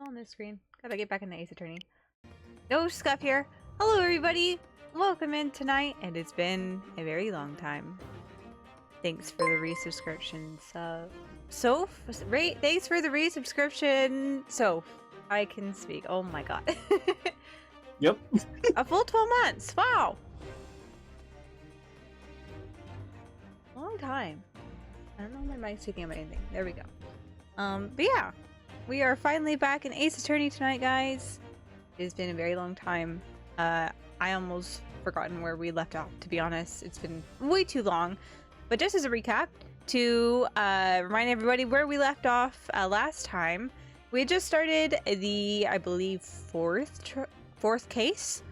On this screen. Gotta get back into Ace Attorney. No Scuff here. Hello everybody! Welcome in tonight, and it's been a very long time. Thanks for the resubscription, Soph? Thanks for the resubscription, Soph. I can speak. Oh my god. Yep. A full 12 months! Wow! Long time. I don't know if my mic's picking up anything. There we go. But yeah. We are finally back in Ace Attorney tonight, guys. It has been a very long time. I almost forgotten where we left off, to be honest. It's been way too long. But just as a recap, to remind everybody where we left off last time, we had just started the, I believe, fourth case.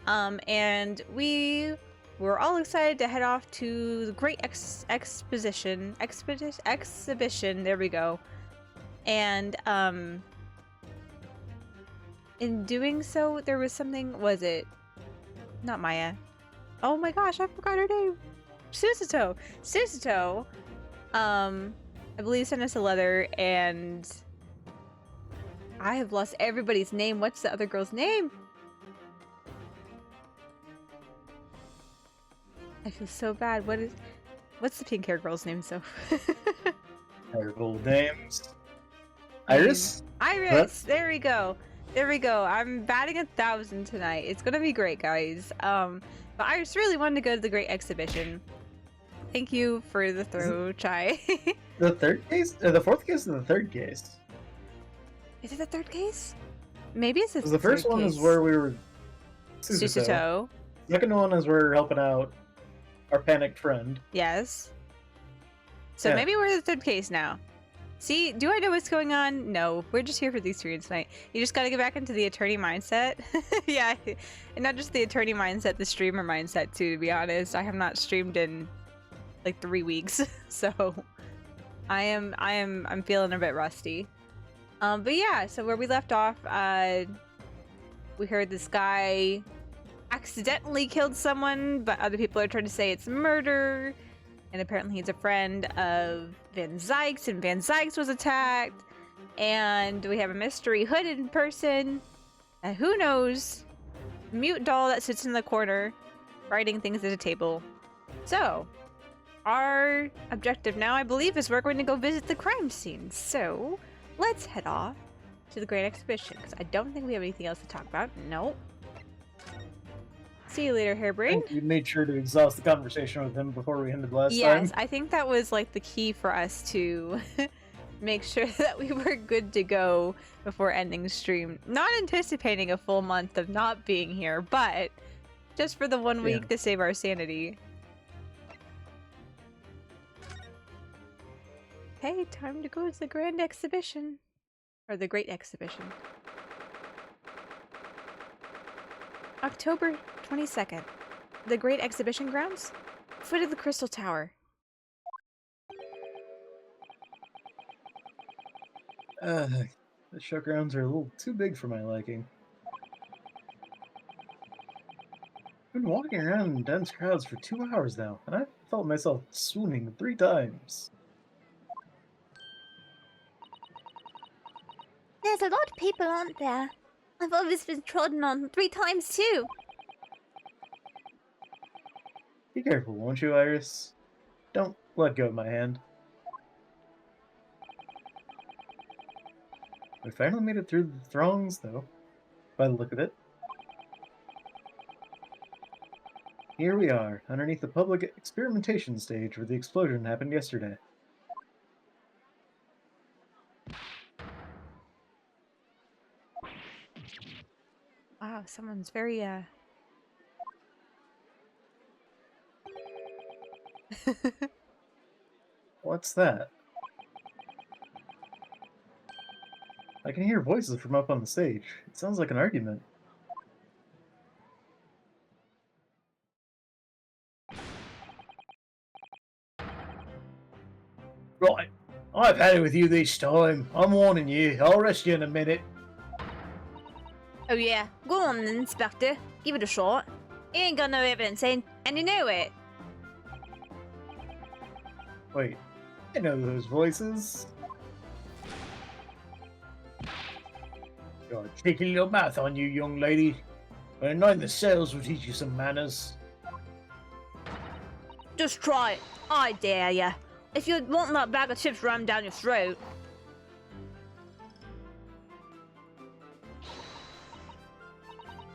And we were all excited to head off to the Great Exhibition. There we go. And in doing so, there was something. Was it not Maya? Oh my gosh, I forgot her name. Susato I believe sent us a letter, and I have lost everybody's name. What's the other girl's name? I feel so bad. What's the pink hair girl's name? So Terrible names. Iris? Iris! There we go. There we go. I'm batting 1,000 tonight. It's gonna be great, guys. But Iris really wanted to go to the Great Exhibition. Thank you for the throw, Chai. The third case? The fourth case or the third case? Is it the third case? Maybe it's the third case. The first one is where we were... Susato. The second one is where we're helping out our panicked friend. Yes. So Yeah. maybe we're the third case now. See, do I know what's going on? No, we're just here for the experience tonight. You just gotta get back into the attorney mindset. Yeah, and not just the attorney mindset, the streamer mindset too, to be honest. I have not streamed in like 3 weeks, so I'm feeling a bit rusty. But yeah, so where we left off, we heard this guy accidentally killed someone, but other people are trying to say it's murder. And apparently he's a friend of Van Zykes, and Van Zykes was attacked. And we have a mystery hooded person. And who knows? Mute doll that sits in the corner, writing things at a table. So, our objective now, I believe, is we're going to go visit the crime scene. So, let's head off to the Great Exhibition, because I don't think we have anything else to talk about. Nope. See you later, Harebrayne. You made sure to exhaust the conversation with him before we ended last time. Yes, I think that was like the key for us to make sure that we were good to go before ending stream. Not anticipating a full month of not being here, but just for the 1 week to save our sanity. Hey, time to go to the Grand Exhibition. Or the Great Exhibition. October 22nd. The Great Exhibition Grounds? Foot of the Crystal Tower. The showgrounds are a little too big for my liking. I've been walking around in dense crowds for 2 hours now, and I've felt myself swooning 3 times. There's a lot of people, aren't there? I've always been trodden on 3 times too. Be careful, won't you, Iris? Don't let go of my hand. We finally made it through the throngs, though, by the look of it. Here we are, underneath the public experimentation stage where the explosion happened yesterday. Wow, someone's very, What's that? I can hear voices from up on the stage. It sounds like an argument. Right, I've had it with you this time. I'm warning you. I'll arrest you in a minute. Oh yeah, go on then, Inspector. Give it a shot. You ain't got no evidence, and you know it. Wait, I know those voices. Got a cheeky little mouth on you, young lady. But a night in the cells will teach you some manners. Just try it. I dare ya. If you want that bag of chips rammed down your throat.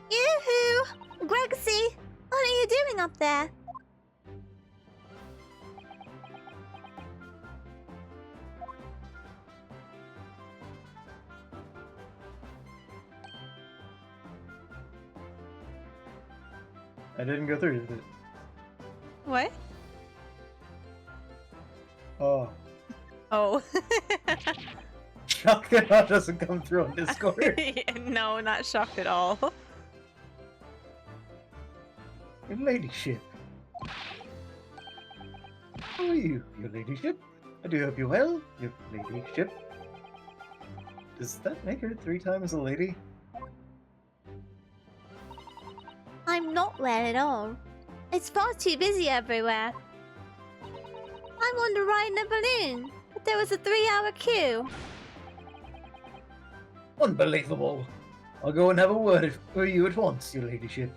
Yoo-hoo! Gregsy, what are you doing up there? I didn't go through it. What? Oh. Oh. Shock that that doesn't come through on Discord. No, not shocked at all. Your ladyship. How are you, your ladyship? I do hope you're well, your ladyship. Does that make her 3 times a lady? I'm not well at all. It's far too busy everywhere. I wanted to ride in a balloon, but there was a 3-hour queue. Unbelievable. I'll go and have a word with you at once, your ladyship.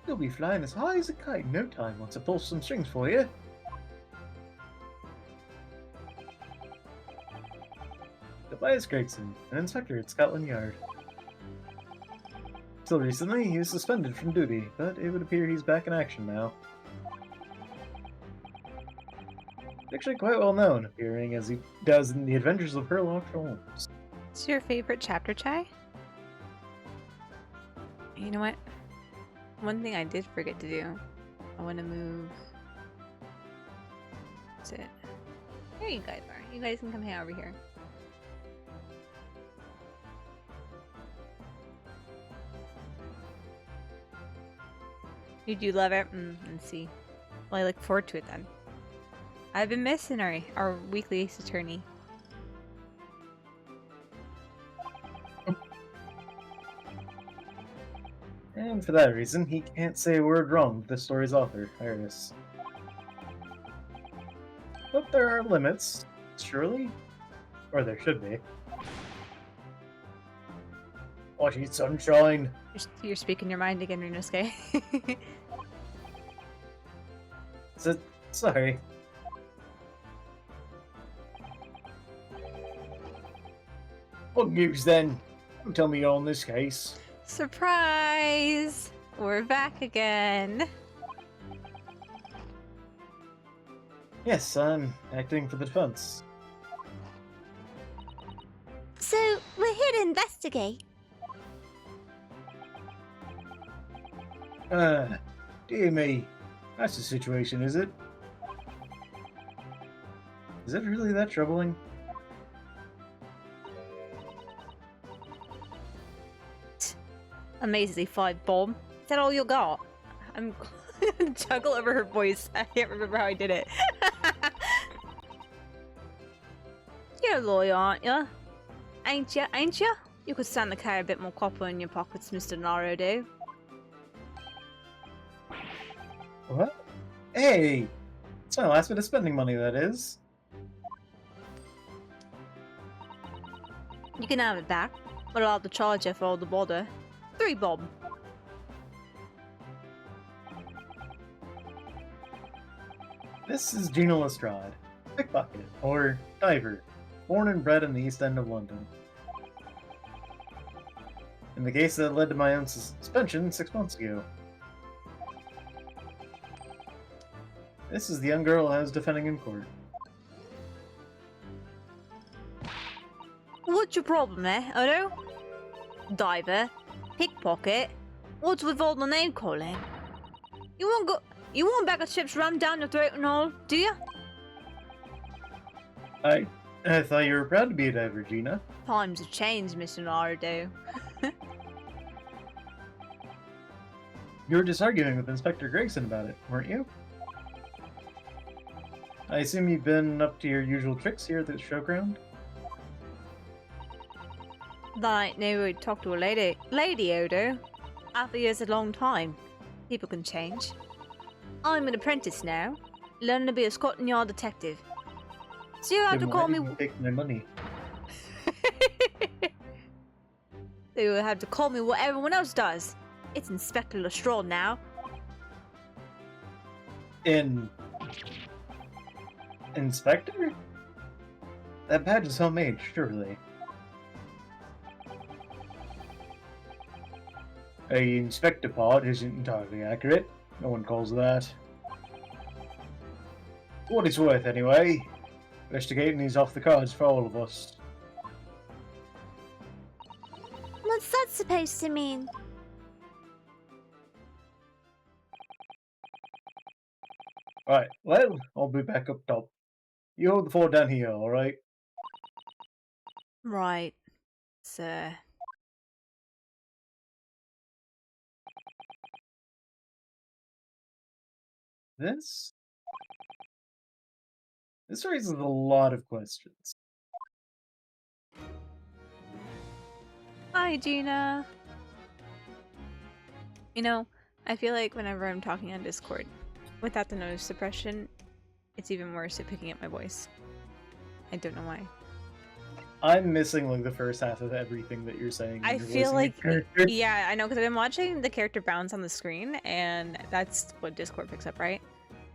You'll be flying as high as a kite in no time once I pull some strings for you. Tobias Gregson, an inspector at Scotland Yard. Till recently, he was suspended from duty, but it would appear he's back in action now. Actually quite well known, appearing as he does in The Adventures of Sherlock Holmes. What's your favorite chapter, Chai? You know what? One thing I did forget to do. I want to move. That's it. Here you guys are. You guys can come hang out over here. You do love it? Let's see. Well, I look forward to it then. I've been missing our weekly Ace Attorney. And for that reason, he can't say a word wrong with the story's author, Iris. But there are limits, surely? Or there should be. Watch it, sunshine! You're speaking your mind again, Rinosuke. Sorry. What news then? Don't tell me you're on this case. Surprise! We're back again. Yes, I'm acting for the defense. So, we're here to investigate. Dear me. That's the situation, is it? Is it really that troubling? Amazingly 5 bomb. Is that all you got? I'm gonna juggle over her voice. I can't remember how I did it. You're a lawyer, aren't you? Ain't ya? Ain't ya? You could stand to carry a bit more copper in your pockets, Mr. Naruto. What? Hey! It's my last bit of spending money, that is. You can have it back, but I'll have to charge you for all the bother. 3 bob. This is Gina Lestrade, pickpocket, or diver, born and bred in the East End of London. In the case that led to my own suspension 6 months ago. This is the young girl I was defending in court. What's your problem, Odo? Diver? Pickpocket? What's with all the name calling? You want a bag of chips rammed down your throat and all, do you? I thought you were proud to be a diver, Gina. Times have changed, Mr. Naruto. You were just arguing with Inspector Gregson about it, weren't you? I assume you've been up to your usual tricks here at the showground? Like, no, we talk to a lady. Lady, Odo. Half a year's a long time. People can change. I'm an apprentice now, learning to be a Scotland Yard detective. So you have to Then call why me. did you take my money? They will have to call me what everyone else does. It's Inspector Lestrade now. Inspector? That badge is homemade, surely. A inspector part isn't entirely accurate. No one calls that. For what it's worth, anyway. Investigating is off the cards for all of us. What's that supposed to mean? Right, well, I'll be back up top. You hold the fort down here, alright? Right, sir. This raises a lot of questions. Hi, Gina. You know, I feel like whenever I'm talking on Discord, without the noise suppression, it's even worse at picking up my voice. I don't know why. I'm missing like the first half of everything that you're saying. I when you're feel voicing like, a character. yeah, I know, because I've been watching the character bounce on the screen, and that's what Discord picks up, right?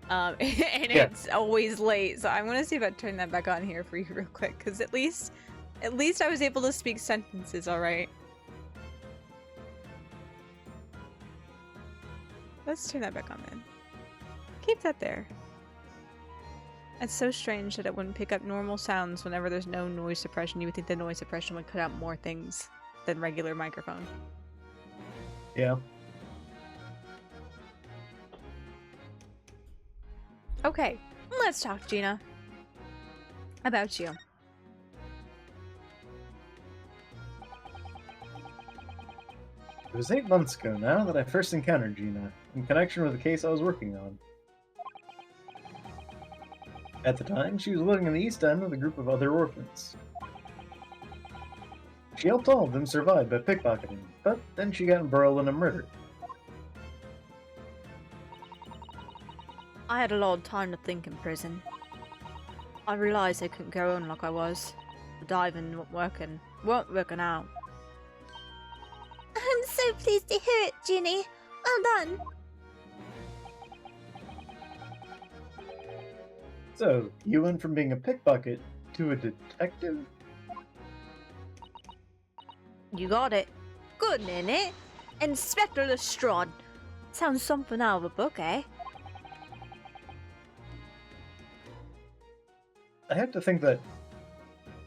And Yeah. it's always late, so I'm gonna see if I turn that back on here for you real quick, because at least I was able to speak sentences, all right? Let's turn that back on then. Keep that there. It's so strange that it wouldn't pick up normal sounds whenever there's no noise suppression. You would think the noise suppression would cut out more things than regular microphone. Yeah. Okay, let's talk, Gina. About you. It was 8 months ago now that I first encountered Gina, in connection with a case I was working on. At the time, she was living in the East End with a group of other orphans. She helped all of them survive by pickpocketing, but then she got embroiled in a murder. I had a lot of time to think in prison. I realised I couldn't go on like I was. The diving weren't working out. I'm so pleased to hear it, Ginny. Well done. So, you went from being a pickpocket to a detective? You got it. Good, innit? Inspector Lestrade. Sounds something out of a book, eh? I have to think that,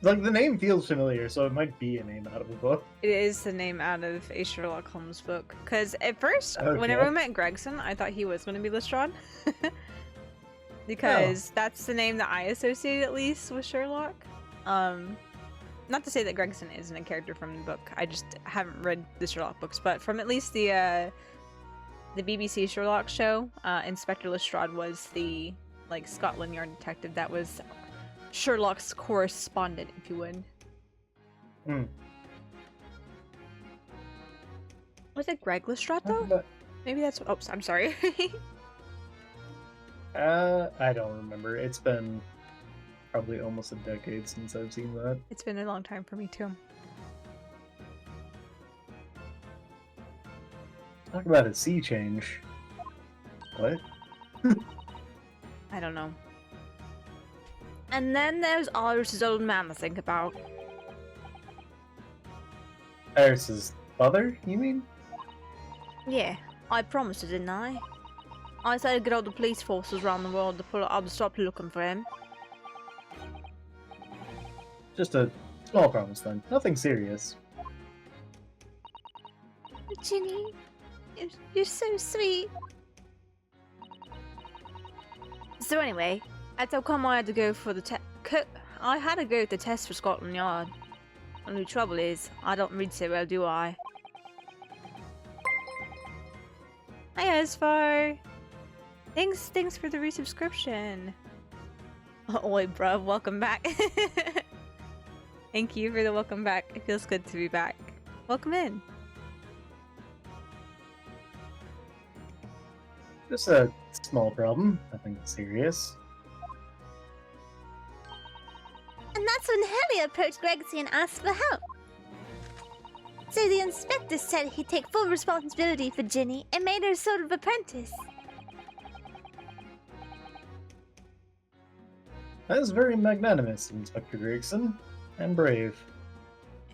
like, the name feels familiar, so it might be a name out of a book. It is the name out of a Sherlock Holmes book. Because at first, whenever Okay. we met Gregson, I thought he was going to be Lestrade. Because that's the name that I associate at least with Sherlock. Not to say that Gregson isn't a character from the book. I just haven't read the Sherlock books, but from at least the BBC Sherlock show, Inspector Lestrade was the like Scotland Yard detective that was Sherlock's correspondent, if you would. Hmm. Was it Greg Lestrade though? Maybe that's. Oh, I'm sorry. I don't remember. It's been probably almost a decade since I've seen that. It's been a long time for me too. Talk about a sea change. What? I don't know. And then there's Iris's old man to think about. Iris's father, you mean? Yeah, I promised her, didn't I? I said I'd get all the police forces around the world to pull up to stop looking for him. Just a small promise then. Nothing serious. Ginny, you're so sweet. So anyway, that's how come I had to go for the I had to go to the test for Scotland Yard. Only trouble is, I don't read so well, do I? Hi, Asfar. Thanks for the resubscription. Oi, bruh, welcome back. Thank you for the welcome back. It feels good to be back. Welcome in. Just a small problem, nothing serious. And that's when Helly approached Gregsy and asked for help. So the inspector said he'd take full responsibility for Ginny and made her sort of apprentice. That is very magnanimous, Inspector Gregson, and brave.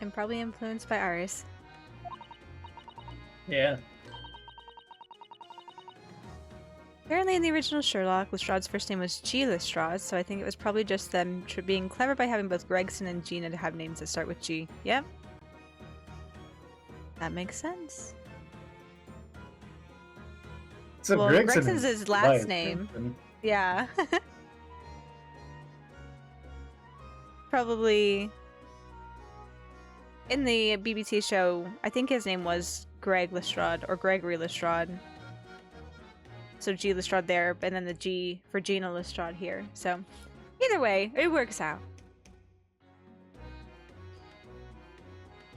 And probably influenced by ours. Yeah. Apparently in the original Sherlock, Lestrade's first name was G. Lestrade, so I think it was probably just them being clever by having both Gregson and Gina to have names that start with G. Yep. That makes sense. So Well, Gregson Gregson's is his last Elias name. Gregson. Yeah. Probably in the BBC show, I think his name was Greg Lestrade or Gregory Lestrade. So G Lestrade there, and then the G for Gina Lestrade here. So either way, it works out.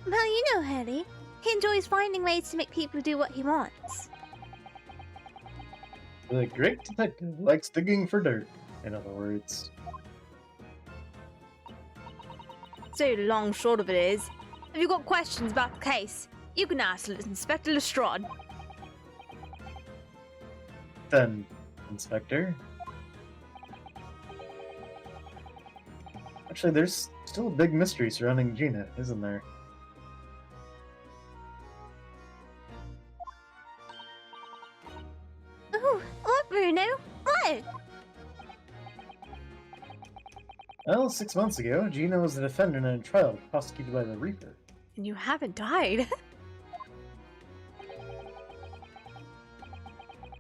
Well, you know Helly. He enjoys finding ways to make people do what he wants. The great detective likes digging for dirt, in other words. So the long short of it is, if you've got questions about the case, you can ask Inspector Lestrade. Then, Inspector. Actually, there's still a big mystery surrounding Gina, isn't there? Oh, what, Bruno? What? Well, 6 months ago, Gina was a defendant in a trial prosecuted by the Reaper. And you haven't died.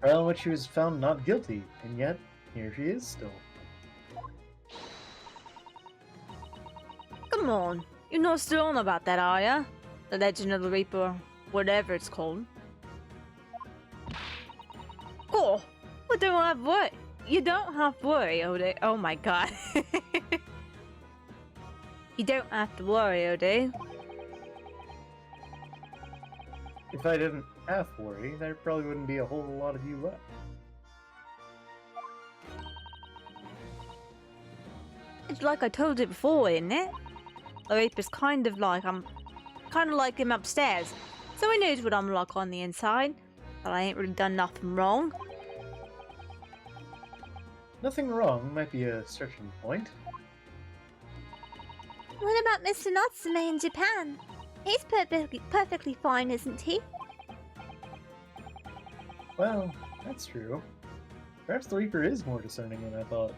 Trial in which she was found not guilty, and yet, here she is still. Come on. You're not still on about that, are ya? The Legend of the Reaper, whatever it's called. Oh, what don't have what? You don't have to worry, Ode. Oh my god. You don't have to worry, Ode. If I didn't have to worry, there probably wouldn't be a whole lot of you left. It's like I told you before, isn't it? The Reaper's kind of like him upstairs. So he knows what I'm like on the inside. But I ain't really done nothing wrong. Nothing wrong might be a starting point. What about Mr. Natsume in Japan? He's perfectly fine, isn't he? Well, that's true. Perhaps the Reaper is more discerning than I thought.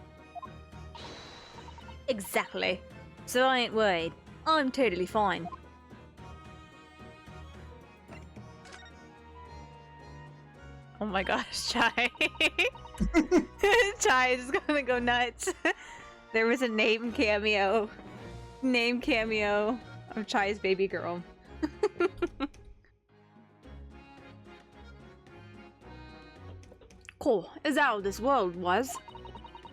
Exactly. So I ain't worried. I'm totally fine. Oh my gosh, Chai. Chai is gonna go nuts. There was a name cameo of Chai's baby girl. Cool. It's out of this world, was.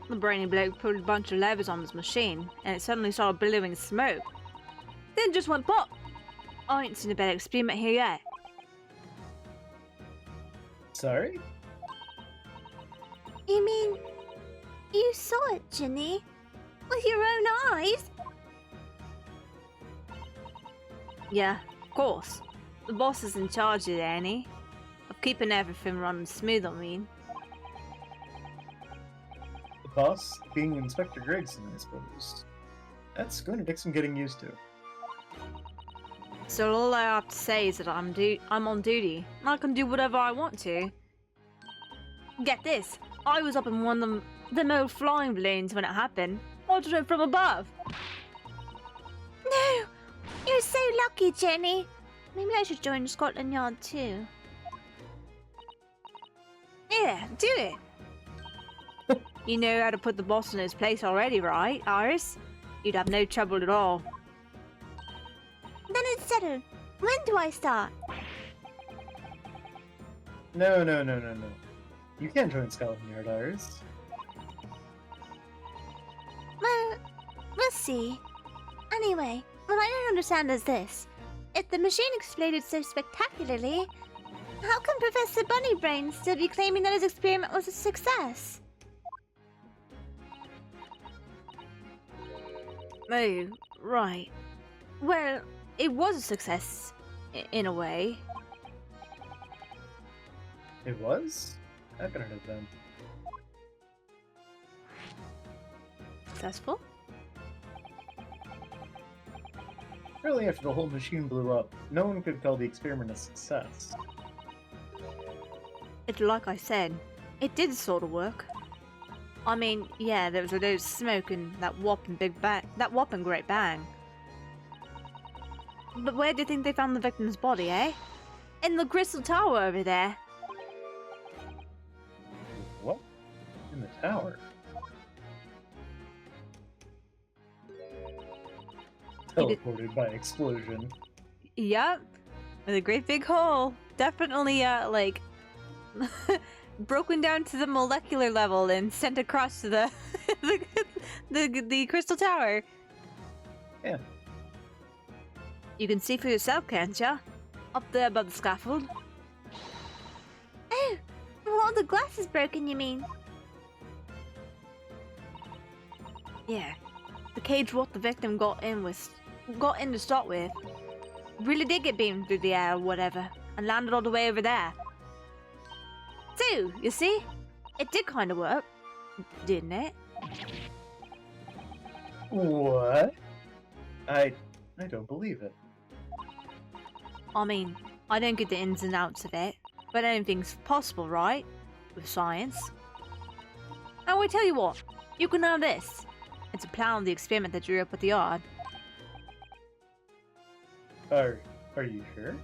The brainy bloke pulled a bunch of levers on his machine, and it suddenly started billowing smoke. Then just went pop. I ain't seen a better experiment here yet. Sorry? You mean you saw it, Ginny? With your own eyes? Yeah, of course. The boss is in charge of it, ain't he? Of keeping everything running smooth, I mean. The boss being Inspector Gregson, I suppose. That's going to take some getting used to. So all I have to say is that I'm on duty. And I can do whatever I want to. Get this, I was up in one of them old flying balloons when it happened. Watching it from above. No! You're so lucky, Jenny. Maybe I should join Scotland Yard too. Yeah, do it. You know how to put the boss in his place already, right, Iris? You'd have no trouble at all. Then it's settled. When do I start? No. You can't join Scotland Yard, Iris. see. Anyway, what I don't understand is this. If the machine exploded so spectacularly, how can Professor Bunnybrain still be claiming that his experiment was a success? Oh, right. Well, it was a success, in a way. It was? How could it have been? Successful? Really, after the whole machine blew up, no one could call the experiment a success. It's like I said, it did sort of work. I mean, yeah, there was a load of smoke and that whopping great bang. But where do you think they found the victim's body, eh? In the crystal tower over there. What? In the tower? Teleported by explosion. Yep. With a great big hole. Definitely, like, broken down to the molecular level and sent across to the the crystal tower. Yeah. You can see for yourself, can't ya? Up there above the scaffold. Oh, well, all the glass is broken, you mean? Yeah. The cage what the victim got in to start with. Really did get beamed through the air or whatever, and landed all the way over there. So, you see? It did kind of work, didn't it? What? I don't believe it. I mean, I don't get the ins and outs of it, but anything's possible, right? With science. And I tell you what, you can have this. It's a plan of the experiment that drew up at the yard. Are you sure?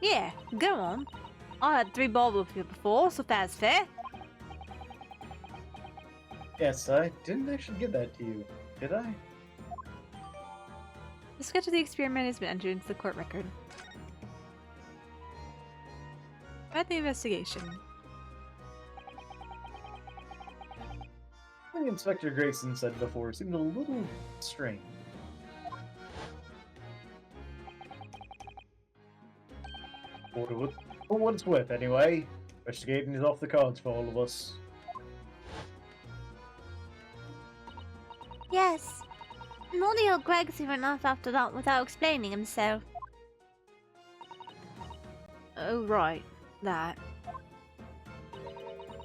Yeah, go on. I had 3 balls with you before, so that's fair. Yes, I didn't actually give that to you, did I? The sketch of the experiment has been entered into the court record. At the investigation. I think Inspector Grayson said before seemed a little strange. For what it's worth, anyway. Investigating is off the cards for all of us. Yes. Naughty old Greg's went off after that without explaining himself. Oh, right. That.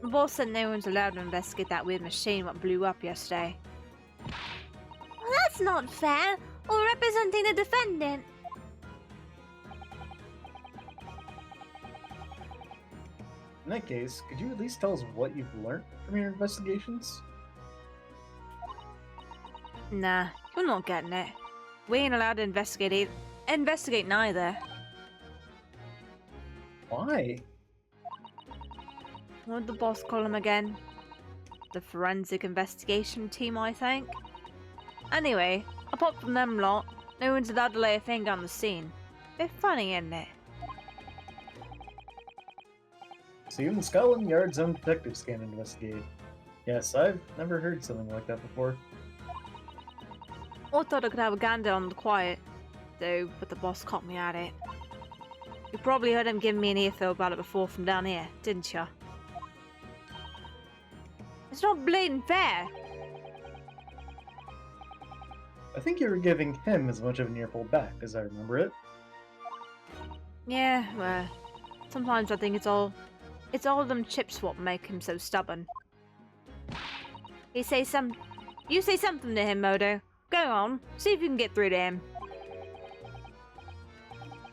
The boss said no one's allowed to investigate that weird machine what blew up yesterday. Well, that's not fair. Or representing the defendant. In that case, could you at least tell us what you've learned from your investigations? Nah, you're not getting it. We ain't allowed to investigate neither. Why? What'd the boss call him again? The forensic investigation team, I think? Anyway, apart from them lot, no one's allowed to lay a finger on the scene. Bit funny, isn't it? So even Scotland Yard's own detectives can't investigate. Yes, I've never heard something like that before. I thought I could have a gander on the quiet, though, but the boss caught me at it. You probably heard him giving me an earful about it before from down here, didn't ya? It's not blatant fair! I think you were giving him as much of an earful back, as I remember it. Yeah, well, sometimes I think it's all them chips what make him so stubborn. You say something to him, Modo. Go on, see if you can get through to him.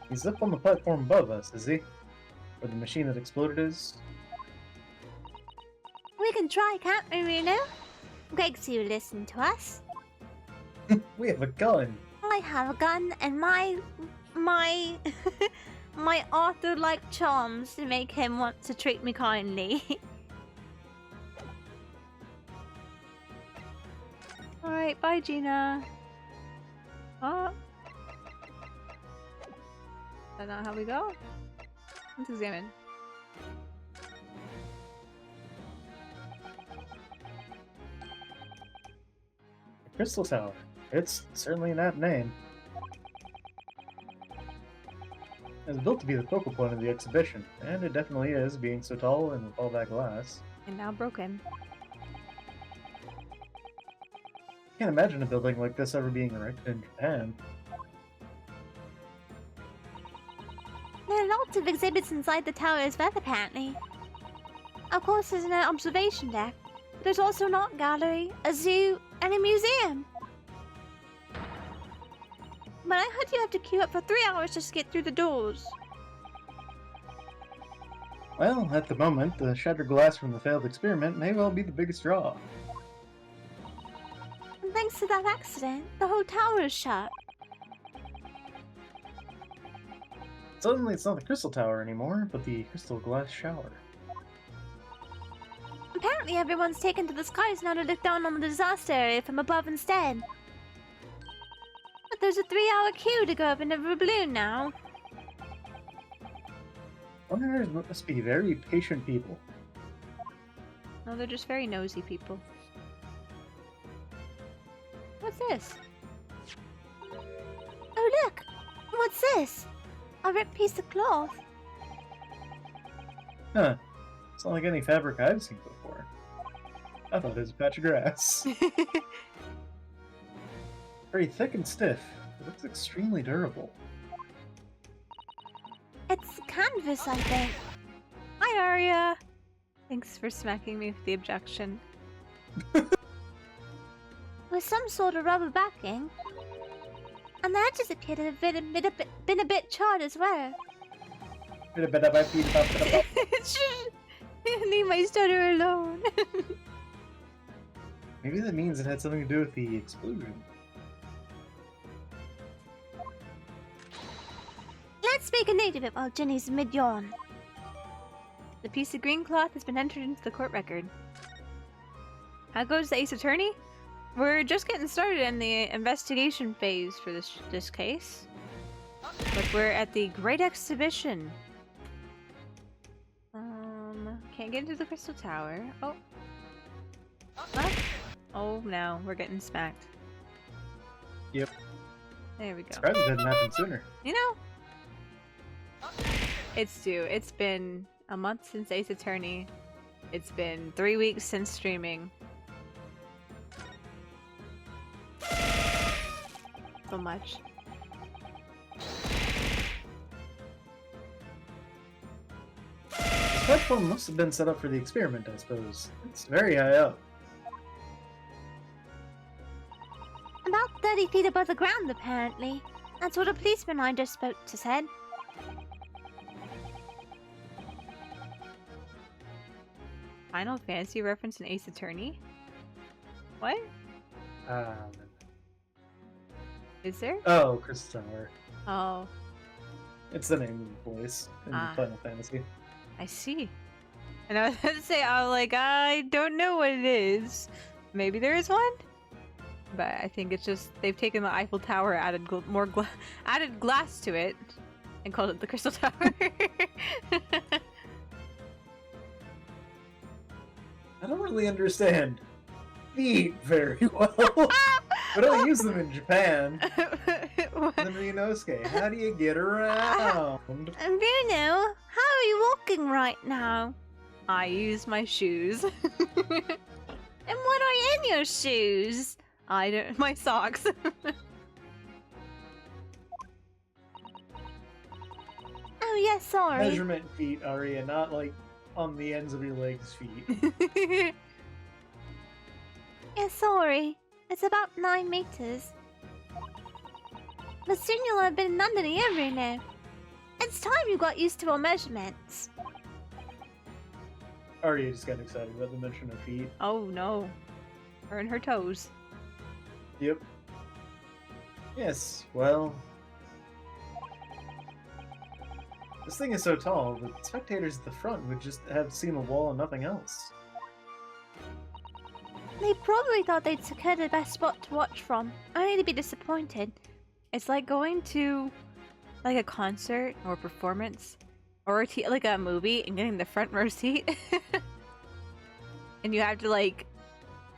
He's up on the platform above us, is he? Where the machine that exploded is? We can try, can't we, Reno? Greg's you listen to us. We have a gun! I have a gun and my Arthur-like charms to make him want to treat me kindly. Alright, bye Gina. Oh. Is that not how we go? Let's examine. Crystal Tower. It's certainly an apt name. It's built to be the focal point of the exhibition, and it definitely is, being so tall and with all that glass. And now broken. Can't imagine a building like this ever being erected in Japan. There are lots of exhibits inside the tower as well, apparently. Of course, there's an observation deck. But there's also an art gallery, a zoo, and a museum. But I heard you have to queue up for 3 hours just to get through the doors. Well, at the moment, the shattered glass from the failed experiment may well be the biggest draw. And thanks to that accident, the whole tower is shut. Suddenly it's not the Crystal Tower anymore, but the Crystal Glass Shower. Apparently everyone's taken to the skies now to look down on the disaster area from above instead. But there's a 3-hour queue to go up into a balloon now. Foreigners must be very patient people. No, they're just very nosy people. What's this? Oh look! What's this? A ripped piece of cloth. Huh. It's not like any fabric I've seen before. I thought it was a patch of grass. Very thick and stiff. It looks extremely durable. It's canvas, I think. Hi, Arya! Thanks for smacking me with the objection. With some sort of rubber backing. And the edges appear to have been a bit charred as well. Leave my stutter alone. Maybe that means it had something to do with the explosion. Let's make a note of it while Jenny's mid-yawn. The piece of green cloth has been entered into the court record. How goes the Ace Attorney? We're just getting started in the investigation phase for this case. But we're at the Great Exhibition. Can't get into the Crystal Tower. Oh. What? Oh no, we're getting smacked. Yep. There we go. Surprised it didn't happen sooner. You know, it's due. It's been a month since Ace Attorney. It's been 3 weeks since streaming. So much. This platform must have been set up for the experiment, I suppose. It's very high up. About 30 feet above the ground, apparently. That's what a policeman I just spoke to said. Final Fantasy reference in Ace Attorney? What? Is there? Oh, Crystal Tower. Oh, It's the name of the place in Final Fantasy. I see. And I was about to say, I don't know what it is. Maybe there is one? But I think it's just, they've taken the Eiffel Tower, added added glass to it, and called it the Crystal Tower. I don't really understand feet very well. But I use them in Japan. And then Ryunosuke, how do you get around? Bruno, how are you walking right now? I use my shoes. And what are in your shoes? I don't. My socks. Oh, yeah, sorry. Measurement feet, Aria, not like on the ends of your legs feet. Yeah, sorry. It's about 9 meters. But soon you'll have been under the air, Bruno. It's time you got used to our measurements. Aria just got excited about the mention of feet. Oh no. Her and her toes. Yep. Yes, well... This thing is so tall, the spectators at the front would just have seen a wall and nothing else. They probably thought they'd secured the best spot to watch from, only to be disappointed. It's like going to like a concert or a performance or like a movie and getting the front row seat. And you have to like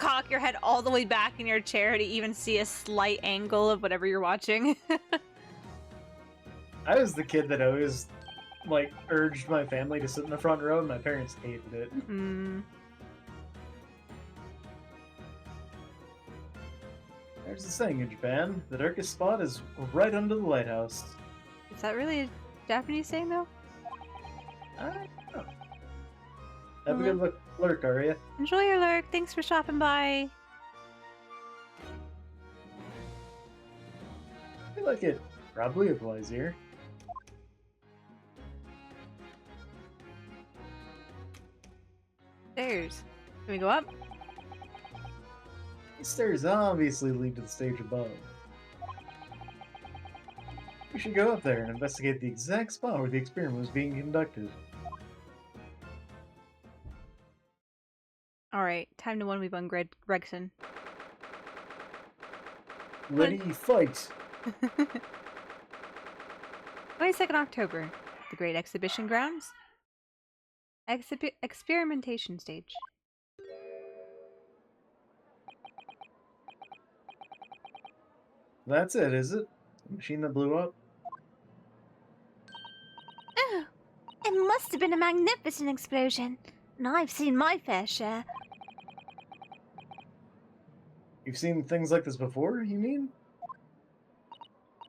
cock your head all the way back in your chair to even see a slight angle of whatever you're watching. I was the kid that always, like, urged my family to sit in the front row, and my parents hated it. There's the saying in Japan, the darkest spot is right under the lighthouse. Is that really a Japanese saying, though? I don't know. Have a good lurk, Aria. Enjoy your lurk. Thanks for stopping by. I feel like it probably applies here. Stairs. Can we go up? The stairs obviously lead to the stage above. We should go up there and investigate the exact spot where the experiment was being conducted. Alright, time to 1v1 Gregson. Ready, fight! 22nd October. The Great Exhibition Grounds. Experimentation stage. That's it, is it? The machine that blew up? Oh, it must have been a magnificent explosion. And I've seen my fair share. You've seen things like this before, you mean?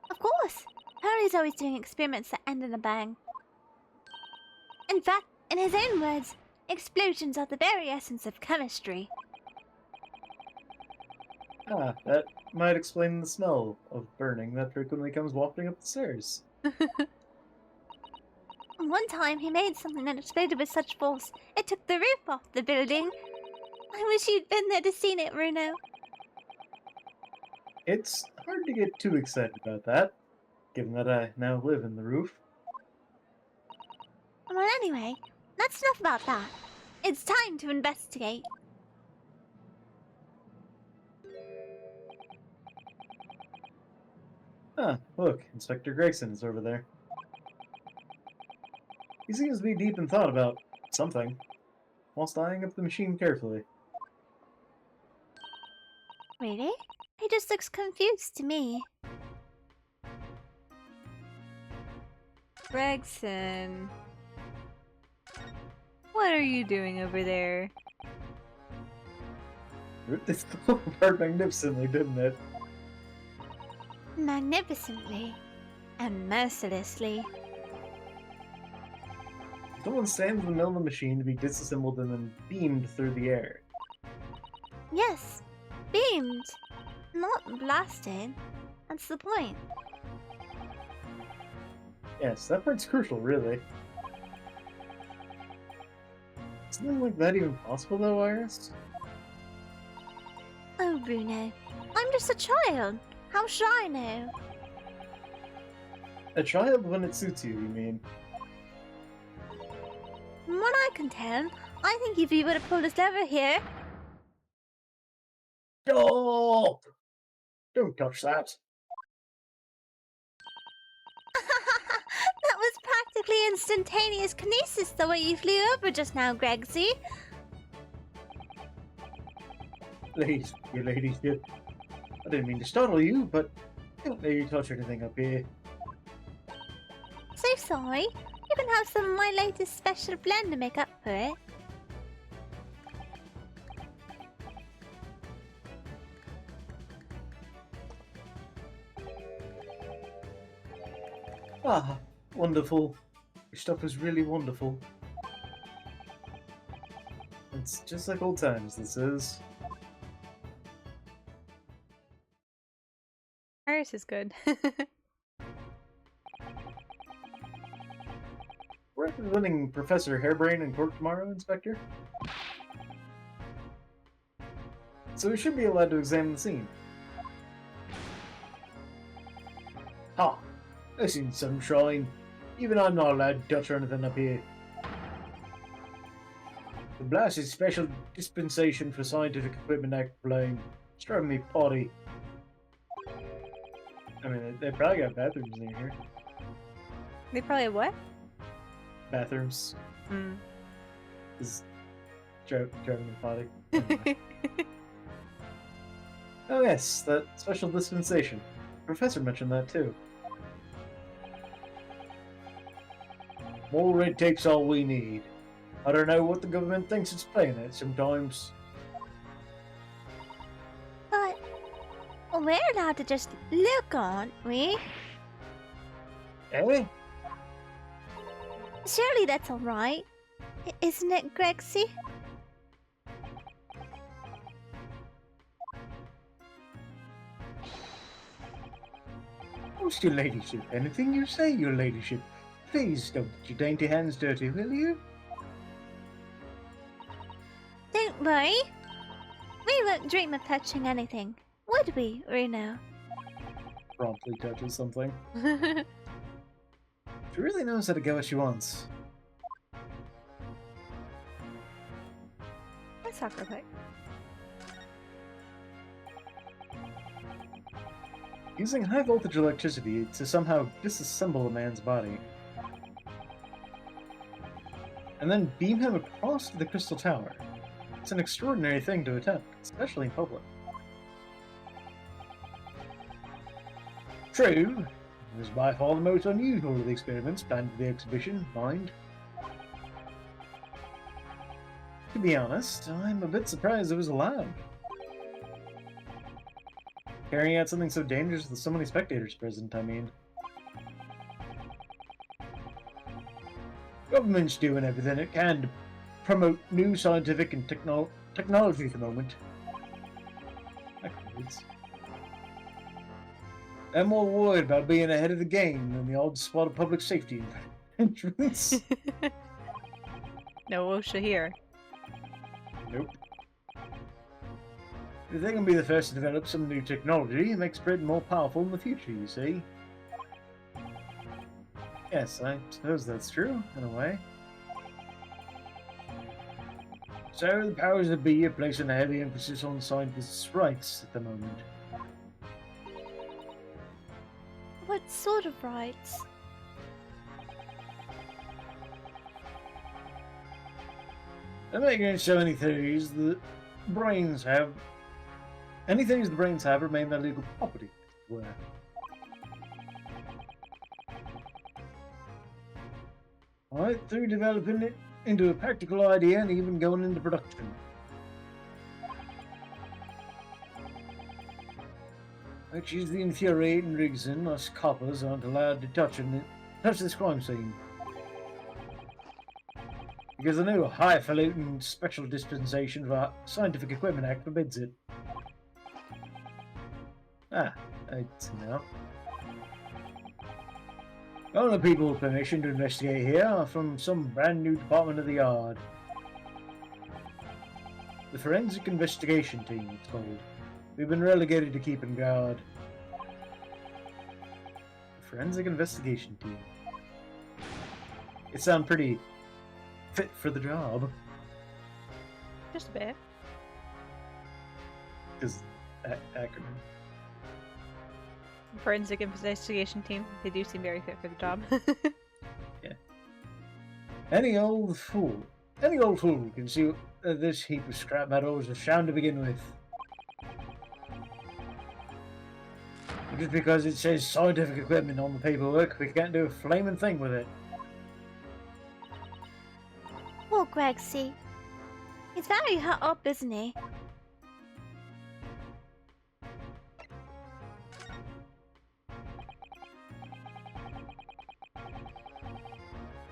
Of course. Harry's always doing experiments that end in a bang. In fact, in his own words, explosions are the very essence of chemistry. Ah, that might explain the smell of burning that frequently comes wafting up the stairs. One time he made something that exploded with such force, it took the roof off the building. I wish you'd been there to see it, Bruno. It's hard to get too excited about that, given that I now live in the roof. Well, anyway, that's enough about that. It's time to investigate. Ah, look, Inspector Grayson is over there. He seems to be deep in thought about something, whilst eyeing up the machine carefully. Really? He just looks confused to me. Gregson. What are you doing over there? This fell apart magnificently, didn't it? Magnificently. And mercilessly. Someone stands in the middle of the machine to be disassembled and then beamed through the air. Yes, beamed. Not blasted. That's the point. Yes, that part's crucial, really. Is something like that even possible, though, Iris? Oh, Bruno. I'm just a child. How should I know? A child when it suits you, you mean? From what I can tell, I think if you would have pulled his lever here... Stop! Don't touch that. That was practically instantaneous kinesis the way you flew over just now, Gregsy. Please, you ladies, I didn't mean to startle you, but don't let you touch anything up here. So sorry. You can have some of my latest special blend to make up for it. Ah, wonderful. Your stuff is really wonderful. It's just like old times, this is. Iris is good. We're representing Professor Harebrayne in court tomorrow, Inspector. So we should be allowed to examine the scene. Ha! I seen sunshine. Even I'm not allowed to touch anything up here. The blast is special dispensation for Scientific Equipment Act blame. It's driving me potty. I mean, they probably got bathrooms in here. They probably have what? Bathrooms. Hmm. Is driving me potty. Anyway. Oh yes, that special dispensation. Professor mentioned that too. More red tape's all we need. I don't know what the government thinks it's playing at sometimes. But we're allowed to just look, aren't we? Eh? Surely that's alright. Isn't it, Grexy? What's your ladyship? Anything you say, your ladyship. Please don't get your dainty hands dirty, will you? Don't worry. We won't dream of touching anything, would we, Reno? Promptly touches something. She really knows how to get what she wants. That's soccer pick. Using high voltage electricity to somehow disassemble a man's body. And then beam him across to the Crystal Tower. It's an extraordinary thing to attempt, especially in public. True, it was by far the most unusual of the experiments planned for the exhibition, mind. To be honest, I'm a bit surprised it was allowed. Carrying out something so dangerous with so many spectators present, I mean. Government's doing everything it can to promote new scientific and technology at the moment. They're more worried about being ahead of the game than the odd spot of public safety entrance. No OSHA here. Nope. If they can be the first to develop some new technology, it makes Britain more powerful in the future, you see. Yes, I suppose that's true, in a way. So, the powers that be are placing a heavy emphasis on scientists' rights at the moment. What sort of rights? They're making so many theories that brains have... Any theories the brains have remain their legal property, as it were. Right through developing it into a practical idea and even going into production. Which is the infuriating reason us coppers aren't allowed to touch this crime scene. Because the new highfalutin special dispensation of our Scientific Equipment Act forbids it. Ah, I see now. The only people with permission to investigate here are from some brand new department of the Yard. The Forensic Investigation Team, it's called. We've been relegated to keeping guard. The Forensic Investigation Team. It sounds pretty fit for the job. Just a bit. Because acronym. Forensic investigation team. They do seem very fit for the job. Yeah. Any old fool can see this heap of scrap metal was a sham to begin with. Just because it says scientific equipment on the paperwork, we can't do a flaming thing with it. Poor Grexy. He's very hot up, isn't he?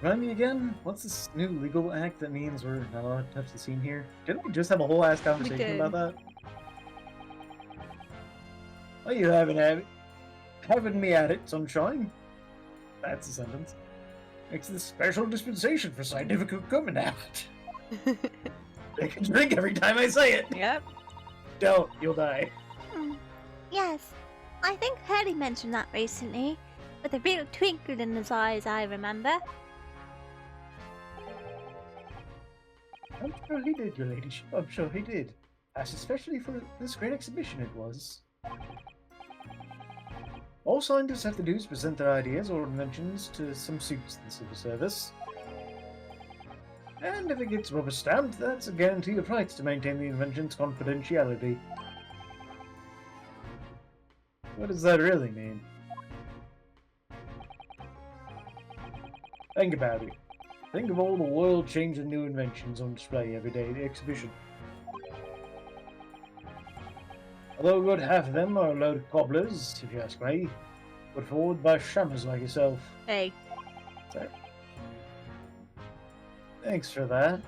Remind me again? What's this new legal act that means we're not allowed to touch the scene here? Didn't we just have a whole ass conversation about that? Oh, you having me at it, sunshine? That's a sentence. It's the special dispensation for scientific equipment act. I can drink every time I say it. Yep. Don't, you'll die. Yes, I think Harry mentioned that recently, with a real twinkle in his eyes, I remember. I'm sure he did, your ladyship. I'm sure he did. As especially for this great exhibition it was. All scientists have to do is present their ideas or inventions to some suits in the civil service. And if it gets rubber stamped, that's a guarantee of rights to maintain the invention's confidentiality. What does that really mean? Think about it. Think of all the world-changing new inventions on display every day at the exhibition. Although a good half of them are a load of cobblers, if you ask me, put forward by shammers like yourself. Hey. So, thanks for that.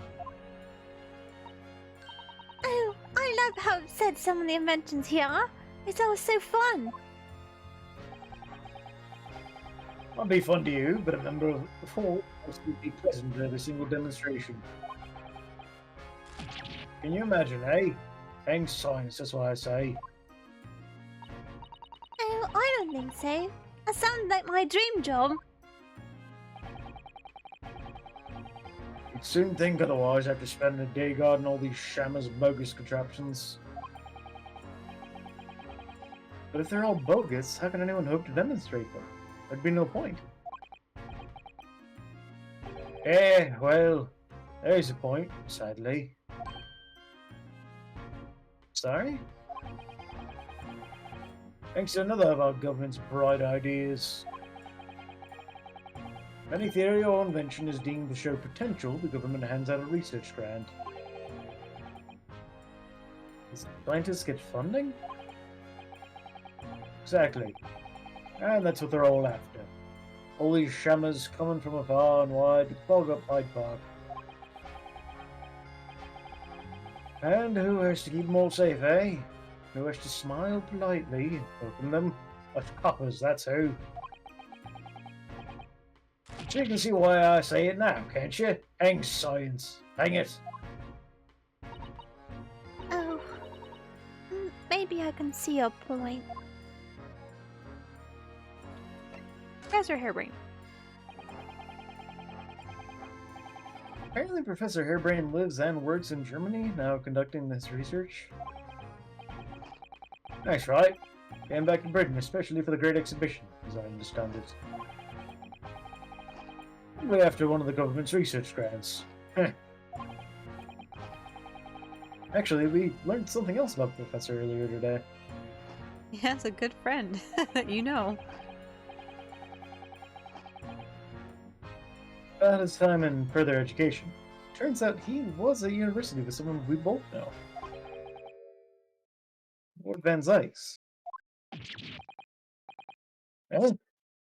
Oh, I love how upset some of the inventions here are. It's all so fun. Might be fun to you, but a member of the Four must be present at every single demonstration. Can you imagine, eh? Thanks, science, that's what I say. Oh, I don't think so. That sounds like my dream job. You'd soon think otherwise after spending a day guarding all these shammers' bogus contraptions. But if they're all bogus, how can anyone hope to demonstrate them? There'd be no point. Well, there's a point, sadly. Sorry? Thanks to another of our government's bright ideas. If any theory or invention is deemed to show potential, the government hands out a research grant. Does scientists get funding? Exactly. And that's what they're all after. All these shammers coming from afar and wide to clog up Hyde Park. And who has to keep them all safe, eh? Who has to smile politely and welcome them? Us coppers, that's who. So you can see why I say it now, can't you? Hang science. Hang it. Oh, maybe I can see your point. Professor Harebrayne. Apparently Professor Harebrayne lives and works in Germany, now conducting this research. That's right. Came back to Britain, especially for the Great Exhibition, as I understand it. Probably after one of the government's research grants. Actually, we learned something else about the Professor earlier today. Yeah, it's a good friend that you know. About his time in further education. Turns out he was at university with someone we both know. Lord Van Zykes. Eh?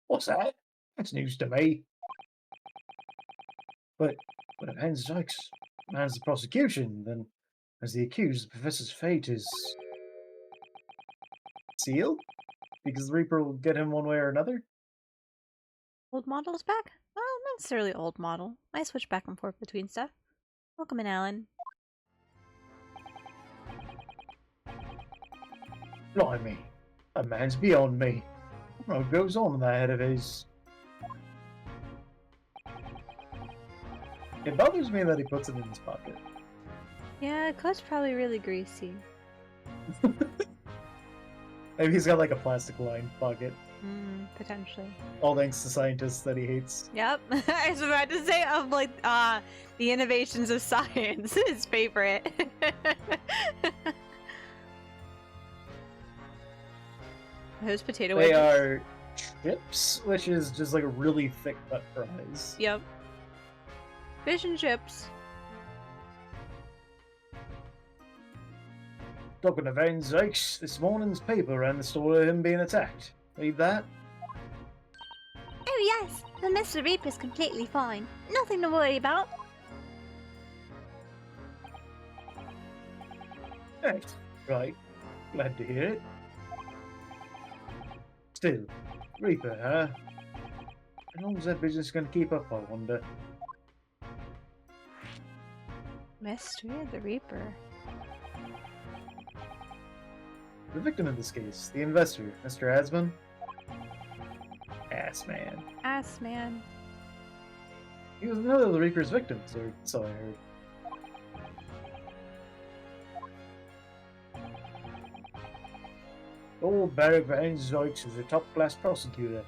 What's that? That's news to me. But if Van Zykes mans the prosecution, then as the accused, the professor's fate is sealed? Because the Reaper will get him one way or another? Old model's back? Well, not necessarily old model. I switch back and forth between stuff. Welcome in, Alan. Blimey, that man's beyond me. What goes on in that head of his? It bothers me that he puts it in his pocket. Yeah, coat's probably really greasy. Maybe he's got like a plastic lined pocket. Potentially. All thanks to scientists that he hates. Yep. I was about to say of like the innovations of science, his favorite. Those potato wedges. They are chips, which is just like a really thick cut fries. Yep. Fish and chips. Talking of Van Zykes, this morning's paper ran the story of him being attacked. Read that? Oh yes, the Mr. Reaper's completely fine. Nothing to worry about. Right. Glad to hear it. Still, Reaper, huh? How long is that business going to keep up, I wonder? Mystery of the Reaper. The victim in this case, the investor, Mr. Asman? Assman. Ass man. He was another of the Reaper's victims, or so I heard. Old Barry Van Zykes was a top-class prosecutor.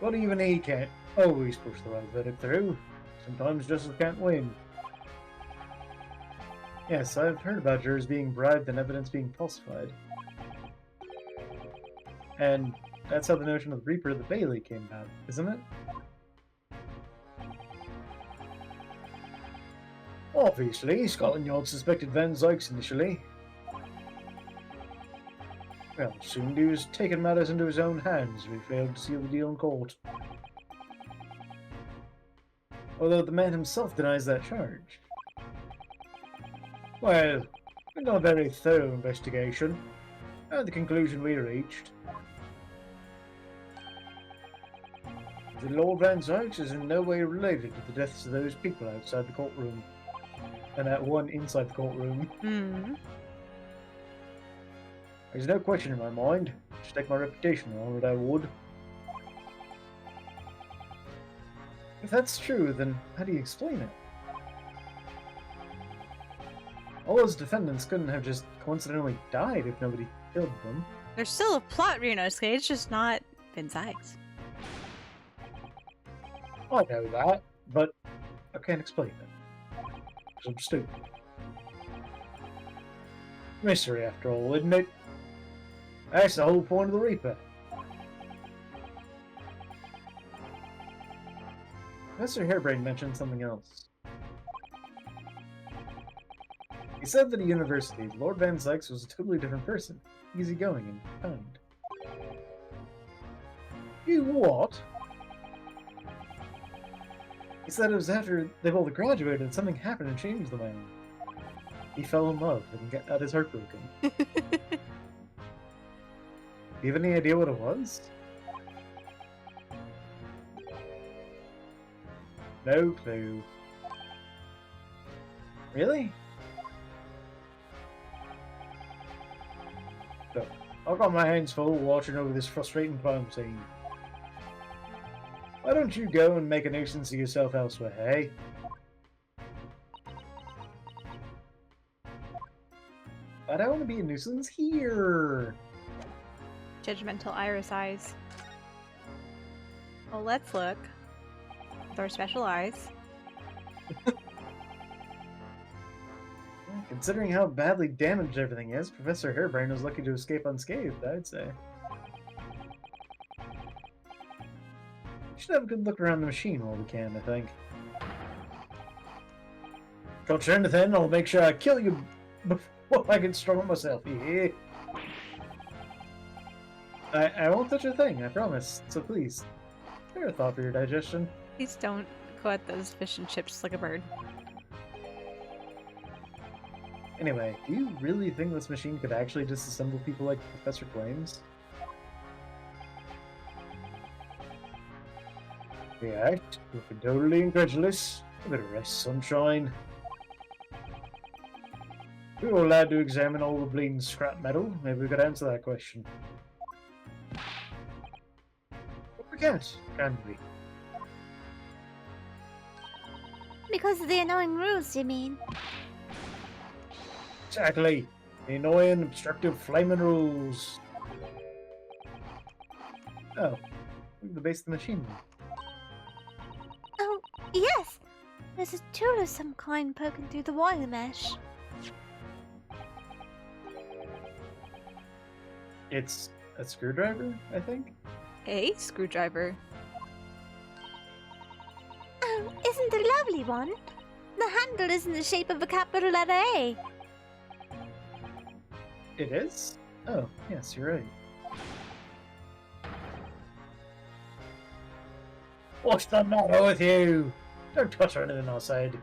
But even he can't always push the right verdict through. Sometimes justice can't win. Yes, I've heard about jurors being bribed and evidence being falsified. And that's how the notion of the Reaper of the Bailey came about, isn't it? Obviously, Scotland Yard suspected Van Zykes initially. Well, soon he was taking matters into his own hands if he failed to seal the deal in court. Although the man himself denies that charge. Well, we've done a very thorough investigation, and the conclusion we reached is that Lord Van Zykes is in no way related to the deaths of those people outside the courtroom, and that one inside the courtroom. Hmm. There's no question in my mind. To stake my reputation on it, I would. If that's true, then how do you explain it? All those defendants couldn't have just coincidentally died if nobody killed them. There's still a plot, Renosuke. It's just not Van Zykes. I know that, but I can't explain it. Because I'm stupid. Mystery, after all, isn't it? That's the whole point of the Reaper. Professor Harebrayne mentioned something else. He said that at university, Lord Van Zykes was a totally different person, easygoing and kind. You what? He said it was after they've all graduated and something happened and changed the man. He fell in love and got his heart broken. Do you have any idea what it was? No clue. Really? Look, I've got my hands full watching over this frustrating crime scene. Why don't you go and make a nuisance of yourself elsewhere, hey? I don't want to be a nuisance here. Judgmental iris eyes. Well, let's look. With our special eyes. Considering how badly damaged everything is, Professor Harebrayne was lucky to escape unscathed, I'd say. We should have a good look around the machine while we can, I think. Don't turn anything, I'll make sure I kill you before I get strung up myself. Yeah. I won't touch a thing, I promise. So please, spare a thought for your digestion. Please don't go at those fish and chips like a bird. Anyway, do you really think this machine could actually disassemble people like the Professor claims? React? Looking totally incredulous. Give it a rest, sunshine. We were allowed to examine all the bleeding scrap metal. Maybe we could answer that question. But we can't, can we? Because of the annoying rules, you mean? Exactly. The annoying, obstructive, flaming rules. Oh, the base of the machine. Oh, yes! There's a tool of some kind poking through the wire mesh. It's a screwdriver, I think? A screwdriver. Oh, isn't it a lovely one? The handle is in the shape of a capital letter A. It is? Oh, yes, you're right. What's the matter with you? Don't touch anything I said.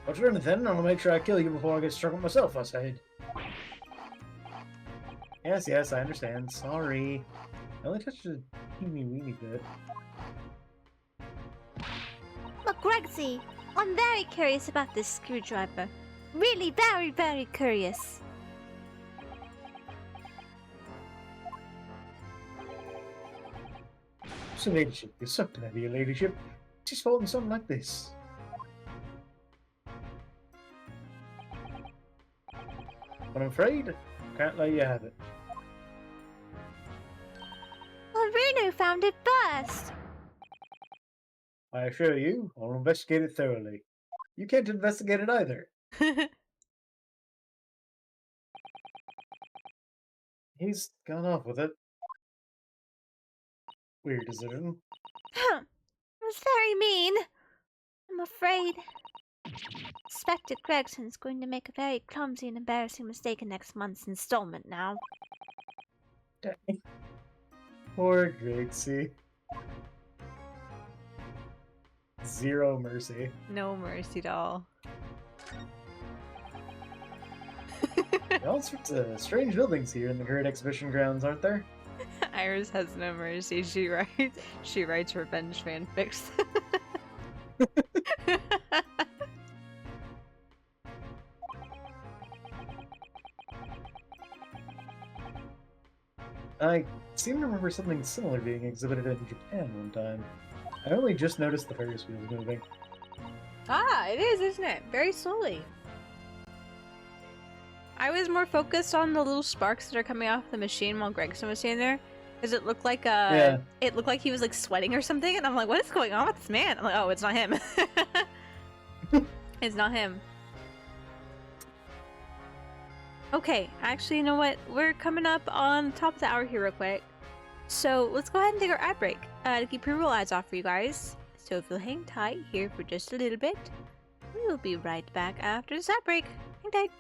Touch anything, I'll make sure I kill you before I get struck with myself, I said. Yes, I understand. Sorry. I only touched a teeny-weeny bit. But Gregsy, I'm very curious about this screwdriver. Really very, very curious. So, ladyship, you're something out of your ladyship. She's fault in something like this. But I'm afraid I can't let you have it. Well, Reno found it first. I assure you, I'll investigate it thoroughly. You can't investigate it either. He's gone off with it. Weird decision. Huh. It was very mean. I'm afraid. Inspector Gregson's going to make a very clumsy and embarrassing mistake in next month's installment now. Dang. Poor Gracie. Zero mercy. No mercy at all. All sorts of strange buildings here in the current exhibition grounds, aren't there? Iris has no mercy. She writes revenge fanfics. I seem to remember something similar being exhibited in Japan one time. I only just noticed the Ferris wheels moving. Ah, it is, isn't it? Very slowly. I was more focused on the little sparks that are coming off the machine while Gregson was standing there, because it looked like it looked like he was like sweating or something, and I'm like, what is going on with this man? I'm like, oh, it's not him. It's not him. Okay, actually, you know what? We're coming up on top of the hour here real quick. So let's go ahead and take our ad break to keep pre-roll ads off for you guys. So if you'll hang tight here for just a little bit, we will be right back after this ad break. Hang tight.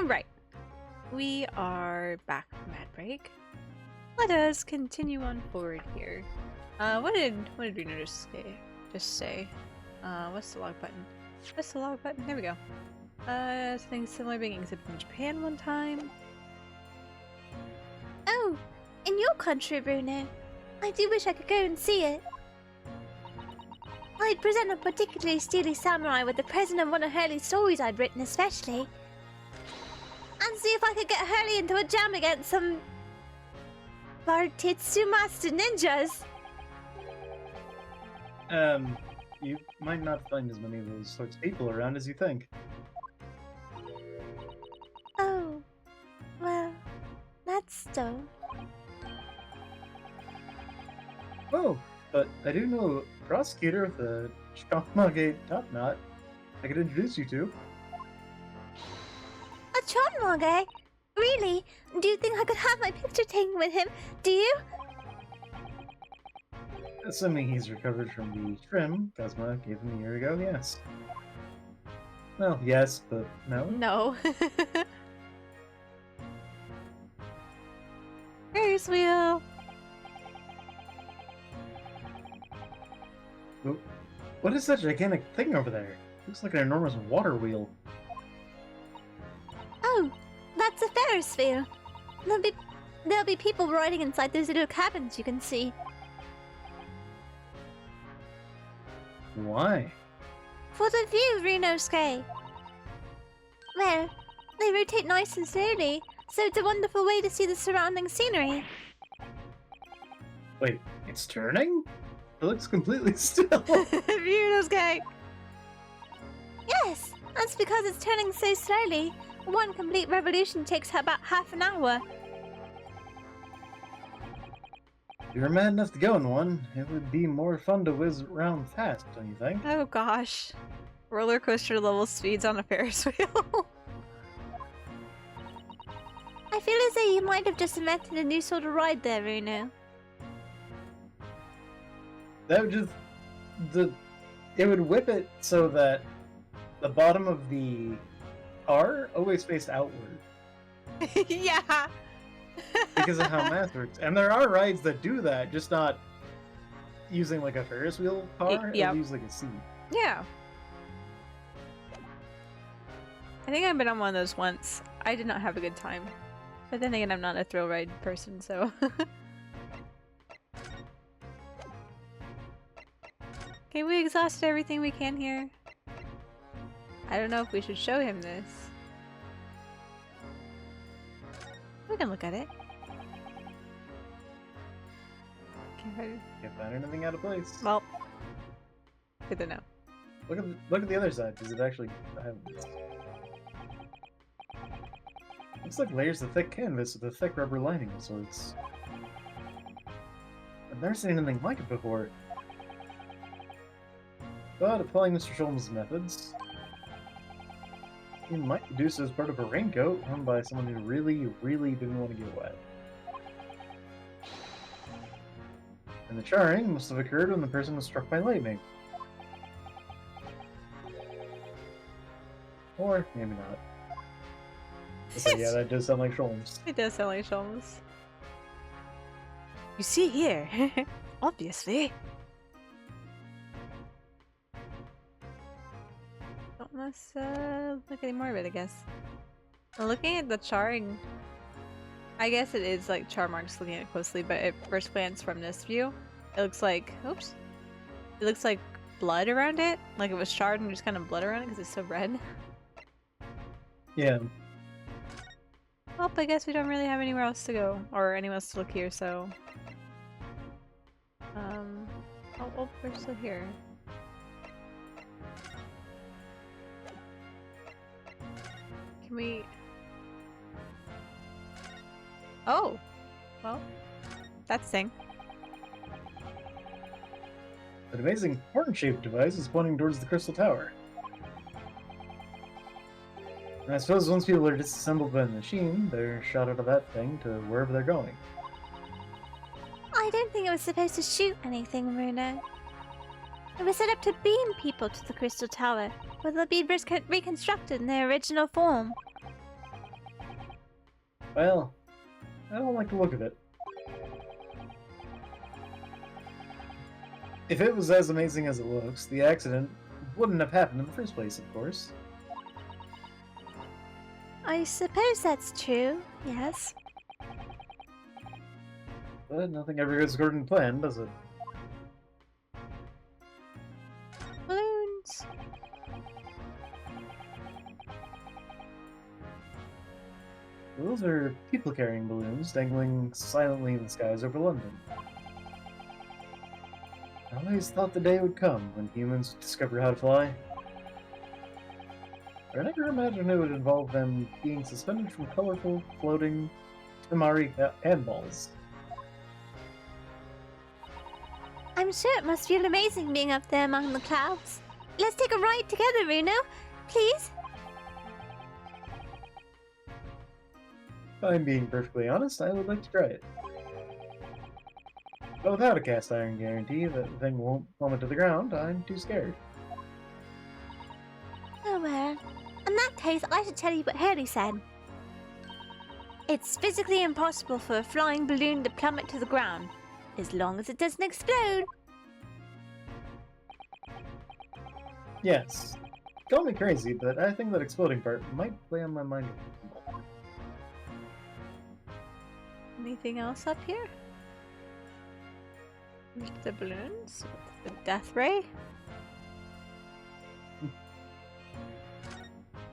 Alright. We are back from ad break. Let us continue on forward here. What did Reno just say? What's the log button? What's the log button? There we go. Something similar being exhibited in Japan one time. Oh, in your country, Bruno. I do wish I could go and see it. I'd present a particularly steely samurai with the present of one of Hurley's stories I'd written especially. And see if I could get Hurley into a jam against some Bartetsu Master ninjas. You might not find as many of those sorts of people around as you think. Oh, well, that's dull. Oh, but I do know a prosecutor with a Chonmage top knot I could introduce you to. A Chonmage? Really? Do you think I could have my picture taken with him? Do you? Assuming he's recovered from the trim Cosma gave him a year ago, yes. Well, yes, but no. No. Ferris wheel! What is that gigantic thing over there? Looks like an enormous water wheel. Oh, that's a Ferris wheel. There'll be people riding inside those little cabins you can see. Why? For the view, Renosuke. Well, they rotate nice and slowly, so it's a wonderful way to see the surrounding scenery. Wait, it's turning? It looks completely still. Renosuke! Yes, that's because it's turning so slowly. One complete revolution takes about half an hour. If you're mad enough to go in one, it would be more fun to whiz around fast, don't you think? Oh gosh. Roller coaster level speeds on a Ferris wheel. I feel as though you might have just invented a new sort of ride there, Runo. That would just... It would whip it so that the bottom of the car always faced outward. Yeah. Because of how math works. And there are rides that do that, just not using like a Ferris wheel car. Yep. It'll use like a seat. Yeah. I think I've been on one of those once. I did not have a good time. But then again, I'm not a thrill ride person, so... Okay, we exhausted everything we can here. I don't know if we should show him this. We can look at it. Okay, Can't find anything out of place. well, good to know. Look at the other side. Does it actually have this? Looks like layers of thick canvas with a thick rubber lining of sorts. I've never seen anything like it before. But applying Mr. Sholmes' methods, he might deduce it as part of a raincoat owned by someone who really, really didn't want to get wet. And the charring must have occurred when the person was struck by lightning. Or maybe not. So yeah, that does sound like Sholmes. It does sound like Sholmes. You see here, obviously. Don't let's look any more of it, I guess. I'm looking at the charring. I guess it is like char marks looking at it closely, but at first glance from this view, it looks like, oops, it looks like blood around it. Like it was charred and just kind of blood around it because it's so red. Yeah. Well, I guess we don't really have anywhere else to go, or anywhere else to look here, so... Oh, we're still here. Can we... Oh! Well, that's thing. An amazing horn-shaped device is pointing towards the Crystal Tower. And I suppose once people are disassembled by the machine, they're shot out of that thing to wherever they're going. I don't think it was supposed to shoot anything, Runo. It was set up to beam people to the Crystal Tower, where they'll be reconstructed in their original form. Well, I don't like the look of it. If it was as amazing as it looks, the accident wouldn't have happened in the first place, of course. I suppose that's true, yes. But nothing ever goes according to plan, does it? Balloons. Those are people-carrying balloons dangling silently in the skies over London. I always thought the day would come when humans would discover how to fly. I never imagined it would involve them being suspended from colorful, floating Tamari handballs. I'm sure it must feel amazing being up there among the clouds. Let's take a ride together, Reno. Please? If I'm being perfectly honest, I would like to try it. But without a cast iron guarantee that the thing won't plummet to the ground, I'm too scared. Oh well. In that case, I should tell you what Harry said. It's physically impossible for a flying balloon to plummet to the ground, as long as it doesn't explode. Yes. Call me crazy, but I think that exploding part might play on my mind. Anything else up here? There's the balloons. The death ray.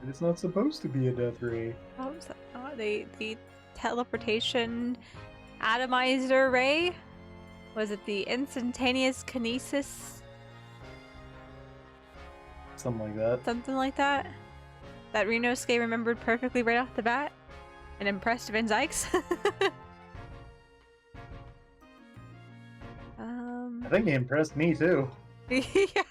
It's not supposed to be a death ray. Oh, the teleportation atomizer ray. Was it the instantaneous kinesis? Something like that. Something like that. That Renosuke remembered perfectly right off the bat, and impressed Van Zykes. I think he impressed me too. Yeah.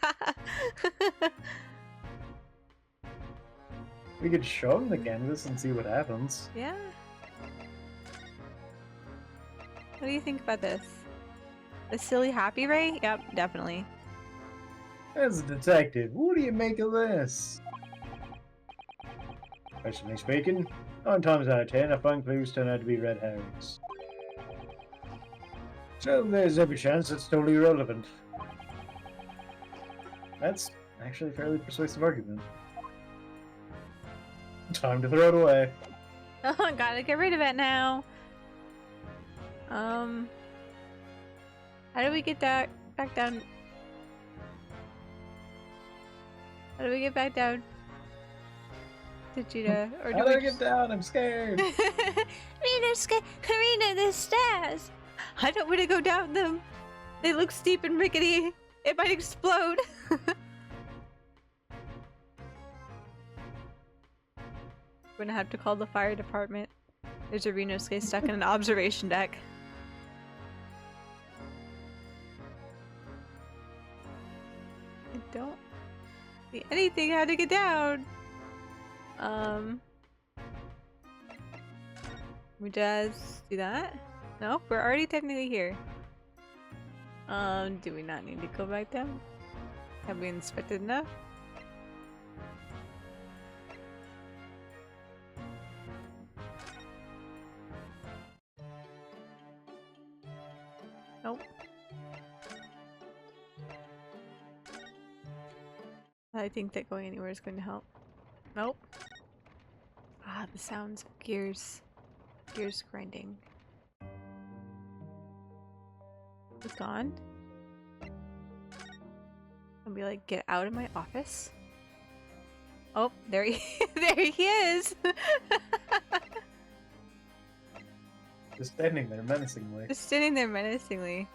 We could show him the canvas and see what happens. Yeah. What do you think about this? The silly happy ray? Yep, definitely. As a detective, what do you make of this? Personally speaking, 9 times out of 10, I find clues turn out to be red herrings. So there's every chance it's totally irrelevant. That's actually a fairly persuasive argument. Time to throw it away. Oh, I gotta get rid of it now. How do we get that back down? How do we get back down to Judah? Or How do I get down? I'm scared. Reno, there's stairs. I don't want to go down them. They look steep and rickety. It might explode. We're gonna have to call the fire department. There's a Renosuke stuck in an observation deck. I don't see anything how to get down. We just do that? Nope, we're already technically here. Do we not need to go back down? Have we inspected enough? Nope. I think that going anywhere is going to help. Nope. Ah, the sounds of gears. Gears grinding. It's gone. And we like get out of my office. Oh, there he there he is. Just standing there menacingly. Just standing there menacingly.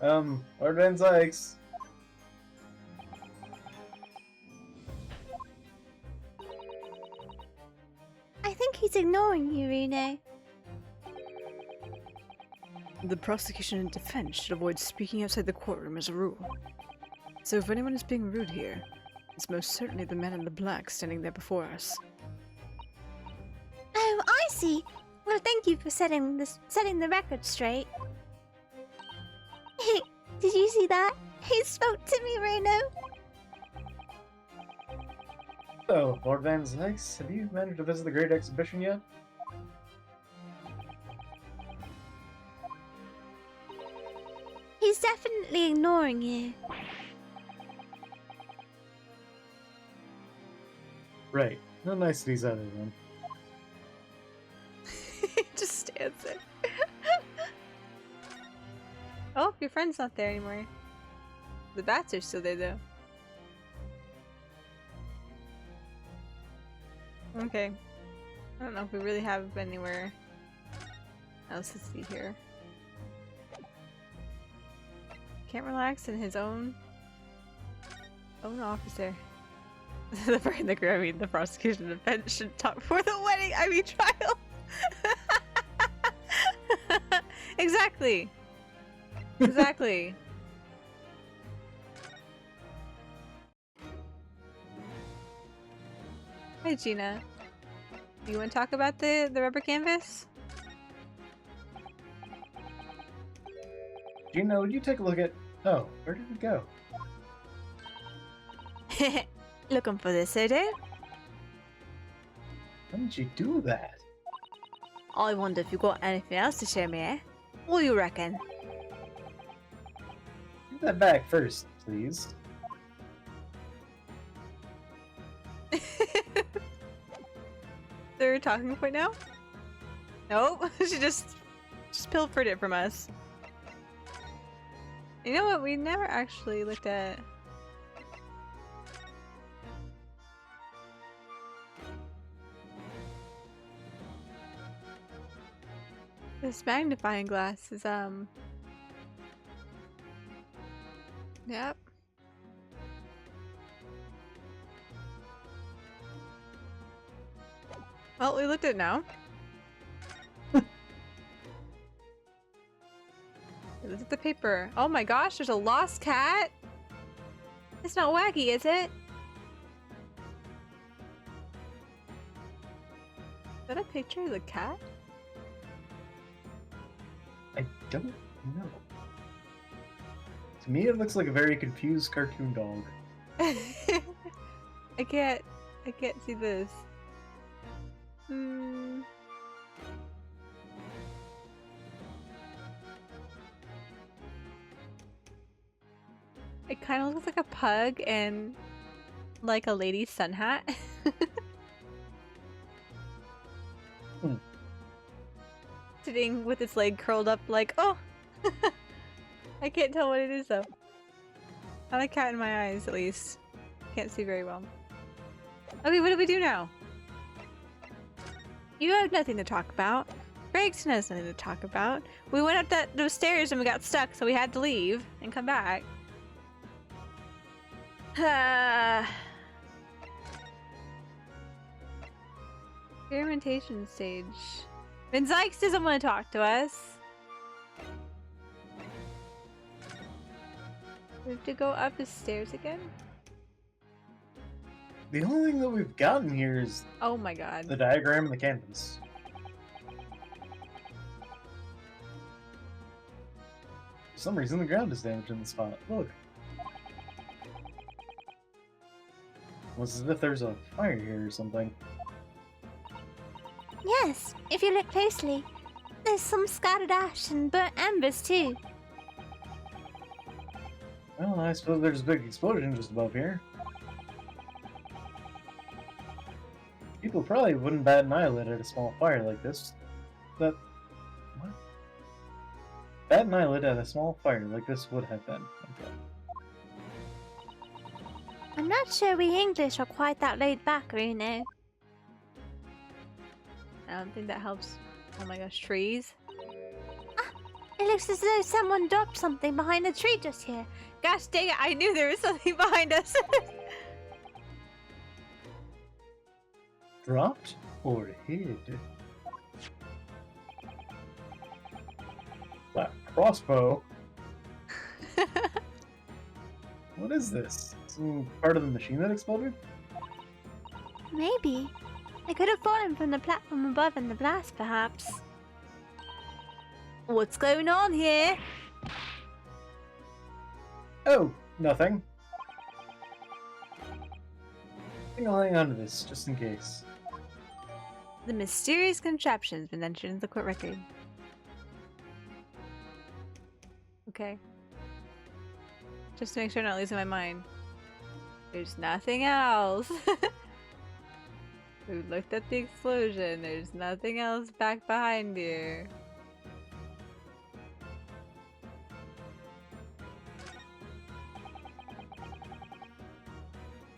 Lord Van Zykes. I think he's ignoring you, Reno. The prosecution and defense should avoid speaking outside the courtroom as a rule. So if anyone is being rude here, it's most certainly the man in the black standing there before us. Oh, I see. Well, thank you for setting the record straight. Hey, did you see that? He spoke to me, Reno. So, Lord Van Zyx, have you managed to visit the Great Exhibition yet? He's definitely ignoring you. Right. No niceties other then. Just stands there. Oh, your friend's not there anymore. The bats are still there though. Okay. I don't know if we really have anywhere else to see here. Can't relax in his own officer. The the prosecution defense should talk before the wedding, trial. Exactly. Exactly. Hi, Gina. Do you want to talk about the rubber canvas? Gina, would you take a look at... Oh, where did it go? Looking for this, Odo? How did you do that? I wonder if you got anything else to show me, eh? What do you reckon? Give that back first, please. They're talking point now? Nope. She just pilfered it from us. You know what? We never actually looked at... This magnifying glass is, Yep. Well, we looked at it now. Look at the paper. Oh my gosh, there's a lost cat? It's not Waggy, is it? Is that a picture of the cat? I don't know. To me, it looks like a very confused cartoon dog. I can't see this. It kind of looks like a pug and like a lady's sun hat. Sitting with its leg curled up like, oh! I can't tell what it is though. Not a cat in my eyes, at least. Can't see very well. Okay, what do we do now? You have nothing to talk about. Gregson has nothing to talk about. We went up those stairs and we got stuck, so we had to leave and come back. Experimentation stage. Van Zyx doesn't want to talk to us. We have to go up the stairs again? The only thing that we've gotten here is Oh my god. the diagram and the canvas. For some reason, the ground is damaged in the spot. Look. Almost as if there's a fire here or something. Yes, if you look closely, there's some scattered ash and burnt embers too. Well, I suppose there's a big explosion just above here. People probably wouldn't bat an eyelid at a small fire like this. But... what? Bat an eyelid at a small fire like this would have been. Okay. I'm not sure we English are quite that laid back, you know. I don't think that helps. Oh my gosh, trees? It looks as though someone dropped something behind the tree just here. Gosh dang it, I knew there was something behind us! Dropped or hid? That crossbow? What is this? Some part of the machine that exploded? Maybe. It could have fallen from the platform above in the blast, perhaps. What's going on here? Oh, nothing. think I'll hang on to this, just in case. The mysterious contraption has been entered into the court record. Okay. Just to make sure I'm not losing my mind. There's nothing else. We looked at the explosion. There's nothing else back behind here.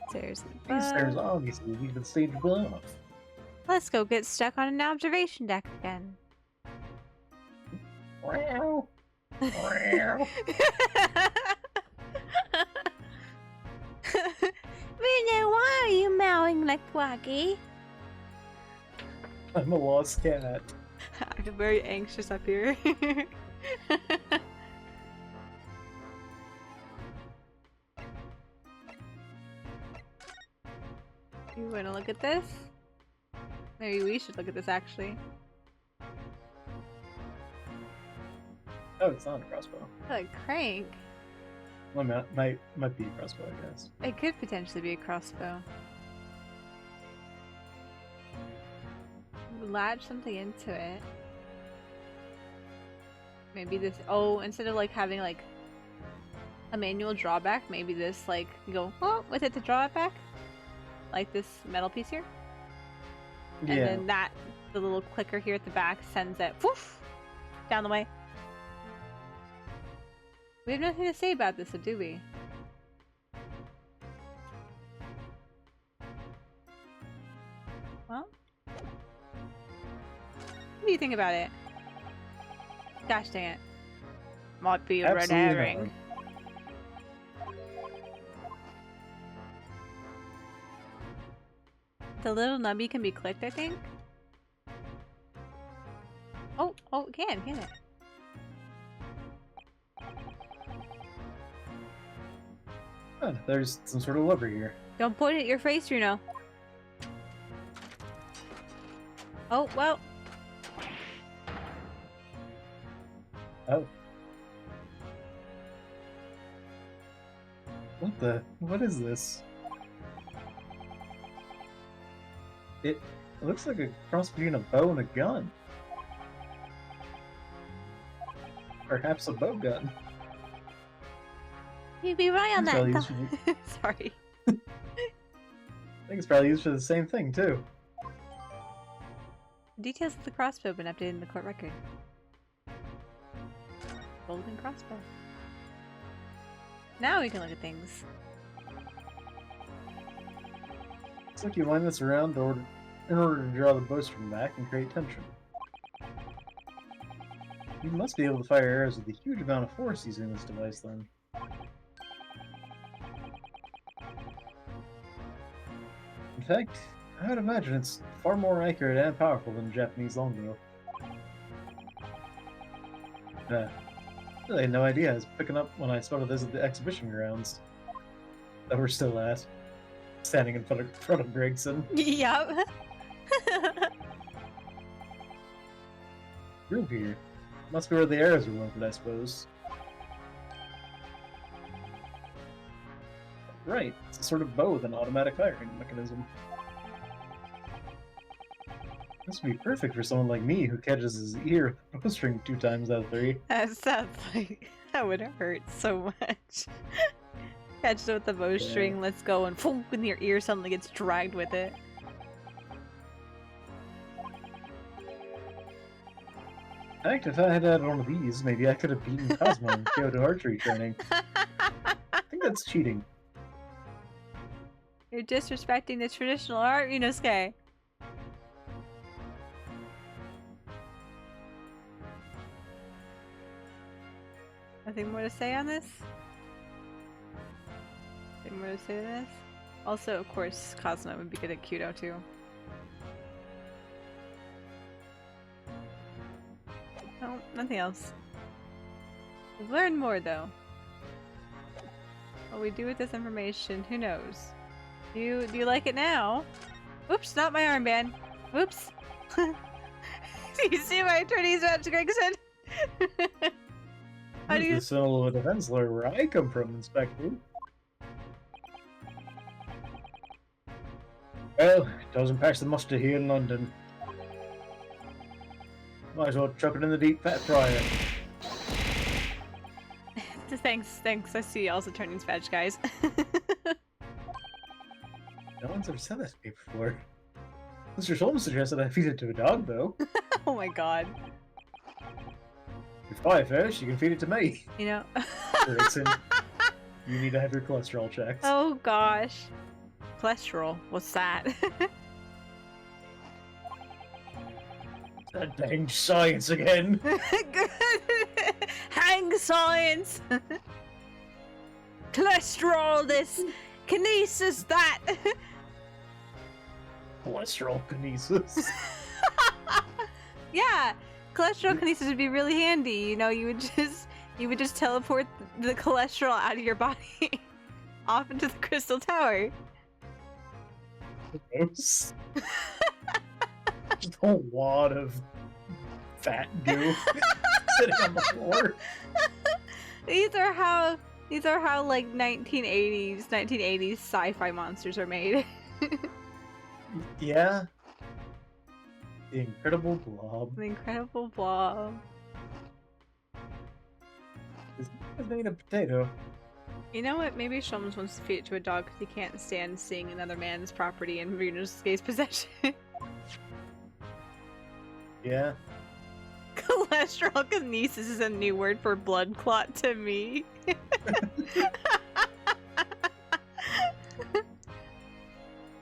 Stairs These stairs above. obviously leave the stage above. Let's go get stuck on an observation deck again. Wow. Wow. Bruno, why are you mowing like Waggy? I'm a lost cat. I'm very anxious up here. You wanna look at this? Maybe we should look at this actually. Oh, it's not a crossbow. Like crank. Well, might be a crossbow, I guess. It could potentially be a crossbow. Latch something into it. Maybe this. Oh, instead of like having like a manual drawback, maybe this like you go oh with it to draw it back, like this metal piece here, and Yeah. then that the little clicker here at the back sends it woof down the way. We have nothing to say about this, so do we? Well, what do you think about it? Gosh dang it. Might be a red Absolutely herring. not. The little nubby can be clicked, I think. Oh, it can it? Huh, there's some sort of lever here. Don't point at your face, Runo. Oh, well. Oh. What is this? It looks like a cross between a bow and a gun. Perhaps a bow gun. You'd be right on It's that. probably Th- used for Sorry. I think it's probably used for the same thing, too. Details of the crossbow have been updated in the court record. Golden crossbow. Now we can look at things. Looks like you line this around in order to draw the bowstring back and create tension. You must be able to fire arrows with a huge amount of force using this device, then. In fact, I would imagine it's far more accurate and powerful than a Japanese longbow. I really had no idea I was picking up when I spotted this at the exhibition grounds that we're still at. Standing in front of Gregson. Yup. Groove here. Must be where the arrows are located, I suppose. Right, it's a sort of bow with an automatic firing mechanism. This would be perfect for someone like me who catches his ear with a bowstring 2 times out of 3. That sounds like that would hurt so much. Catch it with the bowstring, let's go, and boom, in your ear suddenly gets dragged with it. In fact, if I had had one of these, maybe I could have beaten Cosmo in Kyoto archery training. I think that's cheating. You're disrespecting the traditional art, Yunosuke. Nothing more to say on this? Nothing more to say to this? Also, of course, Cosmo would be good at Kudo too. No, nothing else. We've learned more though. What we do with this information, who knows? Do you like it now? Oops, not my armband. Oops. Do you see my attorney's match, Gregson? How do This is you? the symbol of a defense lawyer where I come from, Inspector. Well, it doesn't pass the muster here in London. Might as well chuck it in the deep fat fryer. Thanks. I see y'all's attorney's badge, guys. No one's ever said that to me before. Mr. Solomon suggested I feed it to a dog, though. Oh my god. If I first, you can feed it to me. You know. Dixon, you need to have your cholesterol checked. Oh gosh. Cholesterol. What's that? That dang science again. Hang science. Cholesterol this. Kinesis that. Cholesterol kinesis. Yeah. Cholesterol kinesis would be really handy. You know, you would just teleport the cholesterol out of your body off into the crystal tower. Gross. Just a wad of fat goo sitting on the floor. These are how like 1980s sci-fi monsters are made. Yeah. The Incredible Blob. The Incredible Blob. Is it made of potato? You know what? Maybe Sholmes wants to feed it to a dog because he can't stand seeing another man's property in Ryunosuke's possession. Yeah. Cholesterol kinesis is a new word for blood clot to me.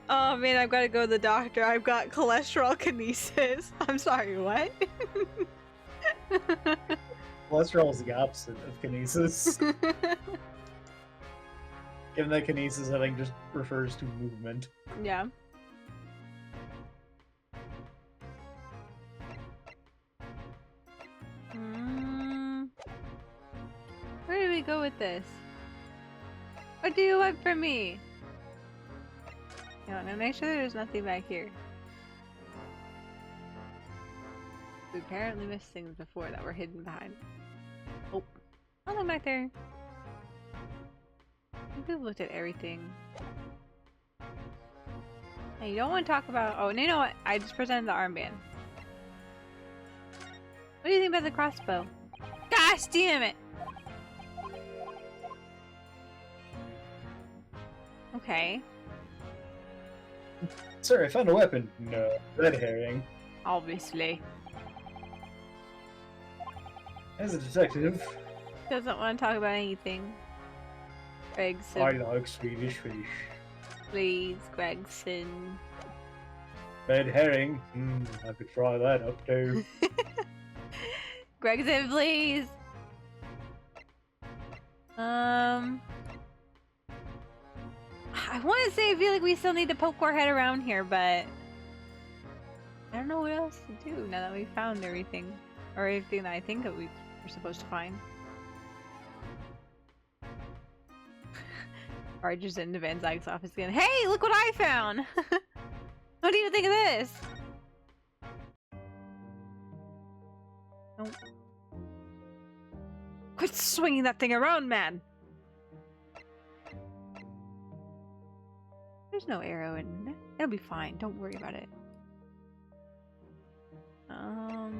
Oh man, I've got to go to the doctor. I've got cholesterol kinesis. I'm sorry, what? Cholesterol is the opposite of kinesis. Given that kinesis, I think, just refers to movement. Yeah. Where do we go with this? What do you want from me? No, make sure there's nothing back here. We apparently missed things before that were hidden behind. Oh, nothing back there. I think we've looked at everything. Hey, you don't want to talk about. Oh, and you know what? I just presented the armband. What do you think about the crossbow? Gosh damn it! Okay. Sir, I found a weapon. No, red herring. Obviously. As a detective, Doesn't want to talk about anything. Gregson. I like Swedish fish. Please, Gregson. Red herring. I could fry that up too. Gregson, please! I want to say I feel like we still need to poke our head around here, but I don't know what else to do now that we've found everything. Or everything that I think that we're supposed to find. Barges into Van Zyke's office again. Hey, look what I found! What do you think of this? Nope. Quit swinging that thing around, man! There's no arrow in there. It'll be fine. Don't worry about it. I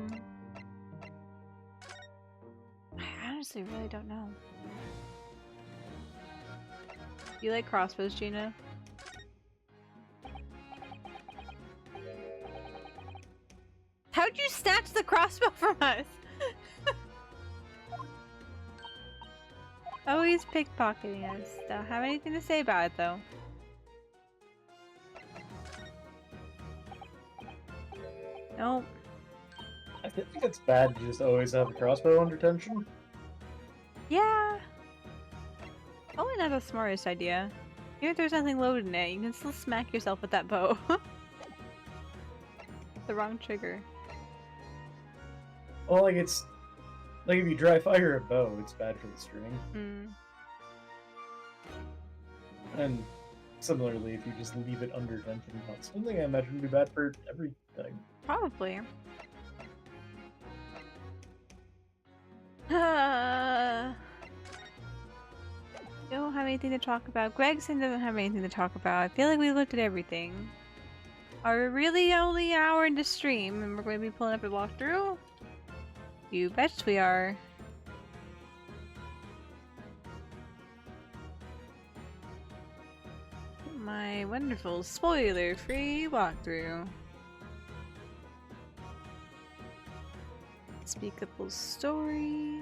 honestly really don't know. You like crossbows, Gina? How'd you snatch the crossbow from us? Always pickpocketing us. Don't have anything to say about it, though. Nope. I think it's bad to just always have a crossbow under tension. Yeah. Probably not the smartest idea. Even if there's nothing loaded in it, you can still smack yourself with that bow. The wrong trigger. Well, like it's like if you dry fire a bow, it's bad for the string. And similarly, if you just leave it under tension constantly, I imagine would be bad for everything. Probably. Don't have anything to talk about. Gregson doesn't have anything to talk about. I feel like we looked at everything. Are we really only an hour into stream and we're going to be pulling up a walkthrough? You bet we are. My wonderful spoiler-free walkthrough. Unspeakable story.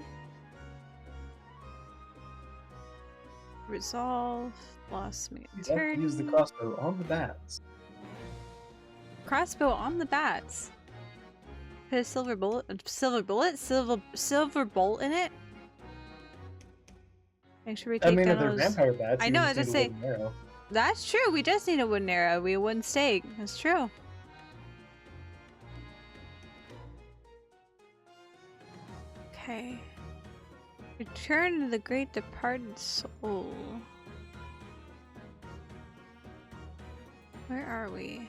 Resolve. Lost me. You have to use the crossbow on the bats. Crossbow on the bats. Put a silver bolt in it. Make sure we take I mean, down if they're those. vampire bats, I you know, just I was need gonna a wooden arrow. That's true. We just need a wooden arrow. We a wooden stake. That's true. Okay. Return to the great departed soul. Where are we?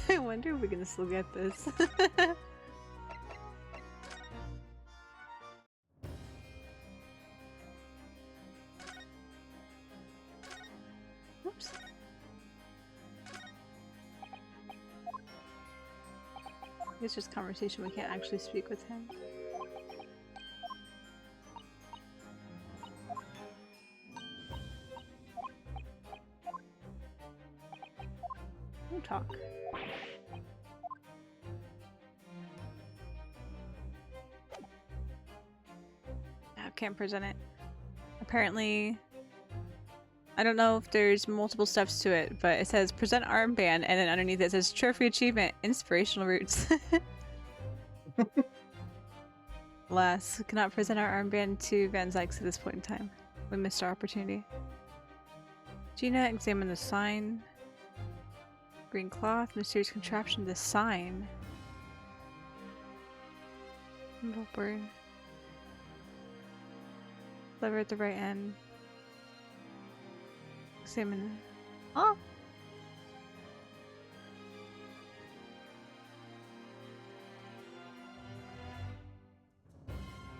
I wonder if we can still get this. Oops. It's just conversation. We can't actually speak with him. We'll talk. I can't present it. Apparently, I don't know if there's multiple steps to it, but it says present armband, and then underneath it says trophy achievement, inspirational roots. Alas, cannot present our armband to Van Zykes at this point in time. We missed our opportunity. Gina, examine the sign. Green cloth, mysterious contraption, the sign. Move upward. Lever at the right end. Examine. Oh!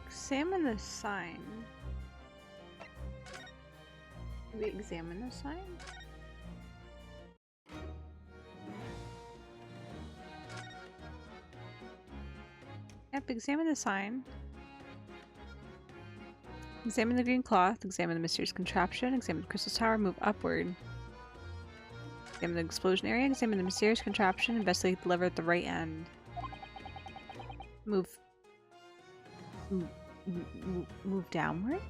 Examine the sign. Did we examine the sign? Yep, examine the sign. Examine the green cloth, examine the mysterious contraption, examine the crystal tower, move upward. Examine the explosion area, examine the mysterious contraption, investigate the lever at the right end. Move downward?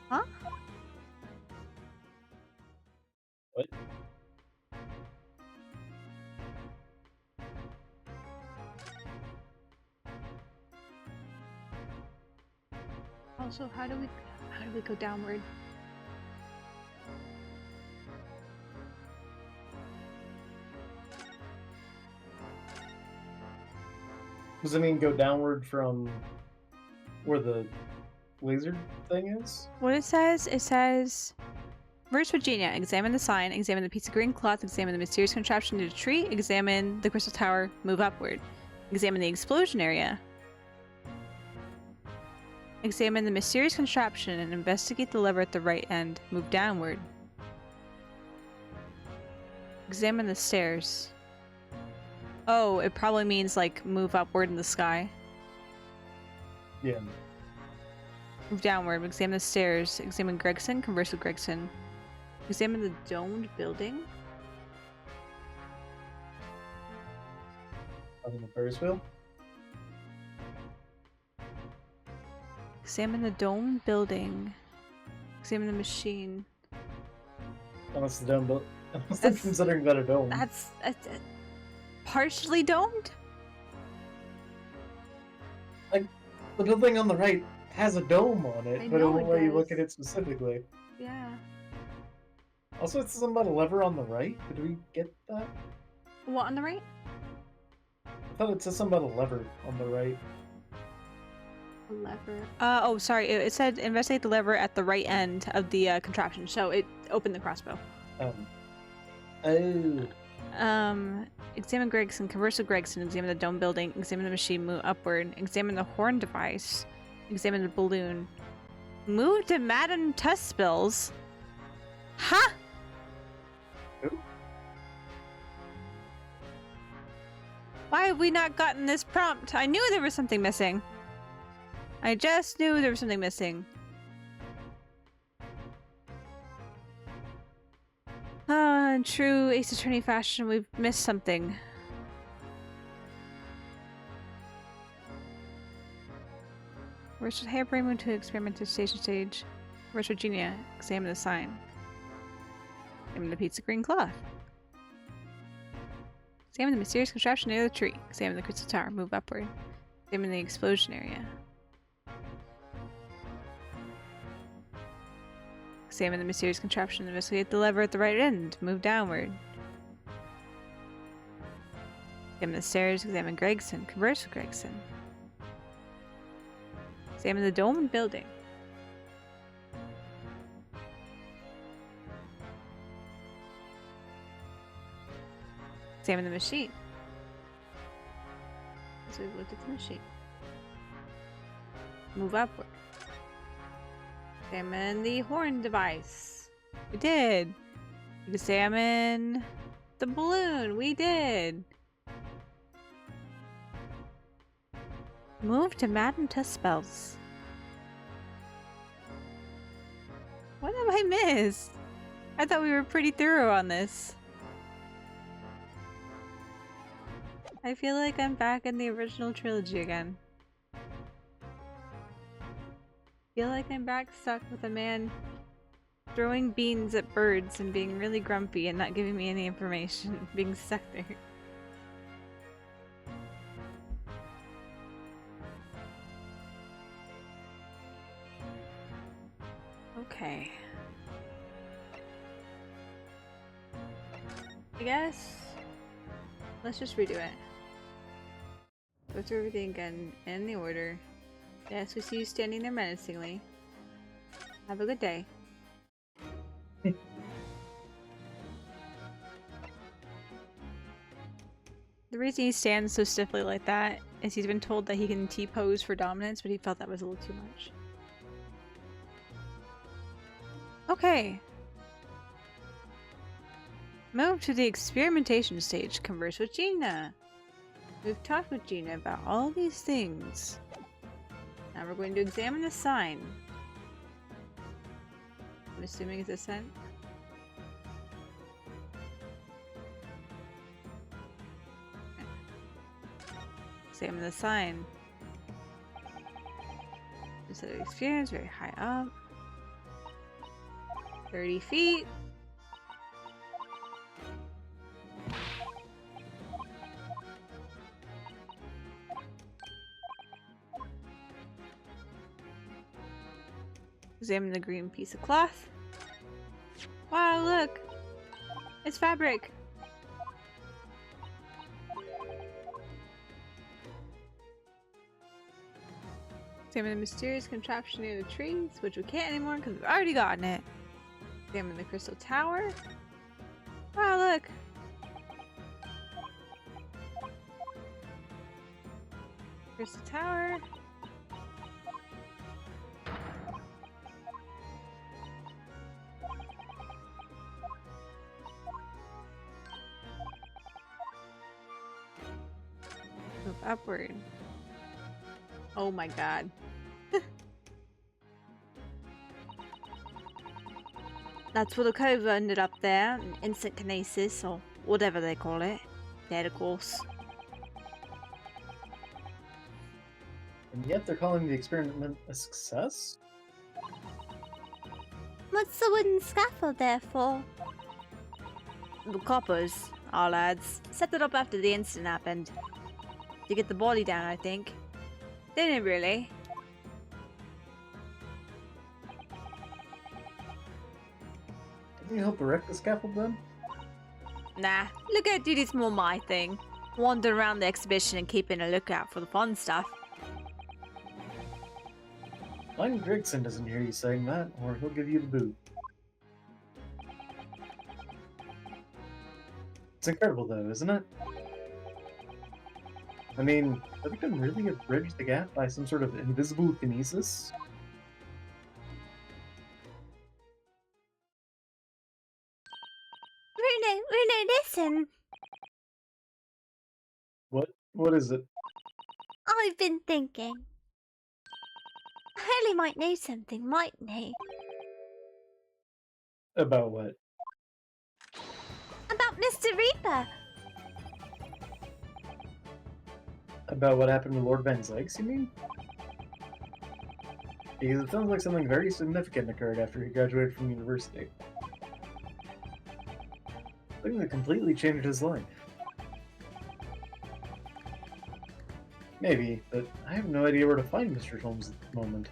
Huh? What? Also, how do we go downward? Does it mean go downward from where the laser thing is? What it says, Verse Virginia, examine the sign, examine the piece of green cloth, examine the mysterious contraption to the tree, examine the crystal tower, move upward. Examine the explosion area. Examine the mysterious contraption and investigate the lever at the right end, move downward. Examine the stairs. Oh, it probably means like move upward in the sky. Yeah. Move downward, examine the stairs, examine Gregson, converse with Gregson. Examine the domed building. On the Ferris wheel? Examine the domed building. Examine the machine. Unless the dome built. Unless they're considering that a dome. That's partially domed? The building on the right has a dome on it, I but it know won't it let you look does. at it specifically. Yeah. Also, it says something about a lever on the right. Did we get that? What on the right? I thought it said something about a lever on the right. A lever. Oh, sorry. It said investigate the lever at the right end of the contraption, so it opened the crossbow. Oh. Examine Gregson, converse with Gregson, examine the dome building, examine the machine, move upward, examine the horn device, examine the balloon. Move to Madame Tuspills? Huh? Who? Why have we not gotten this prompt? I knew there was something missing. I just knew there was something missing. Ah, in true Ace Attorney fashion, we've missed something. Where's the Harebrayne move to experimental station stage? Where's Virginia? Examine the sign. Examine the pizza green cloth. Examine the mysterious contraption near the tree. Examine the crystal tower. Move upward. Examine the explosion area. Examine the mysterious contraption. Investigate the lever at the right end. Move downward. Examine the stairs. Examine Gregson. Converse with Gregson. Examine the dome and building. Examine the machine. So we've looked at the machine. Move upward. Examine the horn device. We did. Examine the balloon. We did. Move to Madame Tuspells. What have I missed? I thought we were pretty thorough on this. I feel like I'm back in the original trilogy again. Feel like I'm back stuck with a man throwing beans at birds and being really grumpy and not giving me any information, being stuck there. Okay. I guess let's just redo it. Go through everything again in the order. Yes, we see you standing there menacingly. Have a good day. The reason he stands so stiffly like that is he's been told that he can T-pose for dominance, but he felt that was a little too much. Okay. Move to the experimentation stage. Converse with Gina. We've talked with Gina about all these things. Now we're going to examine the sign. I'm assuming it's a sign. Examine the sign. Instead of experience, very high up. 30 feet. Examine the green piece of cloth. Wow, look! It's fabric! Examine the mysterious contraption near the trees, which we can't anymore because we've already gotten it. Examine the crystal tower. Wow, look! Crystal tower. Move upward. Oh my god. That's where the cove ended up there. Instant kinesis, or whatever they call it. Dead, of course. And yet they're calling the experiment a success? What's the wooden scaffold there for? The coppers, our lads, set it up after the incident happened. To get the body down, I think. Didn't it really? Can you help erect the scaffold then? Nah, lookout duty's more my thing. Wander around the exhibition and keeping a lookout for the fun stuff. Line Gregson doesn't hear you saying that, or he'll give you the boot. It's incredible, though, isn't it? I mean, have we can really have bridged the gap by some sort of invisible kinesis? Bruno, listen. What is it? I've been thinking. Hurley might know something, mightn't he? About what? About Mr. Reaper. About what happened to Lord Ben's legs, you mean? Because it sounds like something very significant occurred after he graduated from university. Something that completely changed his life. Maybe, but I have no idea where to find Mr. Holmes at the moment.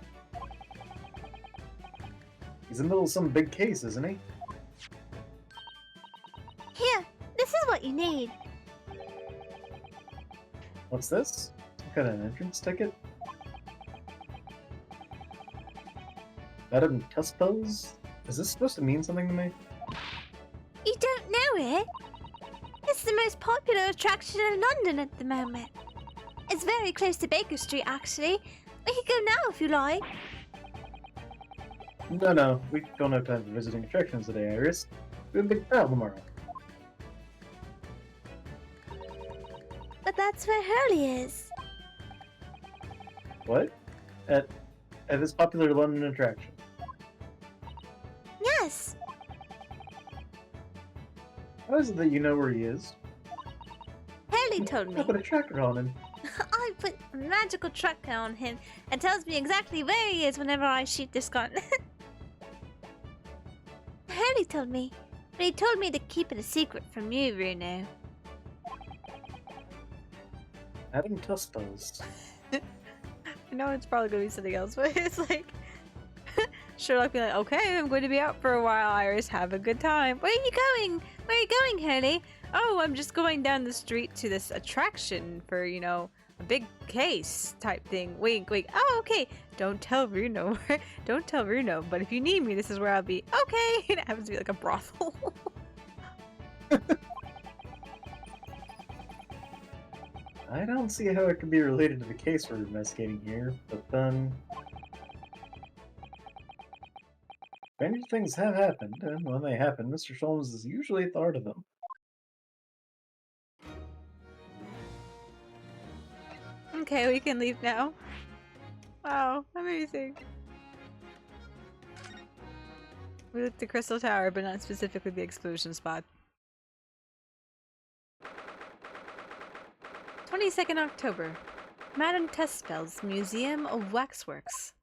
He's in the middle of some big case, isn't he? Here, this is what you need. What's this? Got an entrance ticket? Madame Tuspel's? Is this supposed to mean something to me? You don't know it? It's the most popular attraction in London at the moment. It's very close to Baker Street, actually. We can go now if you like. No, we don't have time for visiting attractions today, Iris. We have a big crowd tomorrow. But that's where Hurley is. What? At this popular London attraction? Yes. How is it that you know where he is? Hurley told I me. put a tracker on him. I put a magical tracker on him and tells me exactly where he is whenever I shoot this gun. Hurley told me, but he told me to keep it a secret from you, Bruno. Madame Tuspel's. I know it's probably gonna be something else, but it's like Sherlock being like, "Okay, I'm going to be out for a while. Iris, have a good time." Where are you going? Where are you going, Hurley? Oh, I'm just going down the street to this attraction for, you know, a big case type thing. Wink, wink. Oh, okay. Don't tell Bruno. Don't tell Bruno. But if you need me, this is where I'll be. Okay. It happens to be like a brothel. I don't see how it could be related to the case we're investigating here, but then... Stranger things have happened, and when they happen, Mr. Sholmes is usually at the heart of them. Okay, we can leave now. Wow, amazing. We looked at Crystal Tower, but not specifically the explosion spot. 22nd October. Madame Tuspel's Museum of Waxworks.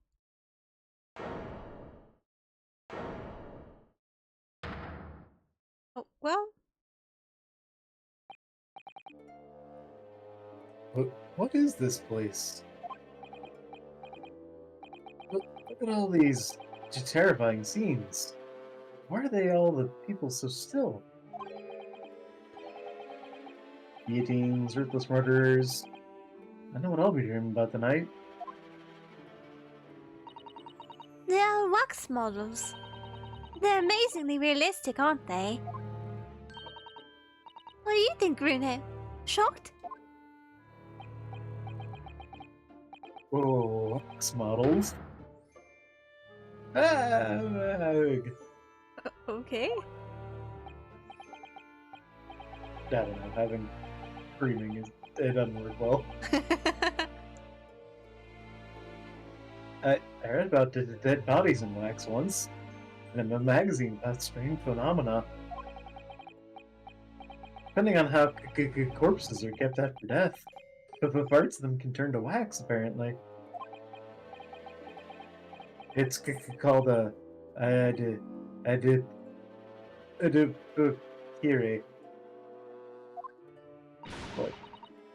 Oh, well, What is this place? Look at all these terrifying scenes. Why are they all the people so still? Guillotines, ruthless murderers. I know what I'll be dreaming about tonight. They are wax models. They're amazingly realistic, aren't they? What do you think, Bruno? Shocked? Oh, wax models. Ah, okay. I don't know, having screaming it doesn't work well. I read about the dead bodies in wax once, in a magazine about strange phenomena. Depending on how corpses are kept after death, but parts of them can turn to wax, apparently. It's called a Kiri. What?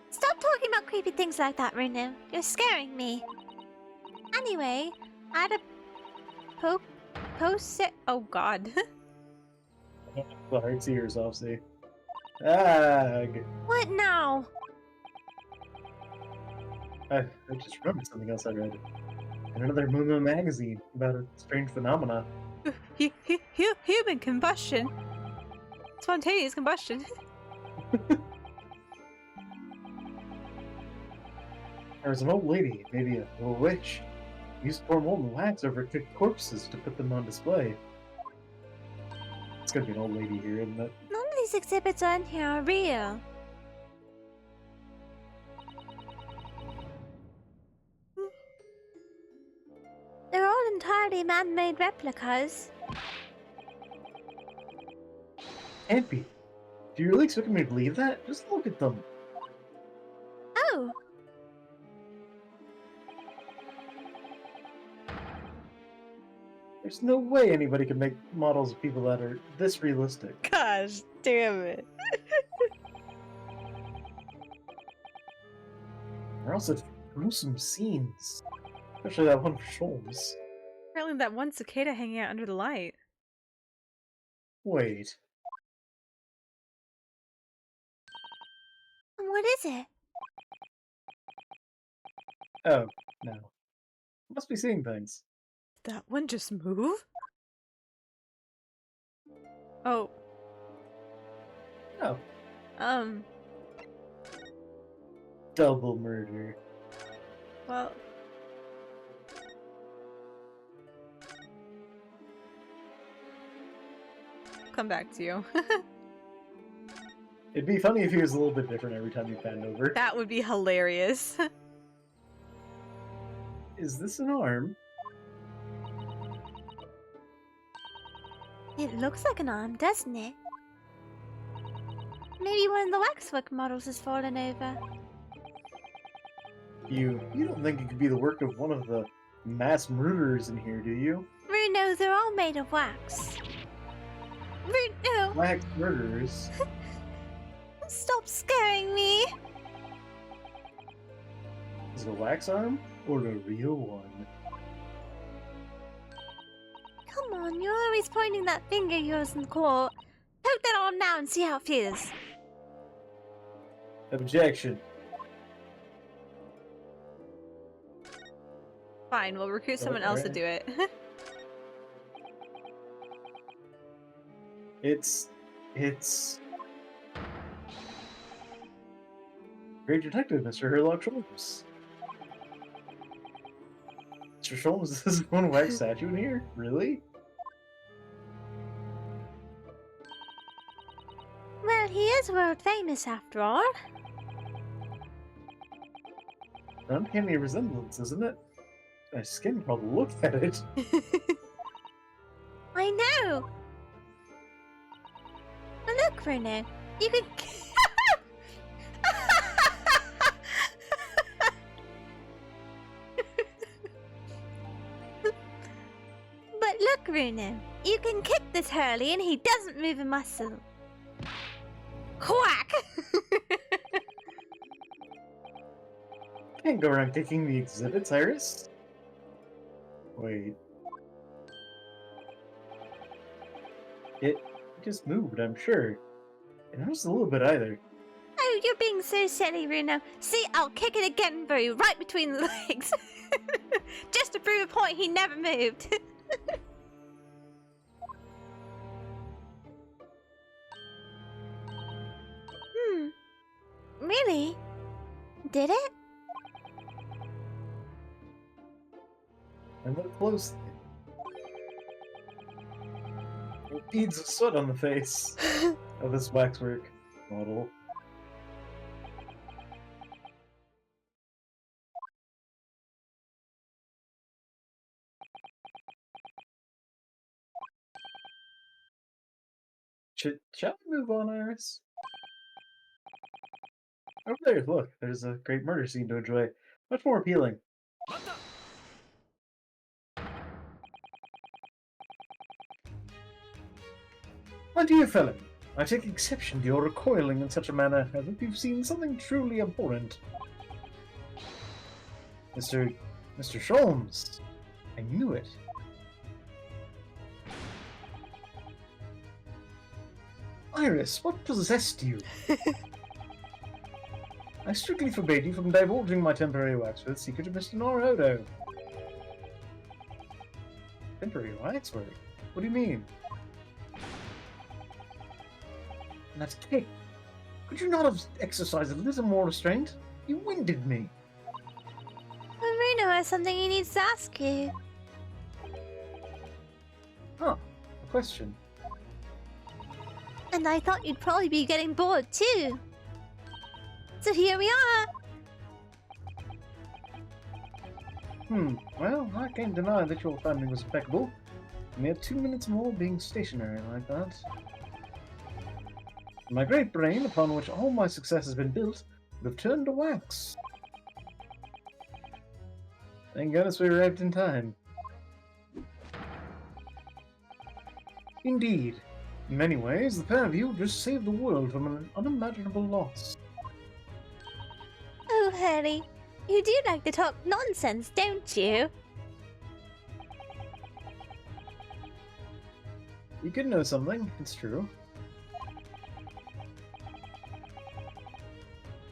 Stop talking about creepy things like that, Bruno. You're scaring me. Anyway, I had a post it. Oh god. The heart's ears off, see. Ag. What now? I just remembered something else I read. In another Moon magazine about a strange phenomena. Human combustion. Spontaneous combustion. There was an old lady, maybe a little witch, who used to pour molten wax over cooked corpses to put them on display. It's gonna be an old lady here, isn't it? None of these exhibits on here are real. They're all entirely man-made replicas. Can't be. Do you really expect me to believe that? Just look at them. Oh, There's no way anybody can make models of people that are this realistic. Gosh, damn it. They're also gruesome scenes. Especially that one for Sholmes. Apparently that one cicada hanging out under the light. Wait. what is it? Oh, no. Must be seeing things. Did that one just move? Oh. Oh. Double murder. Well. Come back to you. It'd be funny if he was a little bit different every time you bend over. That would be hilarious. Is this an arm? It looks like an arm, doesn't it? Maybe one of the waxwork models has fallen over. You don't think it could be the work of one of the mass murderers in here, do you? Bruno, they're all made of wax. Bruno, Wax murderers? stop scaring me. Is it a wax arm? Or a real one? Come on, you're always pointing that finger of yours in the court. Poke that arm now and see how it feels. Objection. Fine, we'll recruit someone else to Alright. do it. It's... Great detective, Mr. Herlock Sholmes. Mr. Sholmes, this is one wax statue in here? Really? Well, he is world famous after all. An uncanny resemblance, isn't it? My skin probably looked at it. I know. But look, Bruno, you could. But look, Bruno, you can kick this Hurley and he doesn't move a muscle. Quack! Can't go around kicking the exhibits, Iris. Wait. It just moved, I'm sure. It hurts a little bit either. Oh, you're being so silly, Bruno. See, I'll kick it again for you, right between the legs. Just to prove a point he never moved. Really? Did it? And look closely. Beads of soot on the face of this waxwork model. Shall we move on, Iris? Over there, look, there's a great murder scene to enjoy. Much more appealing. My dear fellow, I take exception to your recoiling in such a manner as if you've seen something truly abhorrent. Mr. Sholmes, I knew it. Iris, what possessed you? I strictly forbade you from divulging my temporary waxwork secret to Mr. Naruto. Temporary waxwork? What do you mean? And that's kick. Could you not have exercised a little more restraint? You winded me. Reno has something he needs to ask you. Huh, a question. And I thought you'd probably be getting bored too. So here we are. Well, I can't deny that your timing was impeccable. Mere 2 minutes more being stationary like that. My great brain, upon which all my success has been built, would have turned to wax. Thank goodness we arrived in time. Indeed. In many ways, the pair of you just saved the world from an unimaginable loss. Oh, Harry, you do like to talk nonsense, don't you? You could know something, it's true.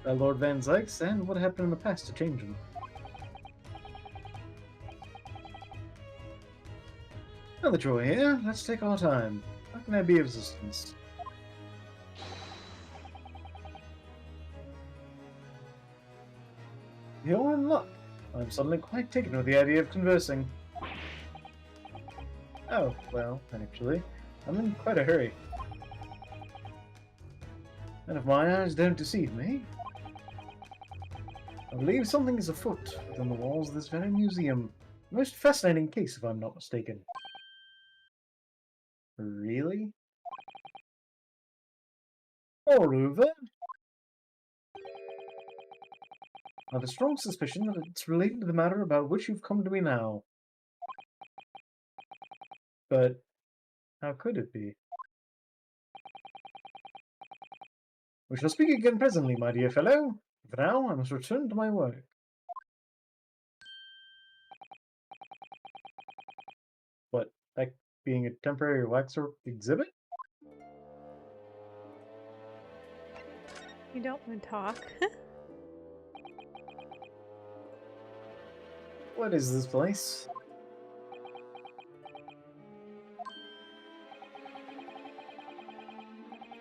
Lord Van Zykes, and what happened in the past to change him. Now that you're here, let's take our time. How can I be of assistance? You're in luck. I'm suddenly quite taken with the idea of conversing. Oh, well, actually, I'm in quite a hurry. And if my eyes don't deceive me, I believe something is afoot within the walls of this very museum. A most fascinating case, if I'm not mistaken. Really? Moreover, I have a strong suspicion that it's related to the matter about which you've come to me now. But how could it be? We shall speak again presently, my dear fellow. For now, I must return to my work. What, that being a temporary waxwork exhibit? You don't want to talk. What is this place?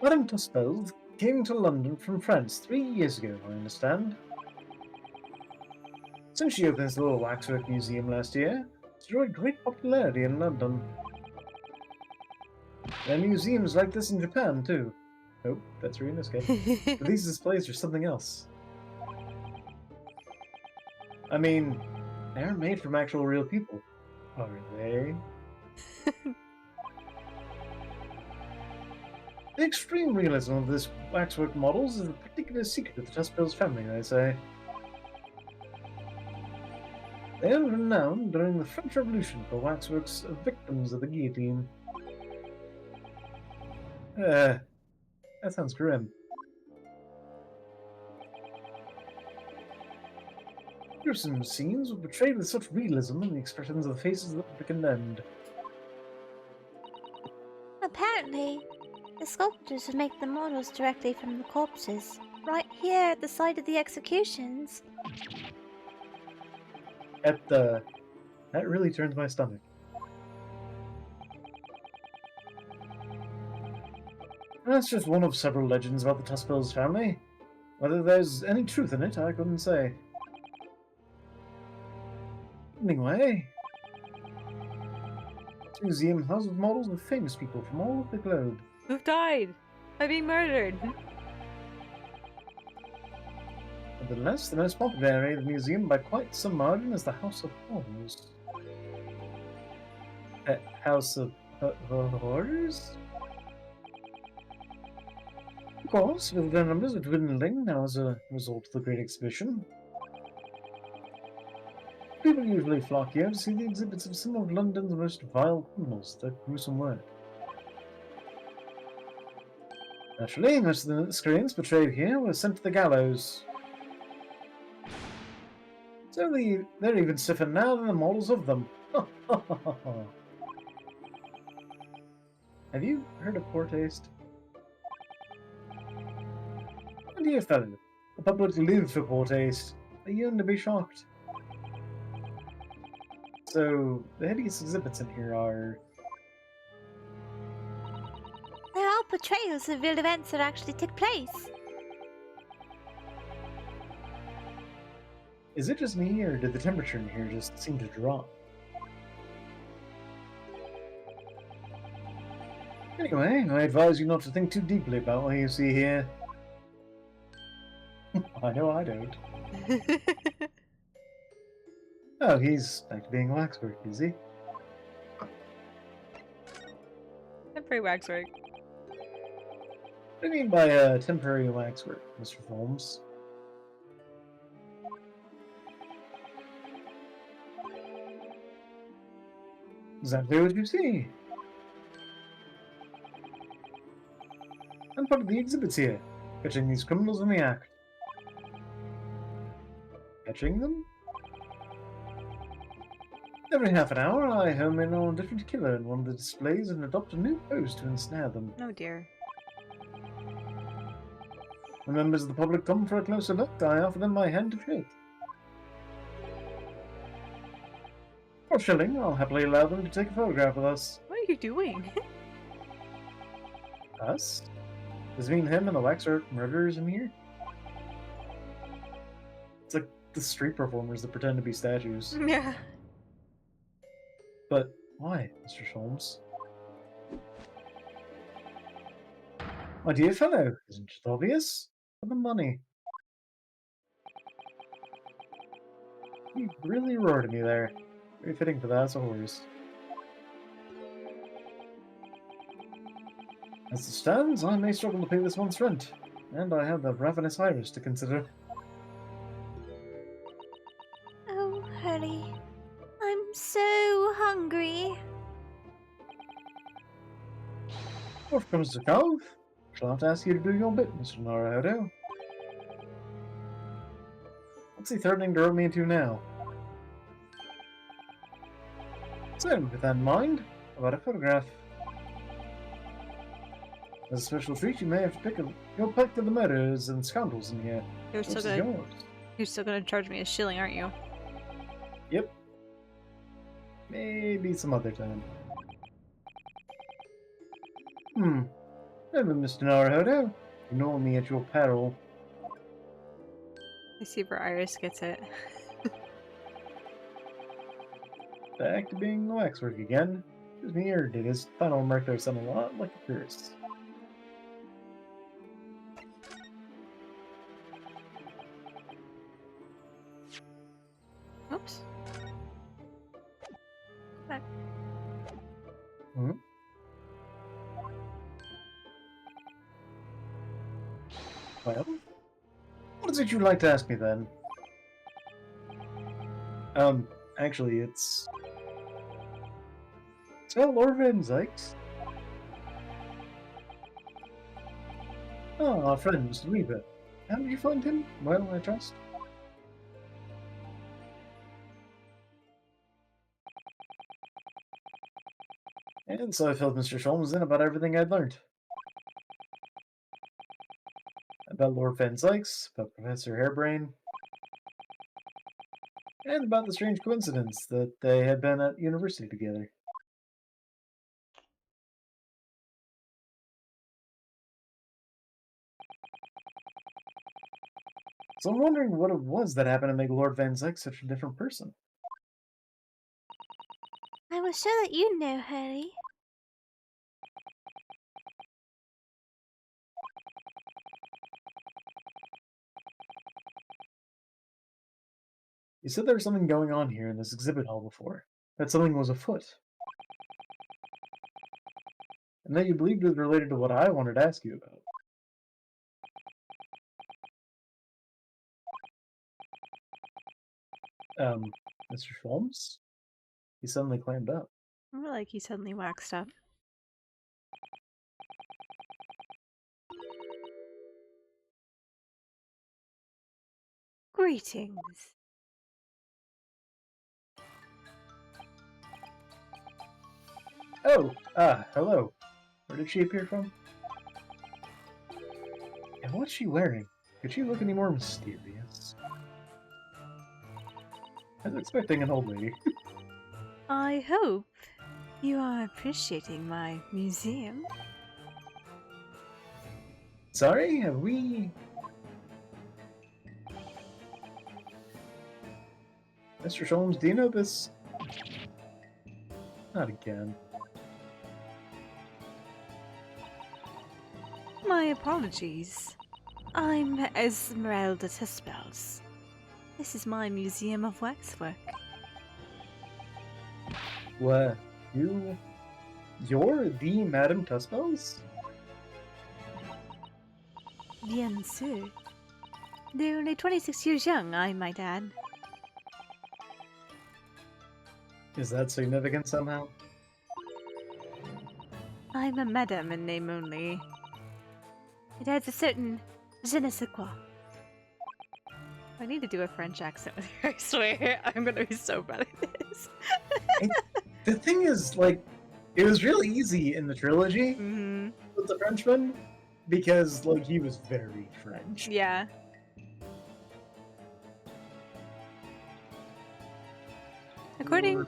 Madame Tuspel came to London from France 3 years ago, I understand. Since she opened this little waxwork museum last year, it's enjoyed great popularity in London. There are museums like this in Japan, too. Nope, that's Ryunosuke. But these displays are something else. I mean, they aren't made from actual real people, are they? The extreme realism of this waxwork models is a particular secret of the Tuspel's family, they say. They are renowned during the French Revolution for waxworks of victims of the guillotine. That sounds grim. Gruesome scenes were portrayed with such realism in the expressions of the faces that were condemned. Apparently, the sculptors would make the models directly from the corpses, right here at the site of the executions. That really turns my stomach. That's just one of several legends about the Tuspel's family. Whether there's any truth in it, I couldn't say. Anyway, this museum houses models of famous people from all over the globe. Who've died by being murdered. Nevertheless, the most popular area of the museum by quite some margin is the House of Horrors. House of Horrors? Of course, with their numbers are dwindling now as a result of the Great Exhibition. People usually flock here to see the exhibits of some of London's most vile criminals, their gruesome work. Naturally, most of the screens portrayed here were sent to the gallows. So they're even stiffer now than the models of them. Have you heard of poor taste? My dear fellow, the public live for poor taste. They yearn to be shocked. So, the hideous exhibits in here are... They're all portrayals of real events that actually took place. Is it just me, or did the temperature in here just seem to drop? Anyway, I advise you not to think too deeply about what you see here. I know I don't. Oh, he's back to being waxwork, is he? Temporary waxwork. What do you mean by temporary waxwork, Mr. Holmes? Exactly what you see. I'm part of the exhibits here, catching these criminals in the act. Catching them? Every half an hour, I home in on a different killer in one of the displays and adopt a new pose to ensnare them. Oh dear. When members of the public come for a closer look, I offer them my hand to shake. For a shilling, I'll happily allow them to take a photograph with us. What are you doing? Us? Does it mean him and the waxwork murderers in here? It's like the street performers that pretend to be statues. Yeah. But why, Mr. Holmes? My dear fellow, isn't it obvious? For the money. You really roared at me there. Very fitting for that as a horse. As it stands, I may struggle to pay this month's rent, and I have the ravenous iris to consider. Oh, Hurley. I'm so hungry. What comes to shove, shall have to ask you to do your bit, Mr. Naruhodo. What's he threatening to rope me into now? So, with that in mind, how about a photograph? As a special treat, you may have to pick your pick of the murderers and scoundrels in here. You're Which still is gonna yours? you're still gonna charge me a shilling, aren't you? Yep. Maybe some other time. Remember, Mr. Naruhodo, you know me at your peril. I see where Iris gets it. Back to being the waxwork again. Just me here did his final remark there sound a lot like a curse. Oops. Back. Hmm? Well, what is it you'd like to ask me then? Actually, it's about Lord Van Zykes. Oh, our friend, Mr. Weaver. How did you find him? Well, I trust. And so I filled Mr. Sholmes in about everything I'd learned. About Lord Van Zykes, about Professor Harebrayne, and about the strange coincidence that they had been at university together. So I'm wondering what it was that happened to make Lord Van Zykes such a different person. I was sure that you know, Hurley. You said there was something going on here in this exhibit hall before. That something was afoot. And that you believed it was related to what I wanted to ask you about. Mr. Sholmes? He suddenly clammed up. More like he suddenly waxed up. Greetings. Oh, hello. Where did she appear from? And what's she wearing? Could she look any more mysterious? I was expecting an old lady. I hope you are appreciating my museum. Sorry, have we... Mr. Sholmes Denobus. Not again. My apologies. I'm Esmeralda Tespels. This is my museum of waxwork. What? You're the Madame Tuspels? Bien sûr. They're only 26 years young, I might add. Is that significant somehow? I'm a madam in name only. It has a certain je ne sais quoi. I need to do a French accent with her, I swear. I'm gonna be so bad at this. The thing is, like, it was really easy in the trilogy Mm-hmm. with the Frenchman because, like, he was very French. Yeah. According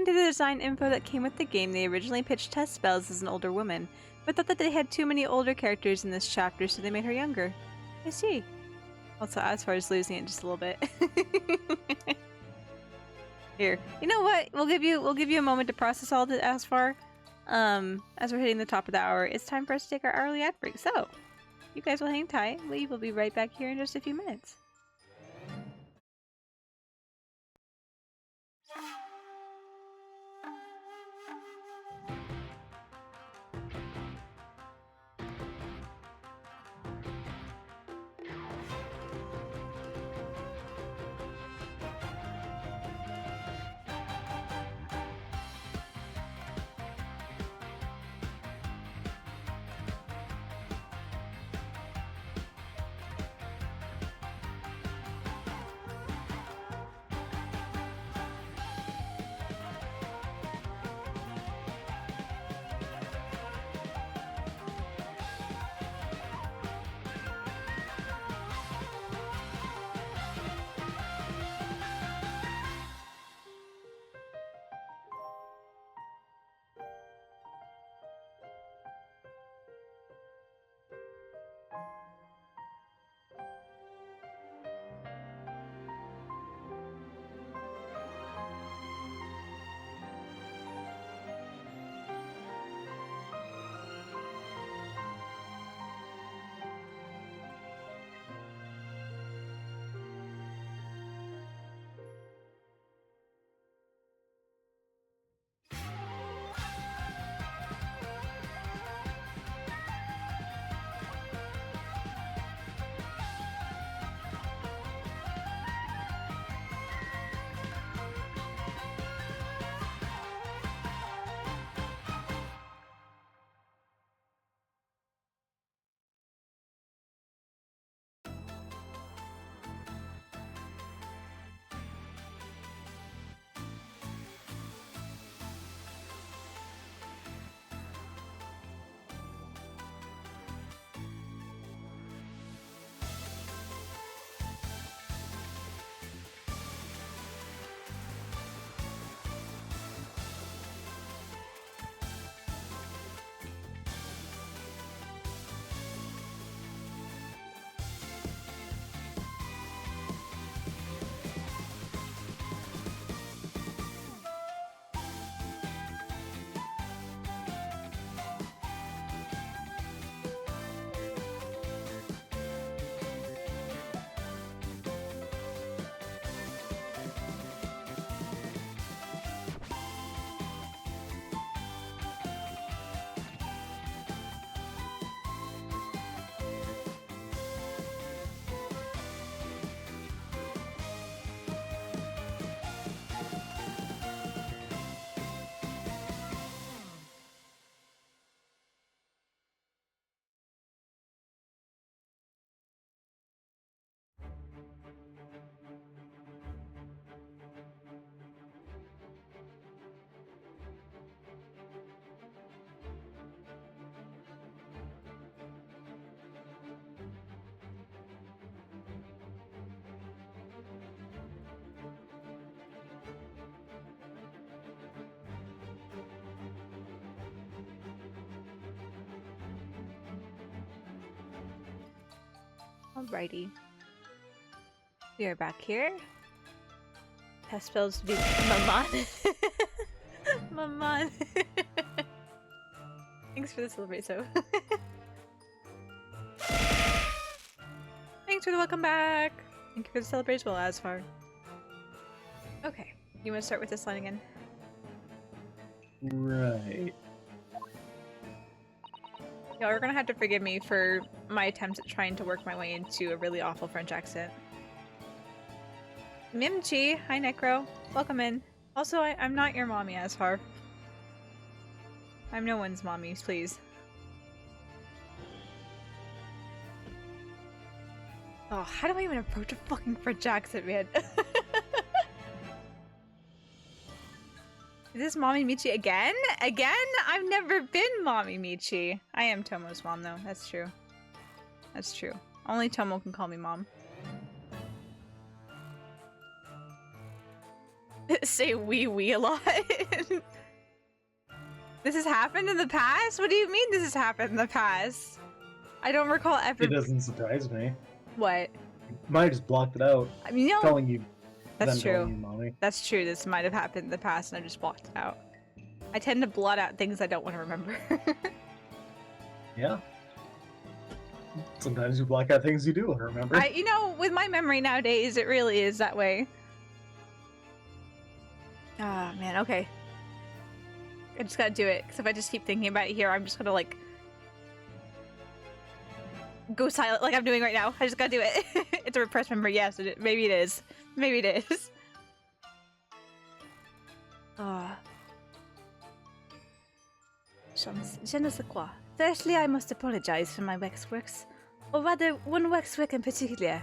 to the design info that came with the game, they originally pitched Test Spells as an older woman, but thought that they had too many older characters in this chapter, so they made her younger. I see. Also, as far as losing it just a little bit. Here, you know what? We'll give you a moment to process all the as far. As we're hitting the top of the hour, it's time for us to take our hourly ad break. So, you guys will hang tight. We will be right back here in just a few minutes. Alrighty. We are back here. test spells to be Maman. Maman. Thanks for the celebrate, so. Thanks for the welcome back. Thank you for the celebrate as well, Asfar. Okay, you want to start with this line again? Right. Y'all are gonna have to forgive me for my attempts at trying to work my way into a really awful French accent. Mimchi, hi Necro, welcome in. Also, I'm not your mommy, Asfar. I'm no one's mommy, please. Oh, how do I even approach a fucking French accent, man? Is this Mommy Michi again? Again? I've never been Mommy Michi. I am Tomo's mom, though. That's true. That's true. Only Tomo can call me mom. Say wee a lot. This has happened in the past? What do you mean this has happened in the past? I don't recall ever. It doesn't surprise me. What? You might have just blocked it out. I mean, you know, Calling you. that's Then true. calling you mommy. That's true. This might have happened in the past and I just blocked it out. I tend to blot out things I don't want to remember. Yeah. Sometimes you block out things you do want to remember. You know, with my memory nowadays, it really is that way. Ah, man, okay. I just gotta do it, because if I just keep thinking about it here, I'm just gonna, like, go silent like I'm doing right now. I just gotta do it. It's a repressed memory, yes, maybe it is. Maybe it is. Ah. Je ne sais quoi. Firstly, I must apologize for my waxworks. Or rather, one waxwork in particular.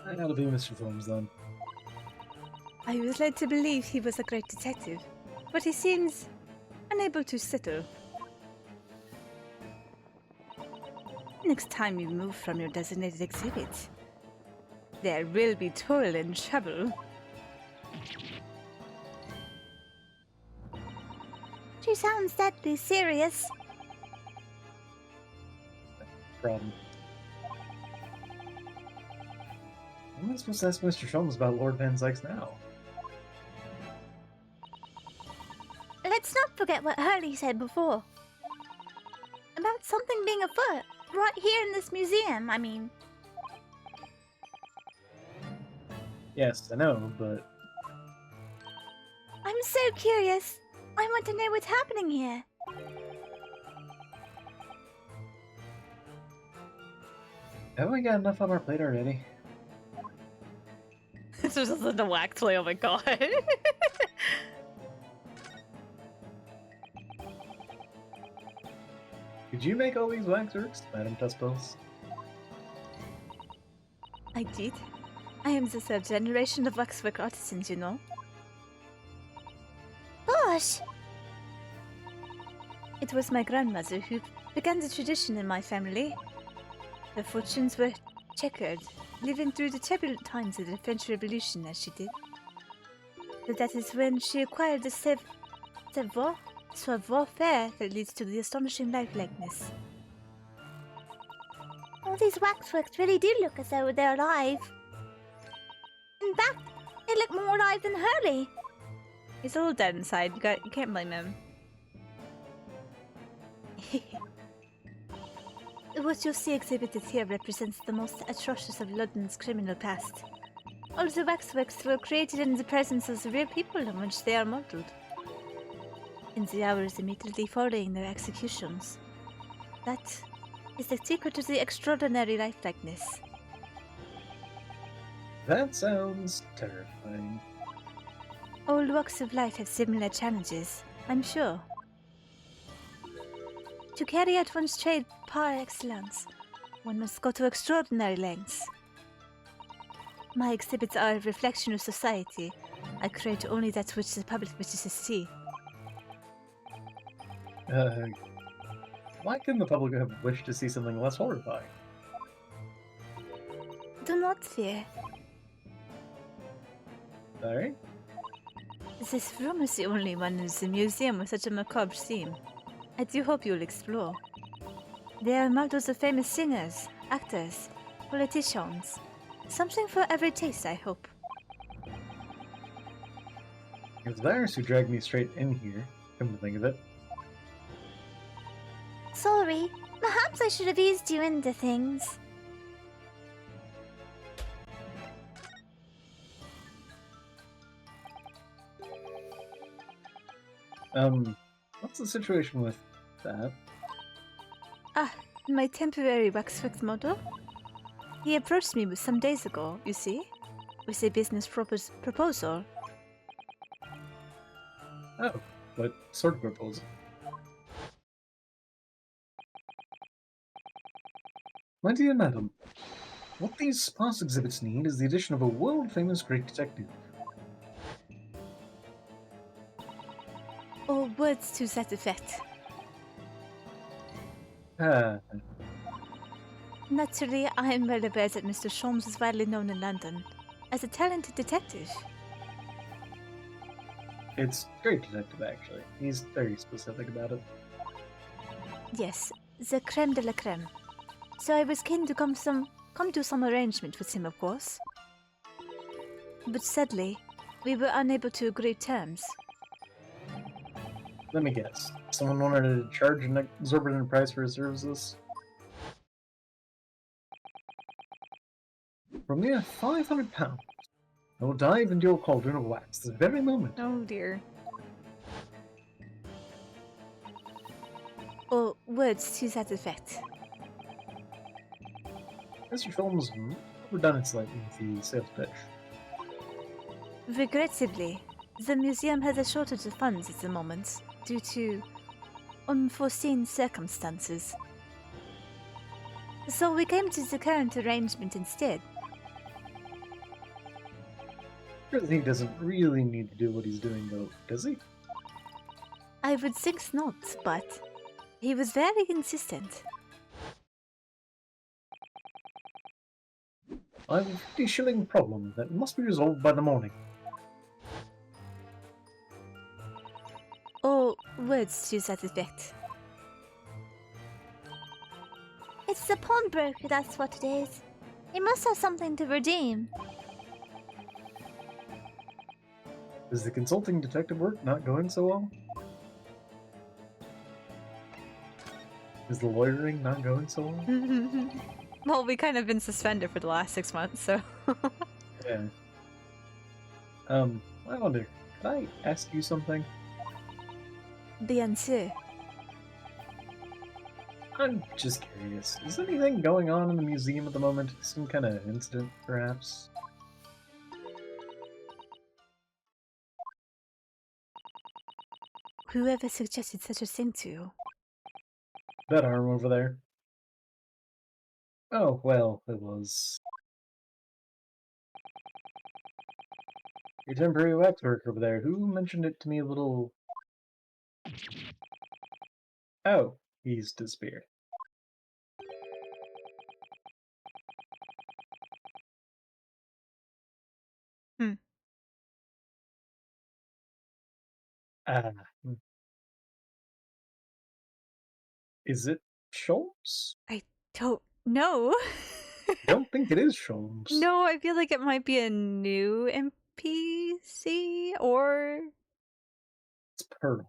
That'll be Mr. Holmes then. I was led to believe he was a great detective, but he seems unable to settle. Next time you move from your designated exhibit, there will be toil and trouble. She sounds deadly serious. Problem. What am I supposed to ask Mr. Holmes about Lord Van Sykes now? Let's not forget what Hurley said before. About something being afoot, right here in this museum, I mean. Yes, I know, but I'm so curious. I want to know what's happening here. haven't we got enough on our plate already? This was just the wax play, oh my god. Did you make all these waxworks, Madame Tuspels? I did. I am the third generation of waxwork artisans, you know. Gosh! It was my grandmother who began the tradition in my family. Her fortunes were checkered, living through the turbulent times of the French Revolution as she did. But that is when she acquired the savoir-faire that leads to the astonishing lifelikeliness. All these waxworks really do look as though they're alive. In fact, they look more alive than Hurley. He's a little dead inside, you can't blame him. What you see exhibited here represents the most atrocious of London's criminal past. All the waxworks were created in the presence of the real people on which they are modelled. In the hours immediately following their executions. That is the secret to the extraordinary lifelikeness. That sounds terrifying. All walks of life have similar challenges, I'm sure. To carry out one's trade par excellence, one must go to extraordinary lengths. My exhibits are a reflection of society. I create only that which the public wishes to see. Why couldn't the public have wished to see something less horrifying? Do not fear. Alright. This room is the only one in the museum with such a macabre theme. I do hope you'll explore. There are models of famous singers, actors, politicians. Something for every taste, I hope. It was theirs who dragged me straight in here, come to think of it. Sorry. Perhaps I should have eased you into things. What's the situation with that? Ah, my temporary waxworks model. He approached me some days ago, you see, with a business proposal. Oh, what sort of proposal? My dear madam, what these sparse exhibits need is the addition of a world-famous Greek detective. Or words to that effect. Ah, Naturally, I am well aware that Mr. Sholmes is widely known in London as a talented detective. it's great detective, actually. He's very specific about it. Yes, the creme de la creme. So I was keen to come to some arrangement with him, of course. But sadly, we were unable to agree terms. Let me guess. Someone wanted to charge an exorbitant price for his services? For mere £500, I will dive into your cauldron of wax this very moment. Oh dear. Or words to that effect. Mr. Sholmes overdone it slightly with the sales pitch. Regrettably, the museum has a shortage of funds at the moment due to unforeseen circumstances. So we came to the current arrangement instead. He doesn't really need to do what he's doing, though, does he? I would think not, but he was very insistent. I have a 50-shilling problem that must be resolved by the morning. Or words to that effect. It's the pawnbroker, that's what it is. He must have something to redeem. Is the consulting detective work not going so well? Is the lawyering not going so well? Well, we kind of been suspended for the last 6 months, so. Yeah. I wonder, could I ask you something? Bien sûr. I'm just curious. Is anything going on in the museum at the moment? Some kind of incident, perhaps? Whoever suggested such a thing to you? That arm over there. Oh, well, it was... your temporary waxwork over there. Who mentioned it to me a little... Oh, he's disappeared. Hmm. Ah. Is it Sholmes? I don't know. I don't think it is Sholmes. No, I feel like it might be a new NPC, or It's Pearl.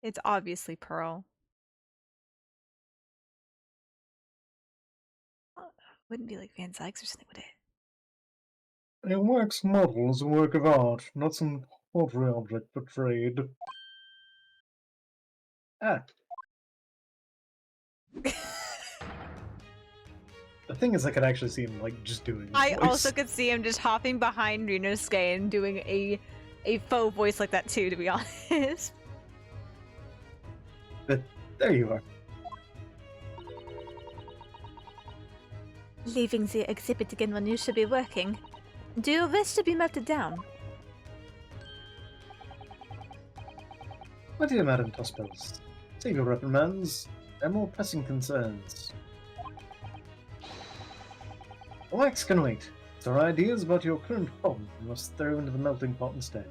it's obviously Pearl. Wouldn't be like Van Sykes or something, would it? A wax model is a work of art, not some pottery object for trade. Ah. The thing is, I could actually see him, like, just doing I his voice. also could see him just hopping behind Renosuke and doing a faux voice like that too, to be honest. But there you are. Leaving the exhibit again when you should be working. Do you wish to be melted down? My dear Madame Tospels, save your reprimands. There are more pressing concerns. The wax can wait. There are ideas about your current problem you must throw into the melting pot instead.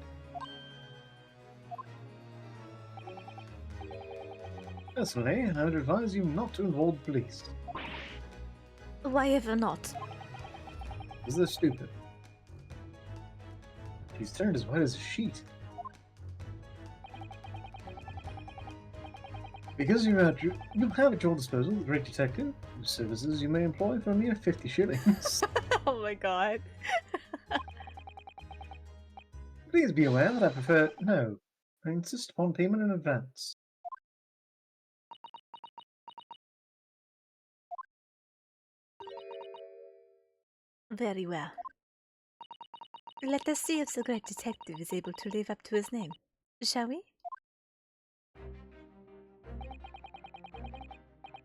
Personally, I would advise you not to involve the police, Why ever not? because they're stupid. She's turned as white as a sheet. Because you have at your disposal the great detective, whose services you may employ for a mere 50 shillings. Oh my god. Please be aware that I prefer... No. I insist upon payment in advance. Very well. Let us see if the great detective is able to live up to his name, shall we?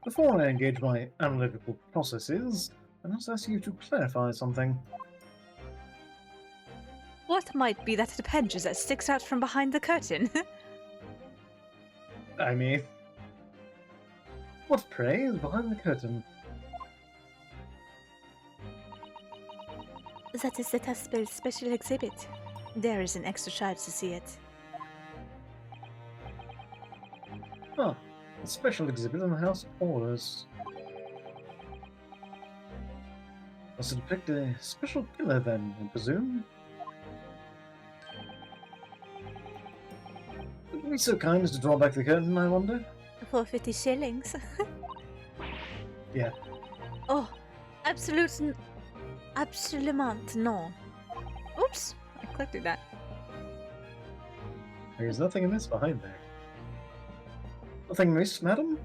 Before I engage my analytical processes, I must ask you to clarify something. What might be that appendage that sticks out from behind the curtain? I mean... What, pray, is behind the curtain? That is the Taspel's special exhibit. There is an extra charge to see it. Ah, a special exhibit in the House of Horrors. Must it depict a special pillar then, I presume? Would you be so kind as to draw back the curtain, I wonder? For 50 shillings? Yeah. Oh, absolutely no. Oops. I clicked through that. There's nothing amiss behind there. Nothing amiss, madam?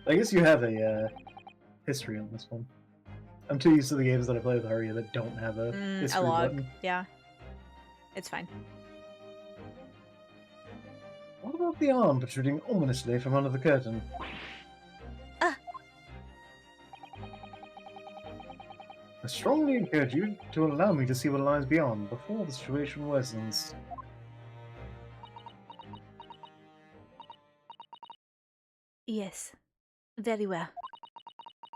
I guess you have a history on this one. I'm too used to the games that I play with Aria that don't have a history A log. button. Yeah. It's fine. What about the arm protruding ominously from under the curtain? I strongly encourage you to allow me to see what lies beyond before the situation worsens. Yes, very well.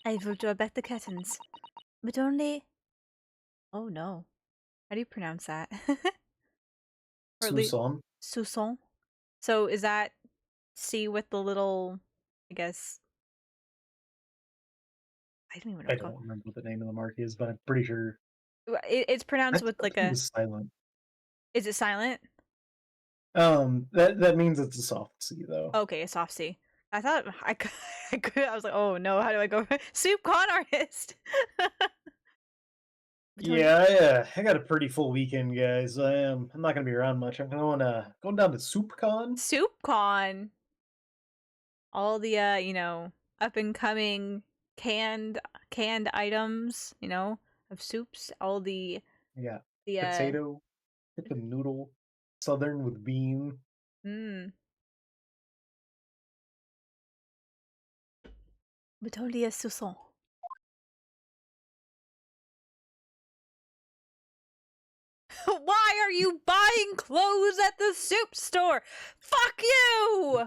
I will draw back the curtains, but only... Oh no. How do you pronounce that? Or at least- Susan. Sousson. So is that C with the little, I guess... I don't even know I what it's don't called. remember what the name of the mark is, but I'm pretty sure It's pronounced with like a... It's silent. Is it silent? That means it's a soft C though. Okay, a soft C. I thought I could. I was like, oh no, how do I go? Soup con artist. Yeah, I got a pretty full weekend, guys. I'm not gonna be around much. I'm going down to SoupCon. Soup con. All the up and coming canned items, of soups. All the Yeah, the potato, the noodle, southern with bean. but only a Sousson. Why are you buying clothes at the soup store? Fuck you!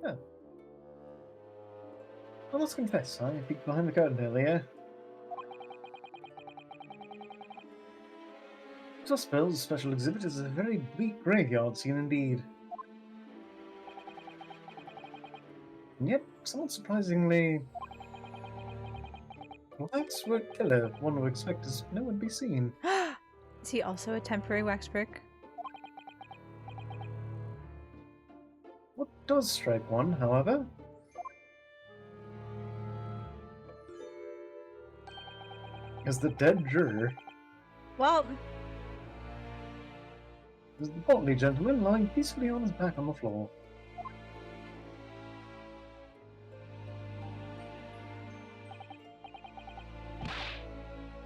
Yeah. Well, let's confess, I peeked behind the curtain earlier. Spell's special exhibit is a very bleak graveyard scene indeed. And yet, somewhat surprisingly, a waxwork killer one would expect is nowhere to be seen. Is he also a temporary wax brick? What does strike one, however, is the dead juror. Well, Is the portly gentleman lying peacefully on his back on the floor.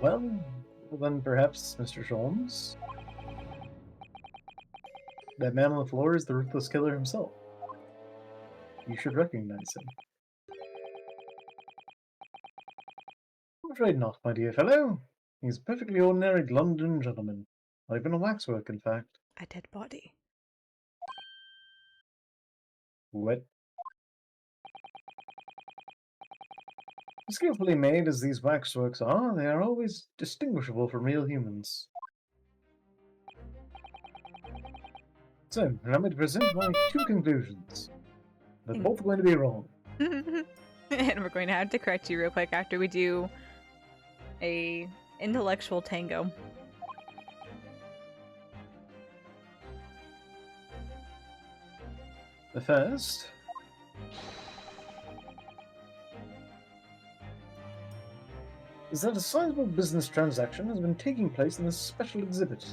Well, then perhaps Mr. Sholmes. That man on the floor is the ruthless killer himself. You should recognize him. I'm afraid not, my dear fellow. He's a perfectly ordinary London gentleman. Not even a waxwork, in fact. a dead body. What? Skillfully made as these waxworks are, they are always distinguishable from real humans. So, allow me to present my two conclusions. They're both going to be wrong. And we're going to have to correct you real quick after we do a intellectual tango. The first is that a sizable business transaction has been taking place in this special exhibit.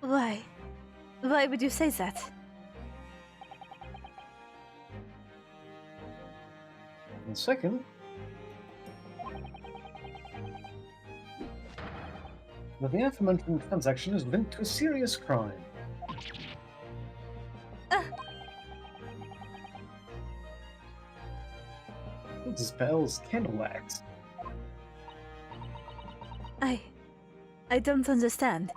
Why? Why would you say that? And second, that the aforementioned transaction is linked to a serious crime. It spells candle wax. I don't understand.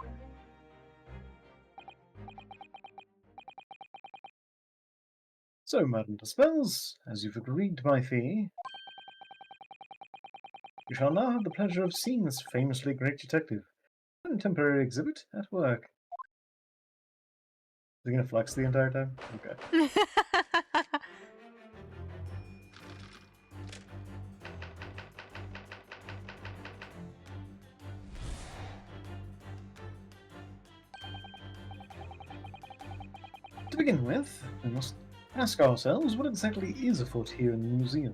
So, Madam Dispels, as you've agreed to my fee, you shall now have the pleasure of seeing this famously great detective in a temporary exhibit at work. Is he going to flex the entire time? Okay. To begin with, we must ask ourselves what exactly is afoot here in the museum.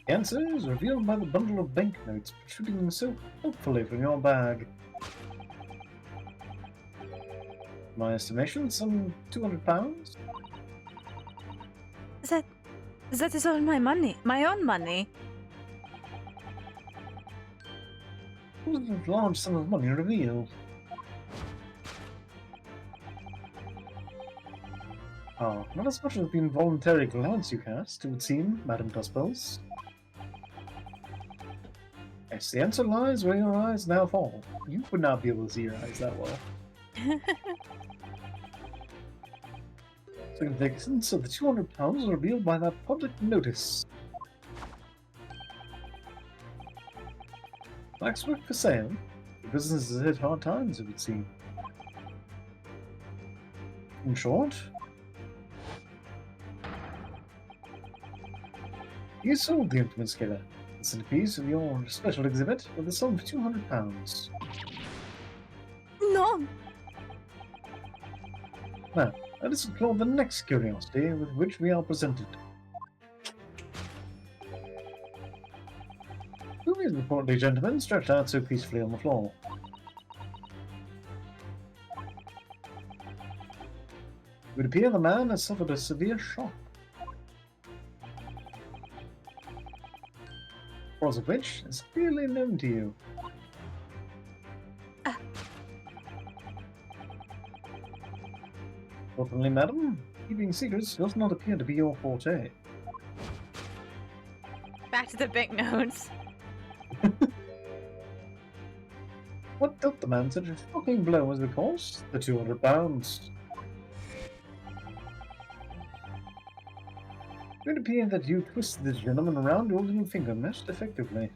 The answer is revealed by the bundle of banknotes protruding so hopefully from your bag. My estimation, some £200? That is all my money. My own money. What was a large sum of money revealed? Ah, not as much as the involuntary glance you cast, it would seem, Madame Duspels. Yes, the answer lies where your eyes now fall. You would not be able to see your eyes that well. Significance of the £200 was revealed by that public notice. Waxwork for sale. The business has hit hard times, it would seem. In short, you sold the infamous killer, the centerpiece of your special exhibit, with a sum of £200. No! Now, let us explore the next curiosity with which we are presented. Who is the portly gentleman stretched out so peacefully on the floor? It would appear the man has suffered a severe shock. The cause of which is clearly known to you. Fortunately, madam, keeping secrets does not appear to be your forte. Back to the banknotes. What dealt the man such a shocking blow was the cause? The £200. It would appear that you twisted the gentleman around your little finger most effectively.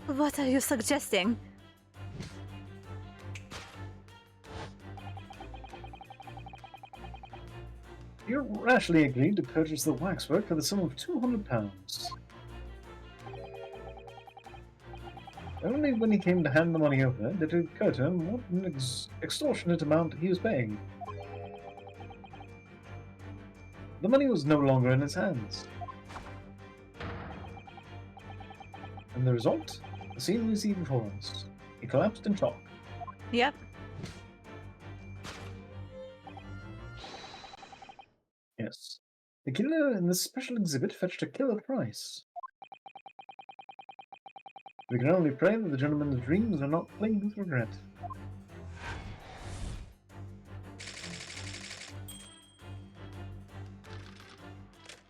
What are you suggesting? You rashly agreed to purchase the waxwork for the sum of £200. Only when he came to hand the money over did it occur to him what an extortionate amount he was paying. The money was no longer in his hands. And the result? The scene we see before us. He collapsed in shock. Yep. Yes. The killer in this special exhibit fetched a killer price. We can only pray that the gentleman's dreams are not plagued with regret.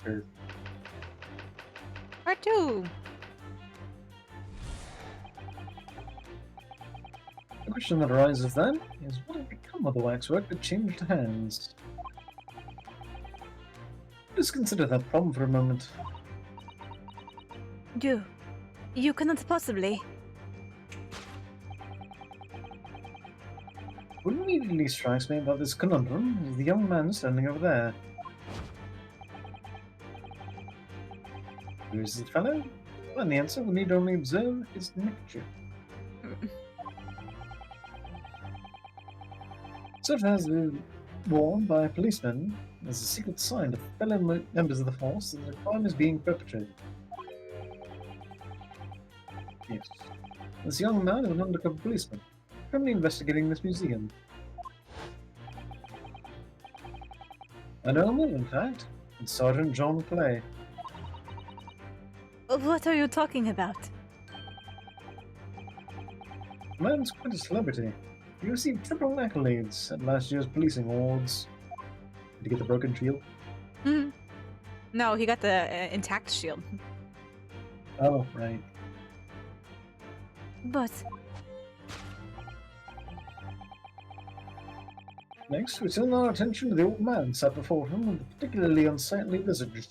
Sure. Part 2. The question that arises then is what had become of the waxwork that changed hands? Let us consider that problem for a moment. You cannot possibly. What immediately strikes me about this conundrum is the young man standing over there. Who is the fellow? Find the answer, we need only observe his nature. Soph has been worn by policemen as a secret sign to fellow members of the force that a crime is being perpetrated. Yes. This young man is an undercover policeman, currently investigating this museum. I know him, in fact. It's Sergeant John Clay. What are you talking about? The man's quite a celebrity. He received triple accolades at last year's policing awards. Did he get the broken shield? Hmm. No, he got the intact shield. Oh, right. But Next, we turn our attention to the old man sat before him with a particularly unsightly visage.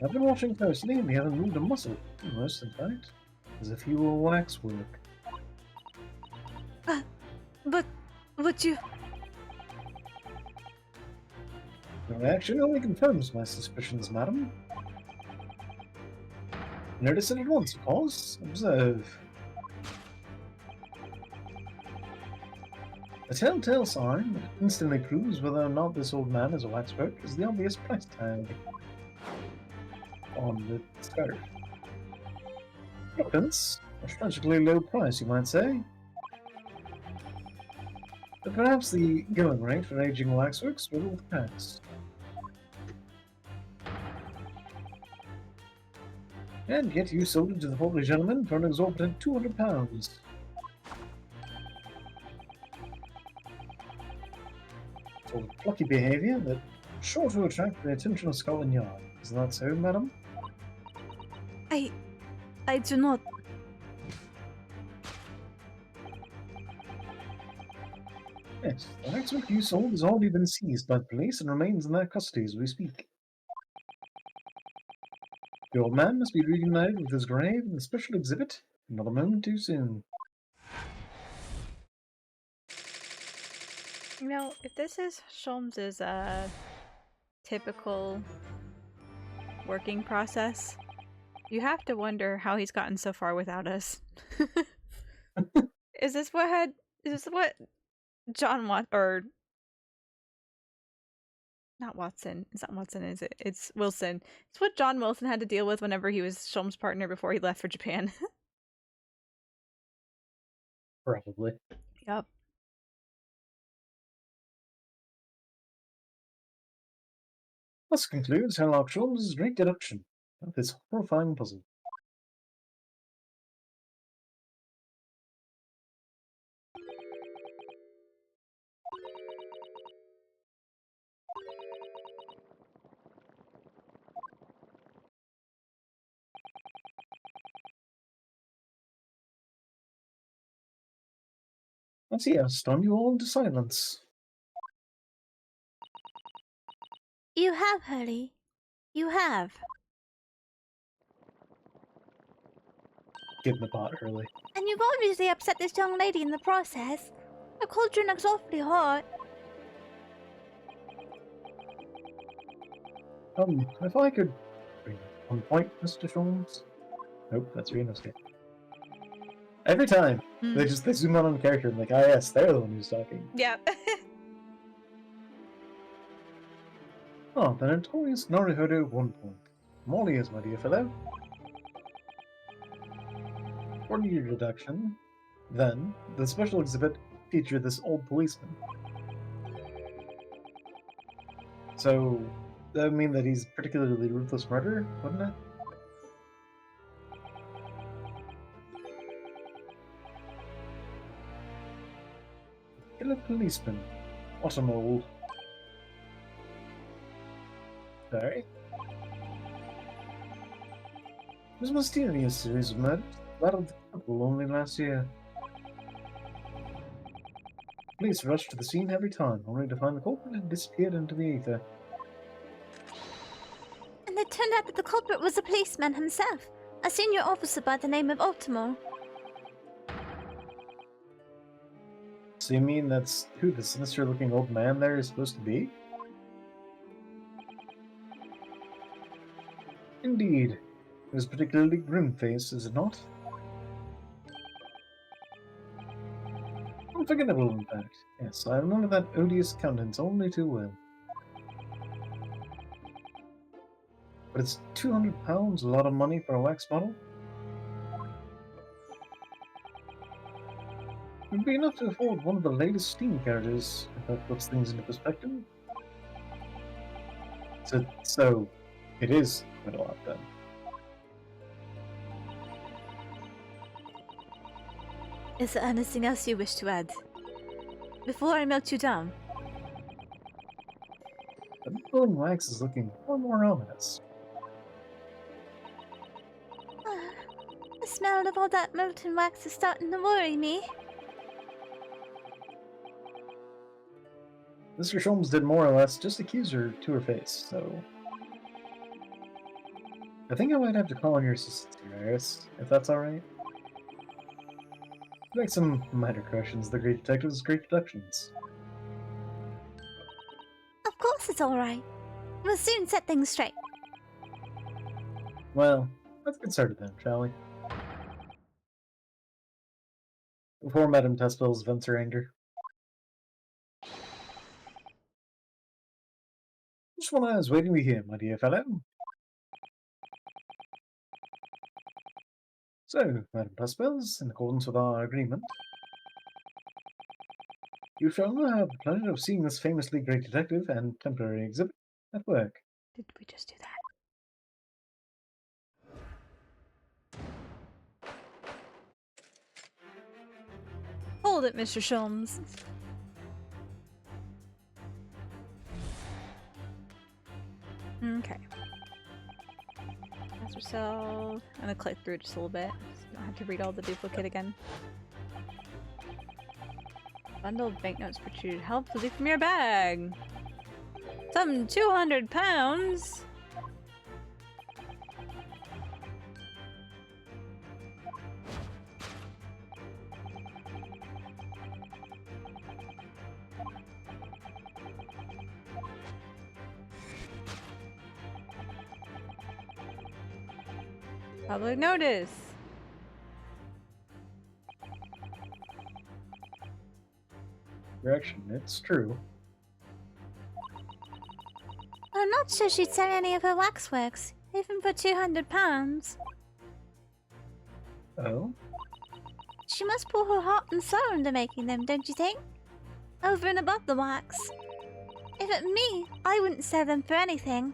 I've been watching closely and he hasn't moved a muscle, almost in fact, as if he were waxwork. but you... Your reaction only confirms my suspicions, madam. Notice it at once, of course. Observe. A telltale sign that instantly proves whether or not this old man is a waxwork is the obvious price tag on the skirt. Pence, a tragically low price, you might say. But perhaps the going rate for aging waxworks will all pass. And yet you sold it to the holy gentleman for an exorbitant £200. For plucky behaviour that sure to attract the attention of Scotland Yard. Isn't that so, madam? I do not... Yes, the waxwork you sold has already been seized by the police and remains in their custody as we speak. The old man must be reunited with his grave in the special exhibit, not a moment too soon. You know, if this is Sholmes's typical working process, you have to wonder how he's gotten so far without us. Is this what John or not Watson? It's not Watson, is it? It's Wilson. It's what John Wilson had to deal with whenever he was Sholmes' partner before he left for Japan. Probably. Yep. This concludes Sherlock Holmes' great deduction of this horrifying puzzle. I see I've stunned you all into silence. You have, Hurley. You have. Get in the pot early. And you've obviously upset this young lady in the process. Her cauldron looks awfully hot. If I could bring one point, Mr. Sholmes. Nope, that's Rena's game. Every time they zoom out on the character and like, ah yes, they're the one who's talking. Yep. Oh, the notorious Naruhodo 1 point. Molly is, my dear fellow. According to your deduction, then, the special exhibit featured this old policeman. So, that would mean that he's a particularly ruthless murderer, wouldn't it? Killer policeman. What a mole. Sorry. It was a mysterious series of murders that rattled the capital only last year. Police rushed to the scene every time, only to find the culprit had disappeared into the ether. And it turned out that the culprit was a policeman himself, a senior officer by the name of Baltimore. So you mean that's who the sinister-looking old man there is supposed to be? Indeed. It was particularly grim face, is it not? Unforgettable, in fact. Yes, I remember that odious countenance only too well. But it's £200, a lot of money for a wax model? It would be enough to afford one of the latest steam carriages, if that puts things into perspective. So it is quite a lot then. Is there anything else you wish to add? Before I melt you down. The glowing wax is looking far more ominous. The smell of all that molten wax is starting to worry me. Mr. Sholmes did more or less just accuse her to her face, so... I think I might have to call on your assistance here, Iris, if that's alright. Make some minor corrections. The great detective's great deductions. Of course it's alright. We'll soon set things straight. Well, let's get started then, shall we? Before Madame Tespels vents her anger. Just when I was waiting to hear, my dear fellow. So, Madame Tespels, in accordance with our agreement, you shall now have the pleasure of seeing this famously great detective and temporary exhibit at work. Did we just do that? Hold it, Mr. Sholmes. Okay. That's yourself. I'm gonna click through just a little bit, so you don't have to read all the duplicate again. Bundle of banknotes protruded helpfully from your bag. Some 200 pounds. Public notice. Correction, it's true. I'm not sure she'd sell any of her waxworks, even for £200. Oh? She must pour her heart and soul into making them, don't you think? Over and above the wax. If it were me, I wouldn't sell them for anything.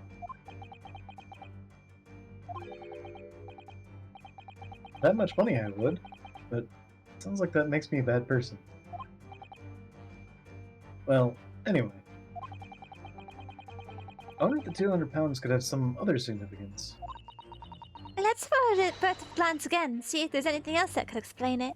That much money I would, but sounds like that makes me a bad person. Well, anyway. I wonder if the £200 could have some other significance. Let's follow it at a glance again, see if there's anything else that could explain it.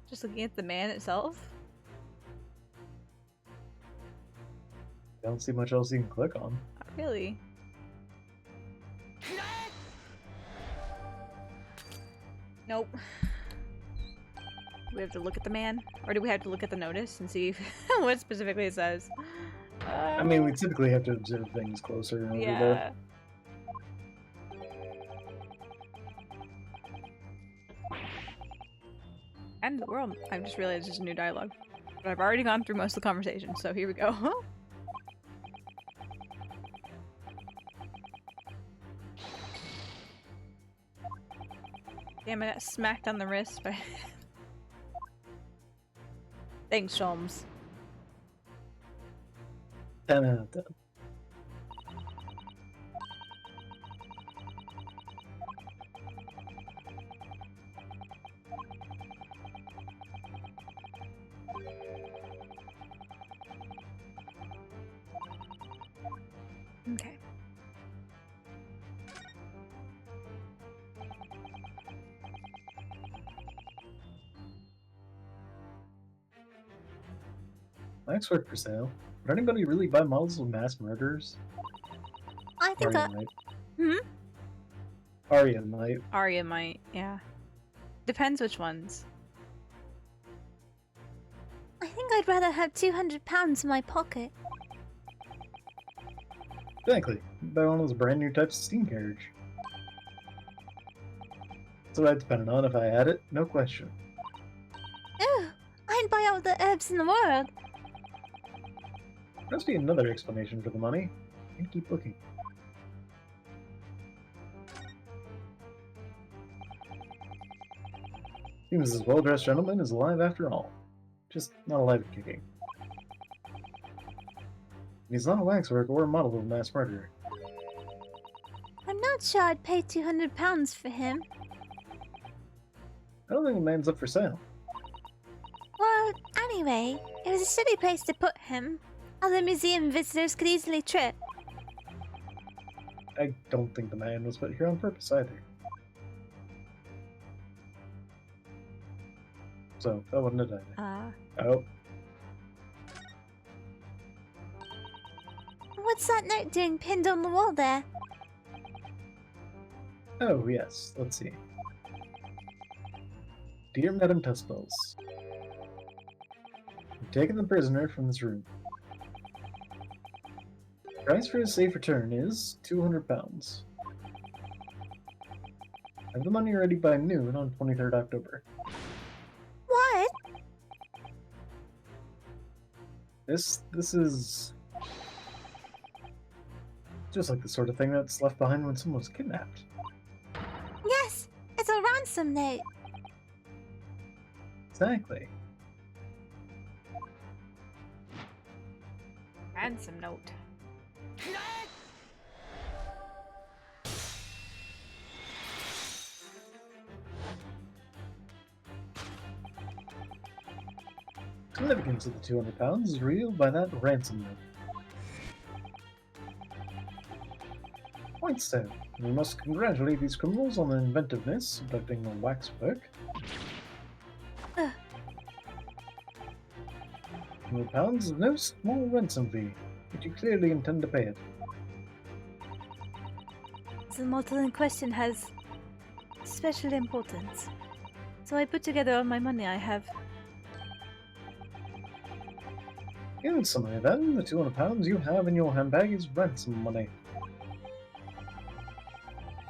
Just looking at the man itself. I don't see much else you can click on. Not really. Nope. Do we have to look at the man? Or do we have to look at the notice and see what specifically it says? I mean, we typically have to observe things closer in order to... End of the world. I've just realized there's a new dialogue. But I've already gone through most of the conversation, so here we go. Damn, I got smacked on the wrist by... Thanks, Sholmes. 10 out of 10. Okay. Waxwork for sale. Would anybody really buy models of mass murderers? I think Arya might. Hmm? Arya might. Arya might, yeah. Depends which ones. I think I'd rather have £200 in my pocket. Exactly. Buy one of those brand new types of steam carriage. That's what I'd spend it on if I had it, no question. Oh, I'd buy all the herbs in the world. There must be another explanation for the money. And keep looking. Seems this well-dressed gentleman is alive after all. Just not alive and kicking. He's not a waxwork or a model of a mass murderer. I'm not sure I'd pay £200 for him. I don't think the man's up for sale. Well, anyway, it was a silly place to put him. Other museum visitors could easily trip. I don't think the man was put here on purpose either. So, that wasn't it either. Oh, What's that note doing pinned on the wall there? oh yes, let's see. Dear Madame Tussballs, I've taken the prisoner from this room. The price for his safe return is £200. Have the money ready by noon on 23rd October. What? This is just like the sort of thing that's left behind when someone's kidnapped. Yes, it's a ransom note. Exactly. Ransom note. Significance of the £200 is revealed by that ransom note. Points then. We must congratulate these criminals on their inventiveness, abducting the waxwork. £200 is no small ransom fee, but you clearly intend to pay it. The model in question has special importance. So I put together all my money I have. In summary then, the £200 you have in your handbag is ransom money.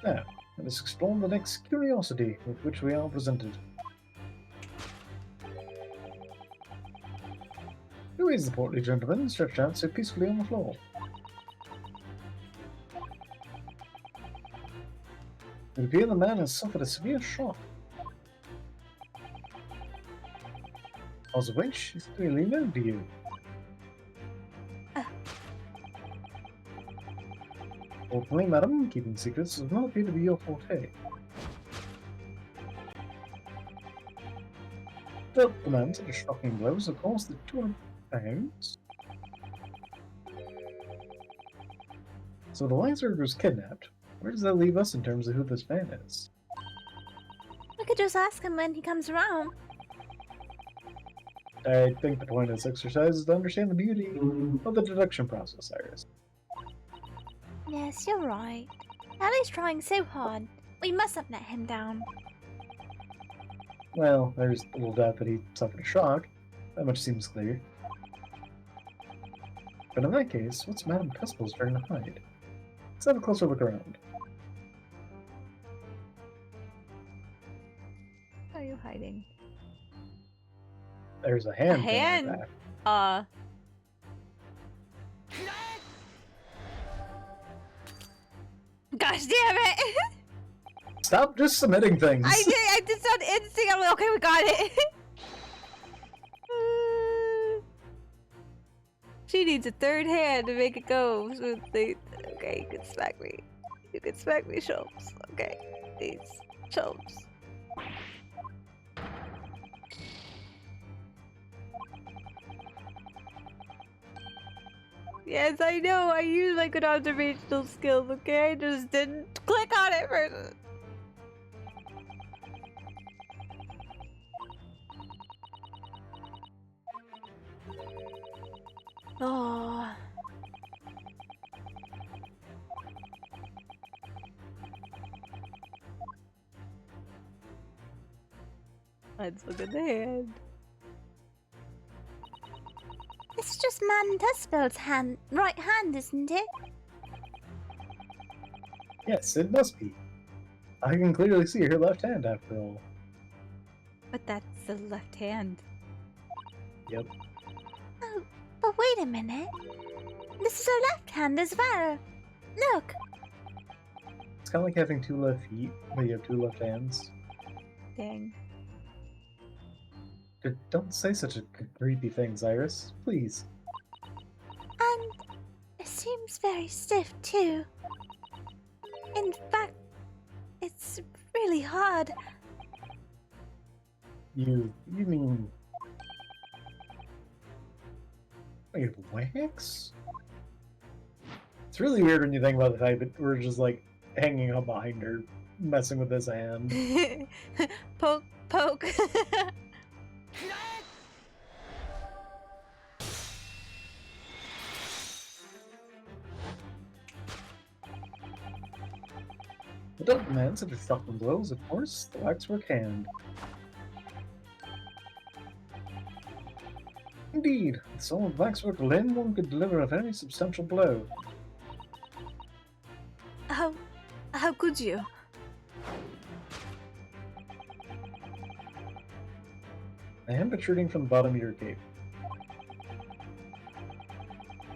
Now, let us explore the next curiosity with which we are presented. Who is the portly gentleman stretched out so peacefully on the floor? It would appear the man has suffered a severe shock, cause of which is clearly known to you. Fortunately, madam, keeping secrets does not appear to be your forte. Dealt the man such a shocking blow as of course the £200. So the Langsberg was kidnapped. Where does that leave us in terms of who this man is? We could just ask him when he comes around. I think the point of this exercise is to understand the beauty of the deduction process, Iris. Yes, you're right. Ellie's trying so hard. We mustn't let him down. Well, there's little doubt that he suffered a shock. That much seems clear. But in that case, what's Madame Cuspel's trying to hide? Let's have a closer look around. What are you hiding? There's a hand. A hand? thing like that. Gosh damn it! Stop just submitting things! I just on instinct. I'm like, okay, we got it. She needs a third hand to make it go smoothly. Okay, you can smack me. You can smack me, Soph. Okay, please, Soph. Yes, I know. I use my good observational skills. Okay, I just didn't click on it first. Oh. Let's look at the hand. It's just Man Dustbelt's right hand, isn't it? Yes, it must be. I can clearly see her left hand after all. But that's the left hand. Yep. Oh, but wait a minute. This is her left hand as well. Look. It's kind of like having two left feet, but you have two left hands. Dang. Don't say such a creepy things, Iris. Please. And it seems very stiff too. In fact, it's really hard. You mean... Wait, wax? It's really weird when you think about the fact that we're just, like, hanging up behind her, messing with his hand. Poke, poke. But don't demand such a fucking blows, of course. The waxwork hand. Indeed, with solid waxwork limb, one could deliver a very substantial blow. How could you? A hand protruding from the bottom of your cape.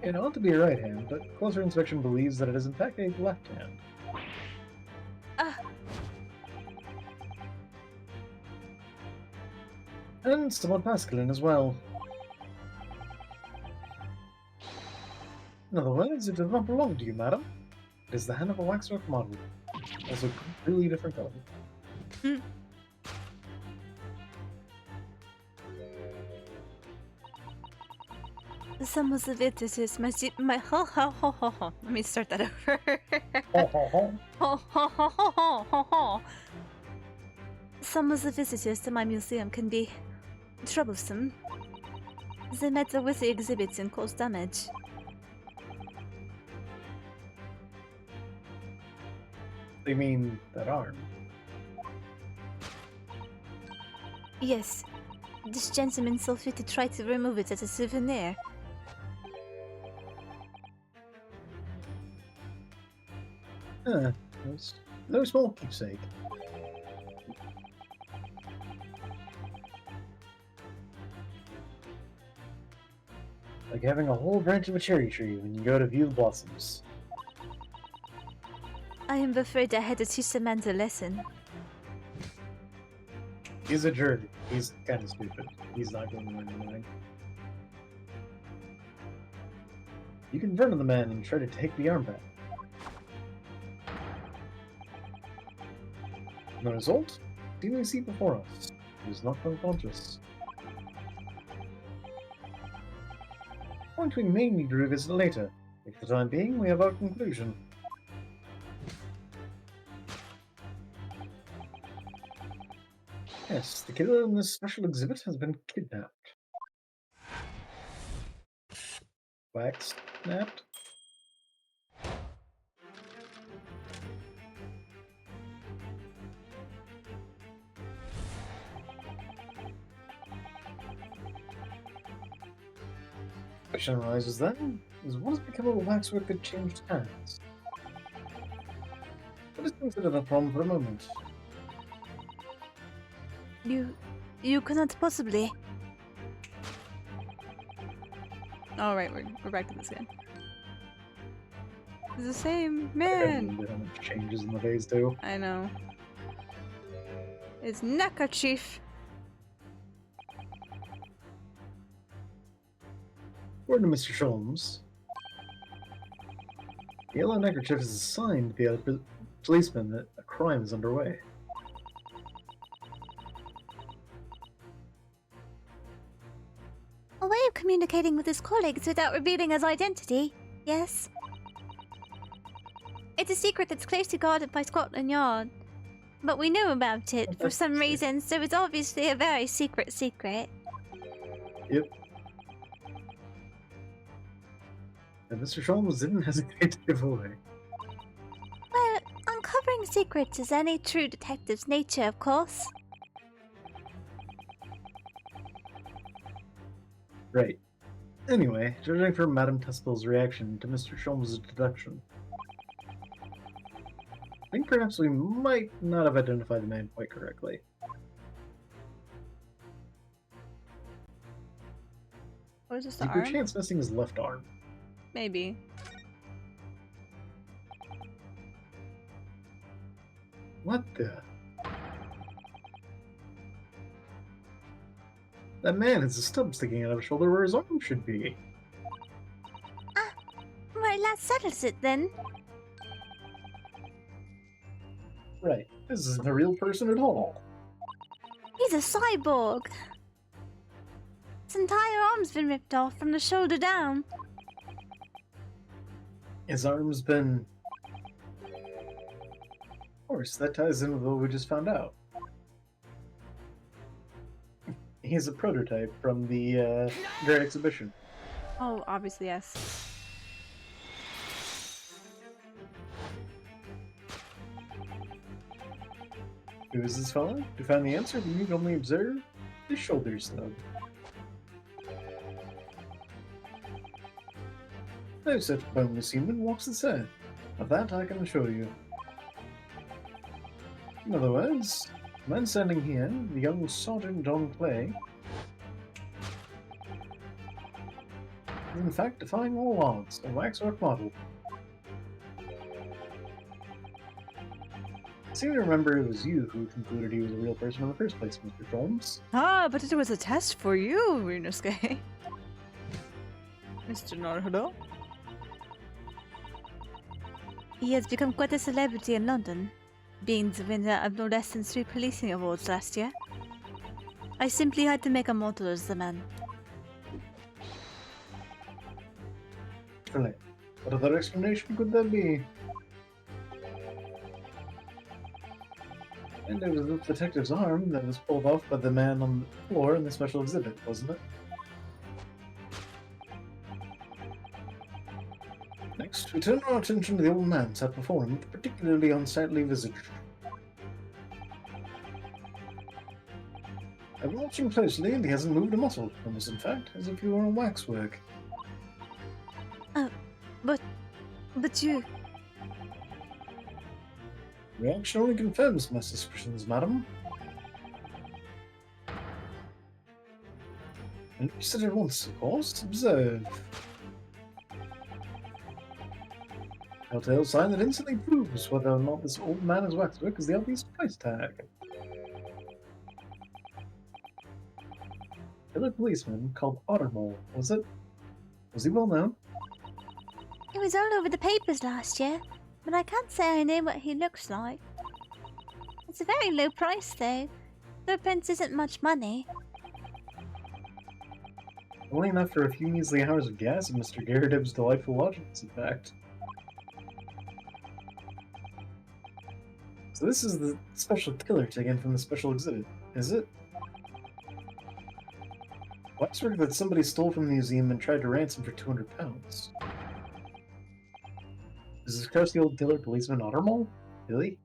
It ought to be a right hand, but closer inspection believes that it is in fact a left hand. And somewhat masculine as well. In other words, it does not belong to you, madam. It is the hand of a waxwork model. Also completely different color. Some of the visitors, my let me start that over. Some of the visitors to my museum can be troublesome. They meddle with the exhibits and cause damage. They mean that arm. Yes, this gentleman saw fit to try to remove it as a souvenir. No small keepsake. Like having a whole branch of a cherry tree when you go to view the blossoms. I am afraid I had to teach the man a lesson. He's a jerk. He's kind of stupid. He's not going to learn anything. You can turn on the man and try to take the arm back. The result? The we see before us. He is not unconscious. Point we may need to revisit later. For the time being, we have our conclusion. Yes, the killer in this special exhibit has been kidnapped. Wax snapped. Question arises then, is what has become of a waxwork that changed hands? Let us consider that problem for a moment. You cannot possibly. Alright, we're back to this again. It's the same man. How much changes in the days too. I know. It's neckerchief. According to Mr. Sholmes, the yellow neckerchief is a sign to the other policeman that a crime is underway. A way of communicating with his colleagues without revealing his identity, yes? It's a secret that's closely guarded by Scotland Yard. But we knew about it for some reason, so it's obviously a very secret secret. Yep. And Mr. Sholmes didn't hesitate to give away. Well, uncovering secrets is any true detective's nature, of course. Right. Anyway, judging from Madame Tespel's reaction to Mr. Sholmes' deduction, I think perhaps we might not have identified the man quite correctly. What is this, Is the he arm? perchance missing his left arm? Maybe. What the? That man has a stub sticking out of his shoulder where his arm should be. Right, that settles it then. Right. This isn't a real person at all. He's a cyborg. His entire arm's been ripped off from the shoulder down. His arm's been... Of course, that ties in with what we just found out. He's a prototype from the Great Exhibition. Oh, obviously, yes. Who is this fellow? To find the answer, we need only observe his shoulder stub. No such boneless human walks the sand. Of that I can assure you. In other words, the man standing here, the young Sergeant Don Clay, is in fact defying all odds, a waxwork model. I seem to remember it was you who concluded he was a real person in the first place, Mr. Holmes. Ah, but it was a test for you, Ryunosuke. Mr. Naruto. He has become quite a celebrity in London, being the winner of no less than 3 policing awards last year. I simply had to make a model of the man. Right. What other explanation could there be? And it was the detective's arm that was pulled off by the man on the floor in the special exhibit, wasn't it? Next, we turn our attention to the old man sat before him with a particularly unsightly visage. I've been watching closely, and he hasn't moved a muscle, almost in fact, as if he were on waxwork. But you... Reaction only confirms my suspicions, madam. And you said it once, of course. Observe. Telltale sign that instantly proves whether or not this old man is waxwork is the obvious price tag. Killer policeman called Ottermole, was it? Was he well known? It was all over the papers last year, but I can't say I know what he looks like. It's a very low price, though. Threepence isn't much money. Only enough for a few measly hours of gas in Mr. Garrideb's delightful lodgings, in fact. So this is the special killer taken from the special exhibit, is it? Waxwork that somebody stole from the museum and tried to ransom for £200. Is this crusty old killer policeman Ottermole? Really?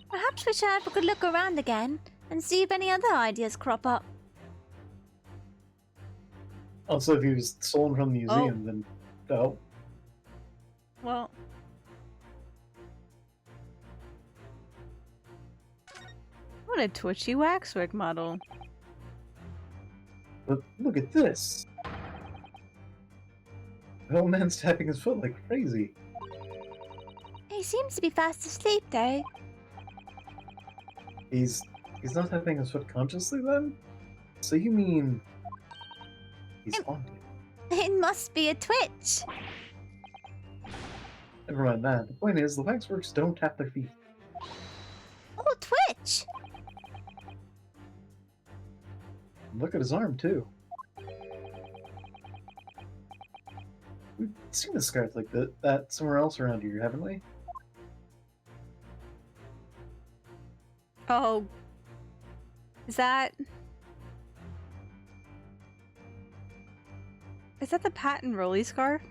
Perhaps we should have a good look around again and see if any other ideas crop up. Also, if he was stolen from the museum, then... Oh. Well. What a twitchy waxwork model. But look at this! The old man's tapping his foot like crazy. He seems to be fast asleep, though. He's not tapping his foot consciously, then? So you mean... he's haunted? It must be a twitch. Never mind that. The point is, the waxworks don't tap their feet. Oh, twitch! Look at his arm, too. We've seen a scarf like that somewhere else around here, haven't we? Oh. Is that the Pat and Rolly scarf?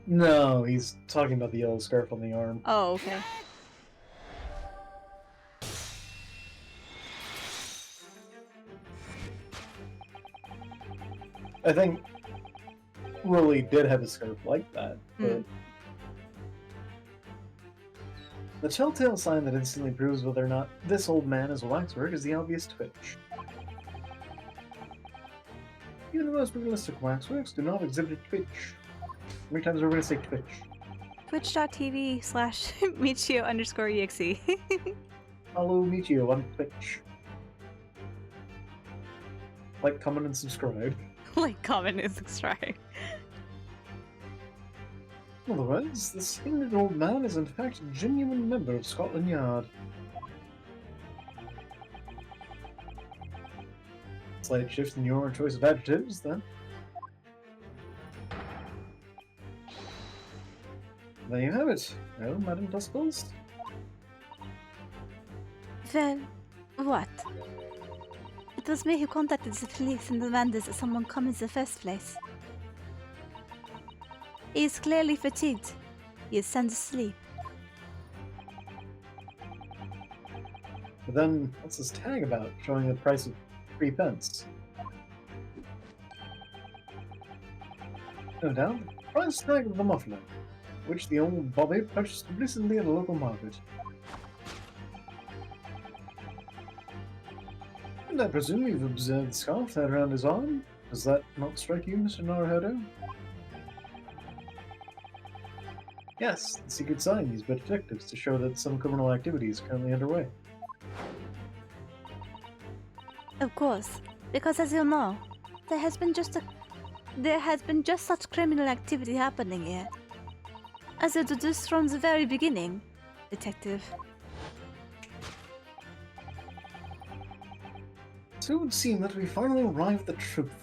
No, he's talking about the yellow scarf on the arm. Oh, okay. I think Willie did have a scarf like that, but the telltale sign that instantly proves whether or not this old man is a waxwork is the obvious twitch. Even the most realistic waxworks do not exhibit a twitch. How many times are we going to say twitch? Twitch.tv/Michio_exe. Follow Michio on Twitch. Like, comment, and subscribe. Like, comment, and subscribe. Otherwise, this hated old man is in fact a genuine member of Scotland Yard. Slight shift in your choice of adjectives, then. There you have it. Well, Madam Dustballs? Well, what? It was me who contacted the police and demanded that someone come in the first place. He is clearly fatigued. He is sound asleep. But then, what's this tag about, showing the price of 3 pence? No doubt, the price tag of the muffler, which the old Bobby purchased recently at a local market. And I presume you've observed the scarf tied around his arm? Does that not strike you, Mr. Naruhodo? Yes, the secret sign used by detectives to show that some criminal activity is currently underway. Of course, because as you know, there has been just such criminal activity happening here. As you deduced from the very beginning, Detective. So it would seem that we finally arrived at the truth.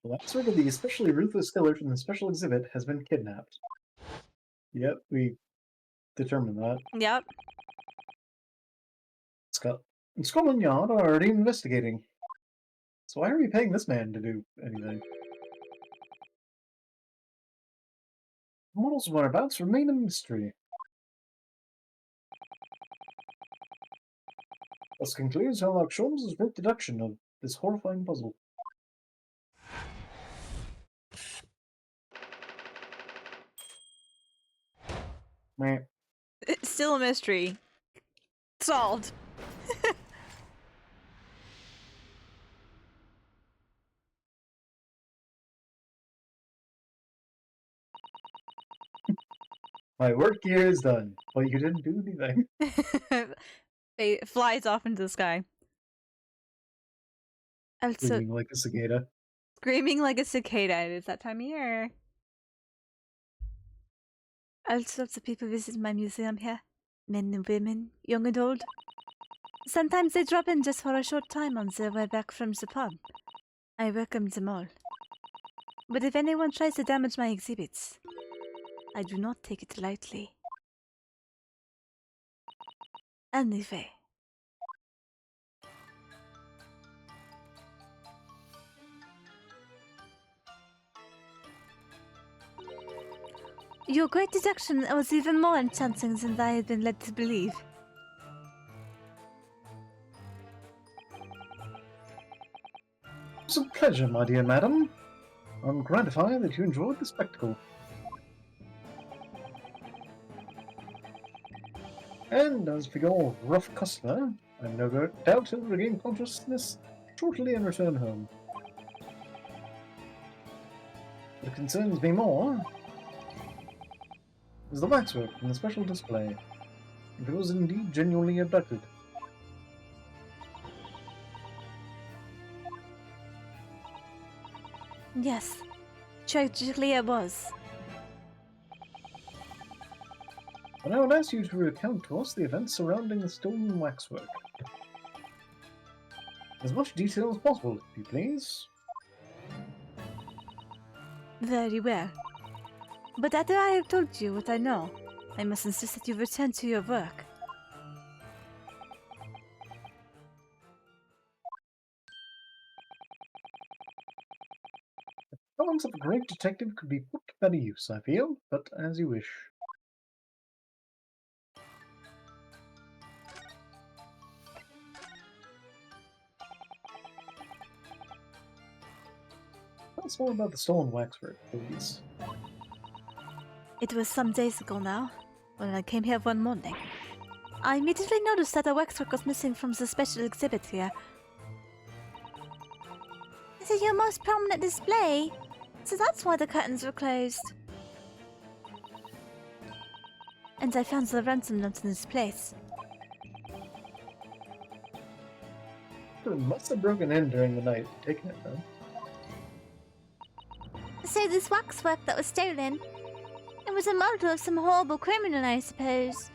The last word of the especially ruthless killer from the special exhibit has been kidnapped. Yep, we determined that. Yep. Scotland Yard are already investigating. So why are we paying this man to do anything? The model's whereabouts remain a mystery. Thus concludes Sherlock Holmes' great deduction of this horrifying puzzle. Meh. It's still a mystery. Solved. My work here is done. Well, you didn't do anything. It flies off into the sky. Also, Screaming like a cicada. Screaming like a cicada. It is that time of year. all sorts of people visit my museum here. Men and women, young and old. Sometimes they drop in just for a short time on their way back from the pub. I welcome them all. But if anyone tries to damage my exhibits, I do not take it lightly. Anyway. Your great deduction was even more enchanting than I had been led to believe. It's a pleasure, my dear madam. I'm gratified that you enjoyed the spectacle. And as for your rough customer, I'm no doubt he'll regain consciousness shortly and return home. What concerns me more is the waxwork in the special display, if it was indeed genuinely abducted. Yes, tragically it was. And I would ask you to recount to us the events surrounding the stolen waxwork. As much detail as possible, if you please. Very well. But after I have told you what I know, I must insist that you return to your work. The talents of a great detective could be put to better use, I feel, but as you wish. Tell us more about the stolen waxwork, please. It was some days ago now, when I came here one morning. I immediately noticed that the waxwork was missing from the special exhibit here. This is your most prominent display, so that's why the curtains were closed. And I found the ransom note in its place. It must have broken in during the night, taking it then. So this waxwork that was stolen, it was a model of some horrible criminal, I suppose.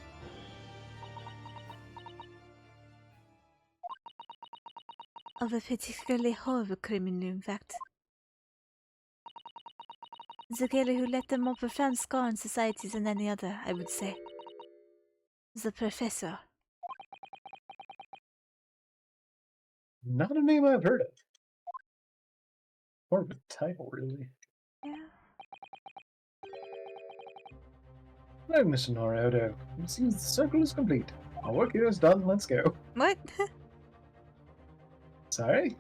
Of a particularly horrible criminal, in fact. The killer who left a more profound scar on society than any other, I would say. The Professor. Not a name I've heard of. Or of a title, really. Yeah. No, Mr. Norauto. It seems the circle is complete. Our work here is done. Let's go. What? Sorry?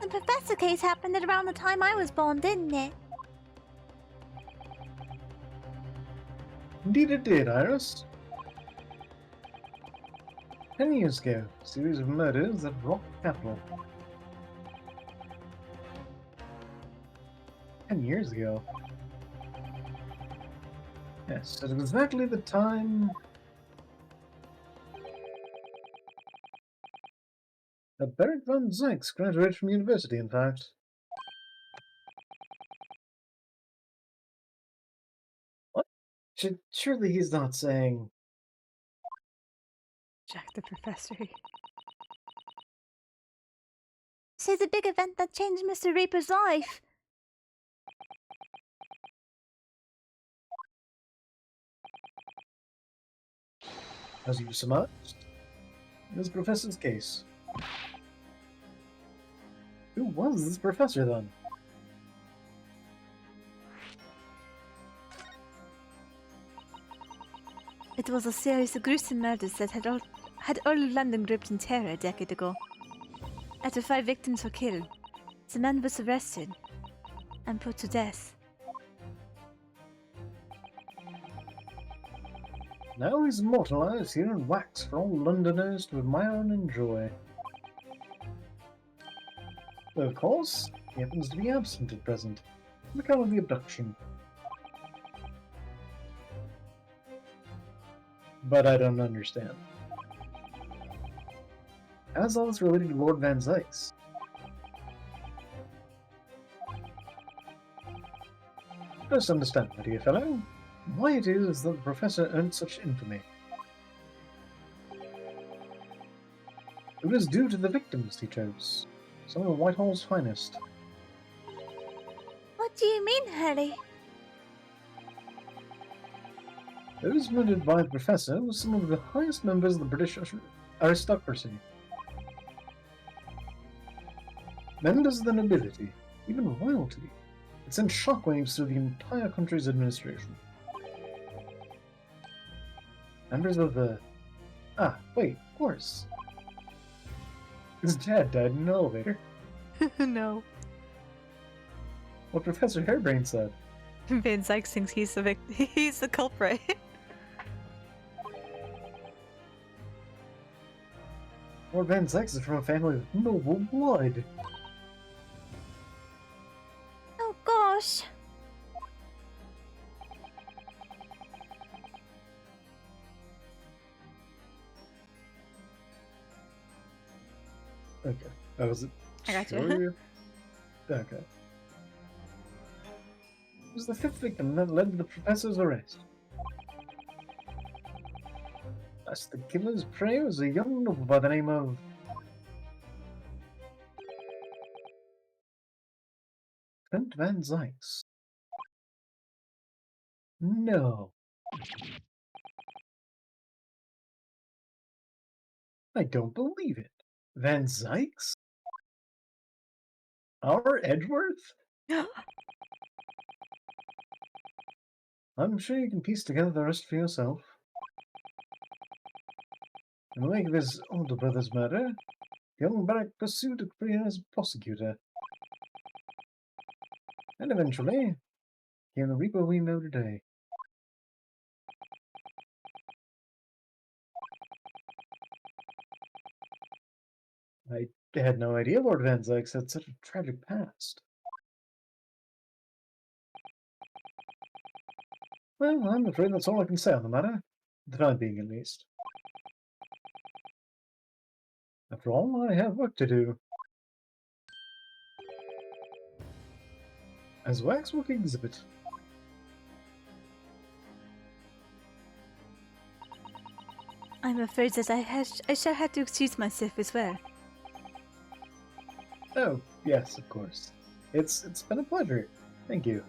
The Professor case happened at around the time I was born, didn't it? Indeed it did, Iris. 10 years ago, a series of murders that rocked the capital. 10 years ago? Yes, at exactly the time that Beric von Zykes graduated from university, in fact. What? Surely he's not saying... Jack the Professor. So the big event that changed Mr. Reaper's life. As you surmised, in this professor's case. Who was this professor, then? It was a series of gruesome murders that had all of London gripped in terror a decade ago. After 5 victims were killed, the man was arrested and put to death. Now he's immortalized here in wax for all Londoners to admire and enjoy. Though, of course, he happens to be absent at present, on account of the abduction. But I don't understand. How is all this related to Lord Van Zykes? Just understand, my dear fellow, why it is that the Professor earned such infamy. It was due to the victims he chose, some of Whitehall's finest. What do you mean, Harry? Those murdered by the Professor were some of the highest members of the British aristocracy. Members of the nobility, even royalty. It sent shockwaves through the entire country's administration. Members of the... Ah, wait, of course. His dad died in an elevator. No. What Professor Harebrayne said. Van Zykes thinks he's the he's the culprit. Lord Van Zykes is from a family with noble blood. Oh gosh. Okay, that was it. I got you. Sure. Okay. It was the 5th victim that led to the Professor's arrest. As the killer's prey was a young noble by the name of... Clint Van Zykes. No. I don't believe it. Van Zykes? Our Edgeworth? I'm sure you can piece together the rest for yourself. In the wake of his older brother's murder, young Beric pursued a career as a prosecutor. And eventually came the Reaper we know today. I had no idea Lord Van Zyx had such a tragic past. Well, I'm afraid that's all I can say on the matter. For the time being, at least. After all, I have work to do. As waxwork exhibit. I'm afraid that I shall have to excuse myself as well. Oh, yes, of course. It's been a pleasure. Thank you.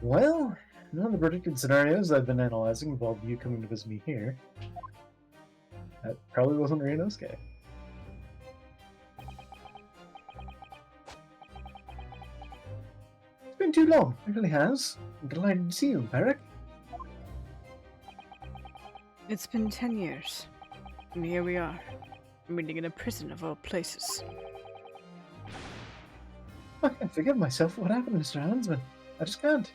Well, none of the predicted scenarios I've been analyzing involve you coming to visit me here. That probably wasn't Ryunosuke. It's been too long, it really has. I'm delighted to see you, Barrack. It's been 10 years. And here we are, meeting in a prison of all places. I can't forgive myself for what happened, Mr. Hansman. I just can't.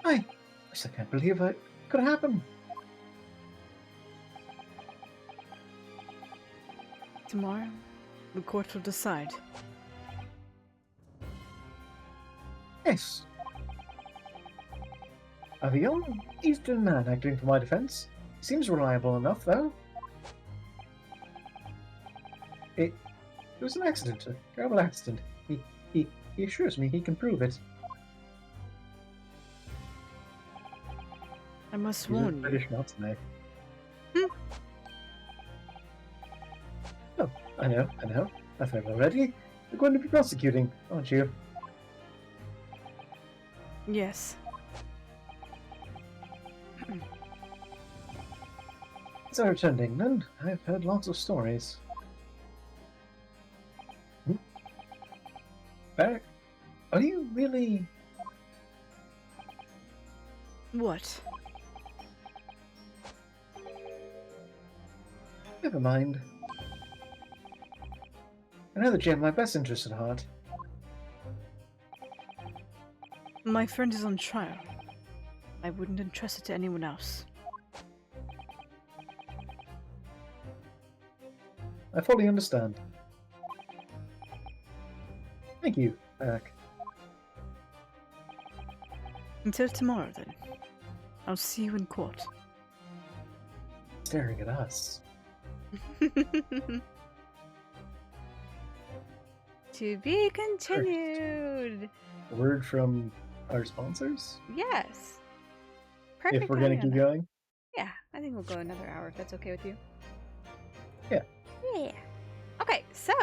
I still can't believe it could happen. Tomorrow, the court will decide. Yes. I have a young Eastern man acting for my defense. He seems reliable enough, though. It was an accident, a terrible accident. He assures me he can prove it. I must He's a warn you. British Nazi. Hmm. Oh, I know. I've heard already. You're going to be prosecuting, aren't you? Yes. As I returned to England, I've heard lots of stories. Barrack, are you really... What? Never mind. I know that you have my best interest at heart. My friend is on trial. I wouldn't entrust it to anyone else. I fully understand. Thank you, Barrack. Until tomorrow, then. I'll see you in court. Staring at us. To be continued. A word from our sponsors? Yes. Perfect. If we're going to timing keep on that. going? Yeah, I think we'll go another hour if that's okay with you. Yeah. Yeah. Okay, so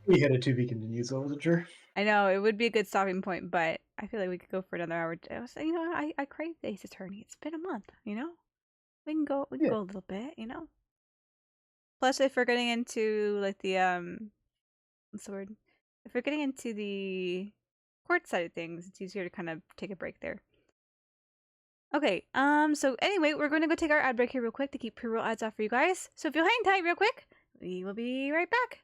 We had a to be continued, so I wasn't sure. I know it would be a good stopping point, but I feel like we could go for another hour. I crave the Ace Attorney. It's been a month, We can go Yeah. a little bit, Plus if we're getting into like the what's the word? If we're getting into the court side of things, it's easier to kind of take a break there. Okay, so anyway, we're going to go take our ad break here real quick to keep pre-roll ads off for you guys. So if you'll hang tight real quick, we will be right back.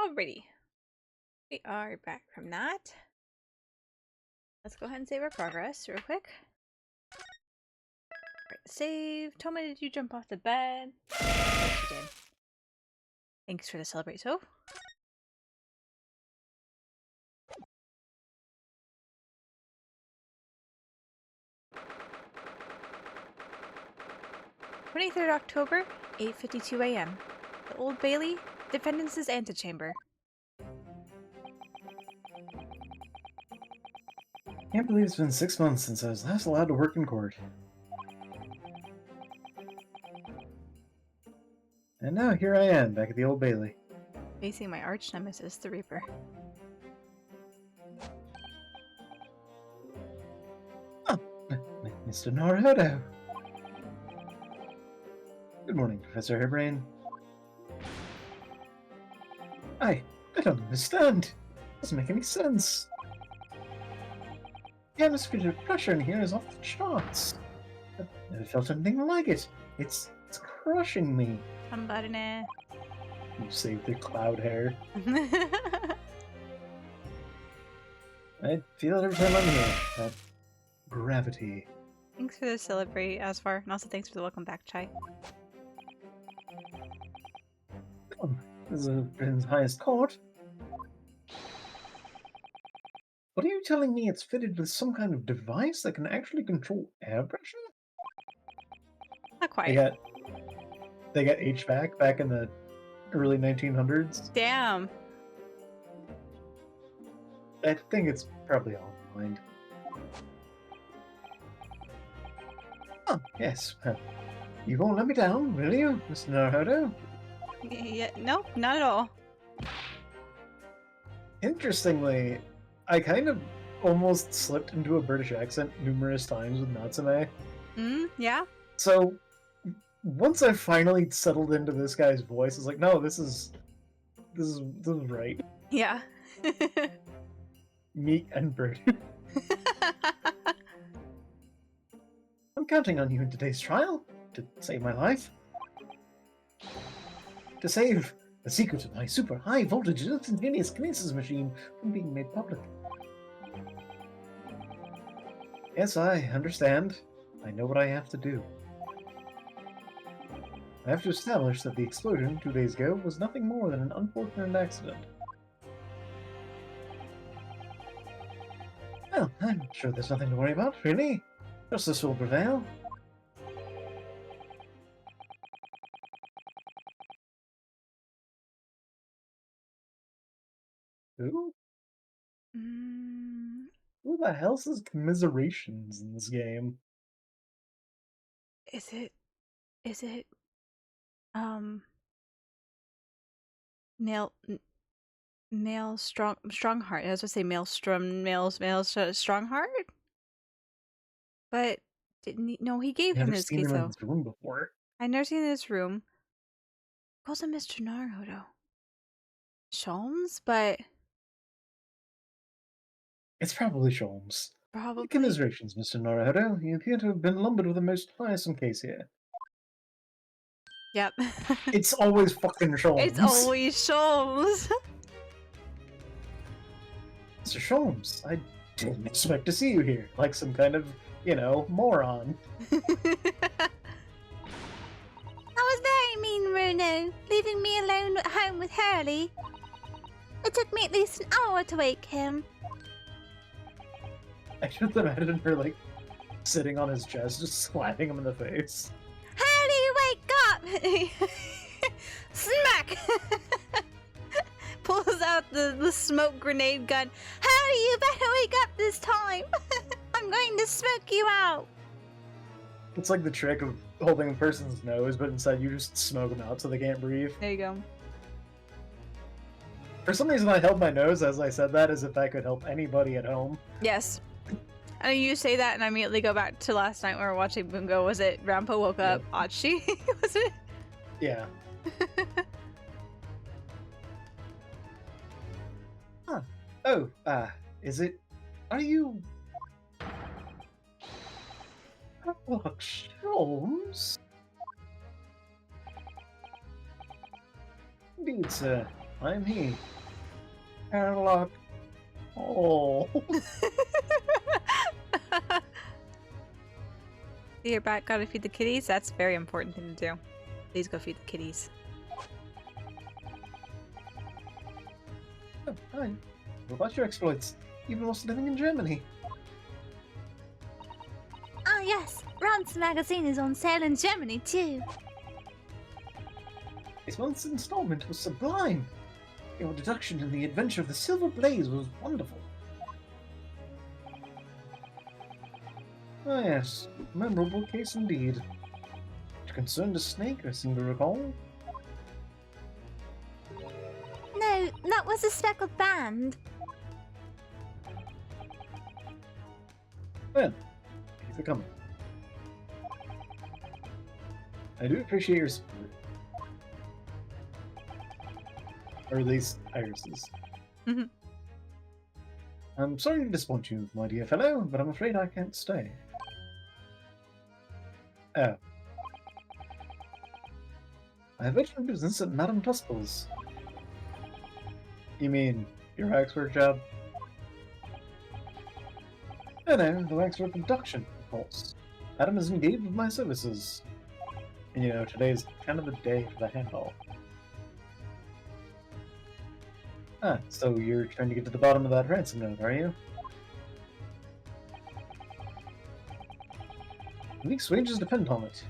Alrighty. We are back from that. Let's go ahead and save our progress real quick. Alright, save. Toma, did you jump off the bed? Yes, you did. Thanks for the celebrate, Soph. October, 8:52 a.m. The Old Bailey, Defendants' Antechamber. Can't believe it's been 6 months since I was last allowed to work in court. And now here I am, back at the Old Bailey. Facing my arch nemesis, the Reaper. Oh, Mr. Naruto. Good morning, Professor Harebrayne. I don't understand. Doesn't make any sense. The atmosphere of pressure in here is off the charts. I've never felt anything like it. It's crushing me. Somebody. You saved the cloud hair. I feel it every time I'm here. That gravity. Thanks for the celebrate, Asfar, and also thanks for the welcome back, Chai. This is Britain's highest court. What are you telling me? It's fitted with some kind of device that can actually control air pressure? Not quite. They got HVAC back in the early 1900s. Damn. I think it's probably all in mind. Oh, yes. You won't let me down, will you, Mr. Naruto? Yeah, nope, not at all. Interestingly, I kind of almost slipped into a British accent numerous times with Natsume. Yeah? So, once I finally settled into this guy's voice, I was like, no, this is right. Yeah. Meek and British. I'm counting on you in today's trial to save my life. To save the secret of my super high voltage instantaneous kinesis machine from being made public. Yes, I understand. I know what I have to do. I have to establish that the explosion 2 days ago was nothing more than an unfortunate accident. Well, I'm sure there's nothing to worry about, really. Justice will prevail. Who? Who the hell says commiserations in this game? Is it, Nail, Strongheart. I was gonna say Strongheart? But didn't he? No, he gave him Never his seen him in queso. this room before. I've never seen this room. Calls him Mr. Naruto. Sholmes, but It's probably Sholmes. probably. Commiserations, Mr. Naruto. You appear to have been lumbered with a most tiresome case here. Yep. It's always fucking Sholmes. It's always Sholmes. Mr. Sholmes, I didn't expect to see you here. Like some kind of, moron. That was very mean, Bruno, leaving me alone at home with Hurley. It took me at least an hour to wake him. I just imagine her, sitting on his chest, just slapping him in the face. Hurley, wake up! Smack! Pulls out the smoke grenade gun. Hurley, you better wake up this time! I'm going to smoke you out! It's like the trick of holding a person's nose, but instead you just smoke them out so they can't breathe. There you go. For some reason I held my nose as I said that, as if that could help anybody at home. Yes. I know you say that, and I immediately go back to last night when we were watching Bungo. Was it Rampa woke up? Achi? Was it? Yeah. Huh. Oh, is it... Are you... Sherlock Holmes? Indeed, sir. I'm he. Airlock. Oh. You're back, gotta feed the kitties? That's a very important thing to do. Please go feed the kitties. Oh, hi. What about your exploits? Even whilst living in Germany. Ah, yes. Ron's magazine is on sale in Germany, too. This month's installment was sublime. Your deduction in the adventure of the Silver Blaze was wonderful. Ah, yes. Memorable case indeed. It concerned a snake, I seem to recall. No, that was a speckled band. Well, thank you for coming. I do appreciate your support. Or at least Iris's. Mhm. I'm sorry to disappoint you, my dear fellow, but I'm afraid I can't stay. Oh. I have urgent business at Madame Tuspel's. You mean your waxwork job? No, no, the waxwork production, of course. Madame is engaged with my services. And you know, today's kind of a day for the handball. Ah, so you're trying to get to the bottom of that ransom note, are you? The week's wages depend on it,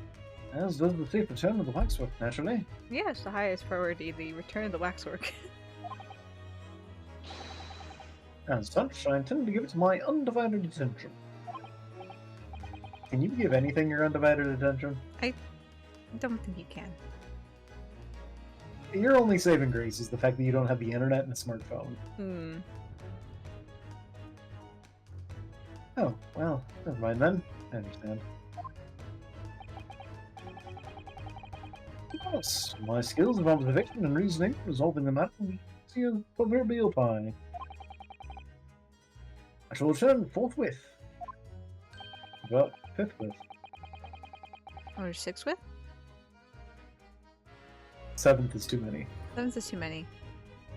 as does the safe return of the waxwork, naturally. Yes, the highest priority, the return of the waxwork. As such, I intend to give it my undivided attention. Can you give anything your undivided attention? I don't think you can. Your only saving grace is the fact that you don't have the internet and a smartphone. Hmm. Oh, well, never mind then. I understand. Yes, my skills of observation and reasoning, resolving the matter, see a proverbial pie. I shall return forthwith. Well, fifthwith. Or 6th with? Seventh is too many. 7th is too many.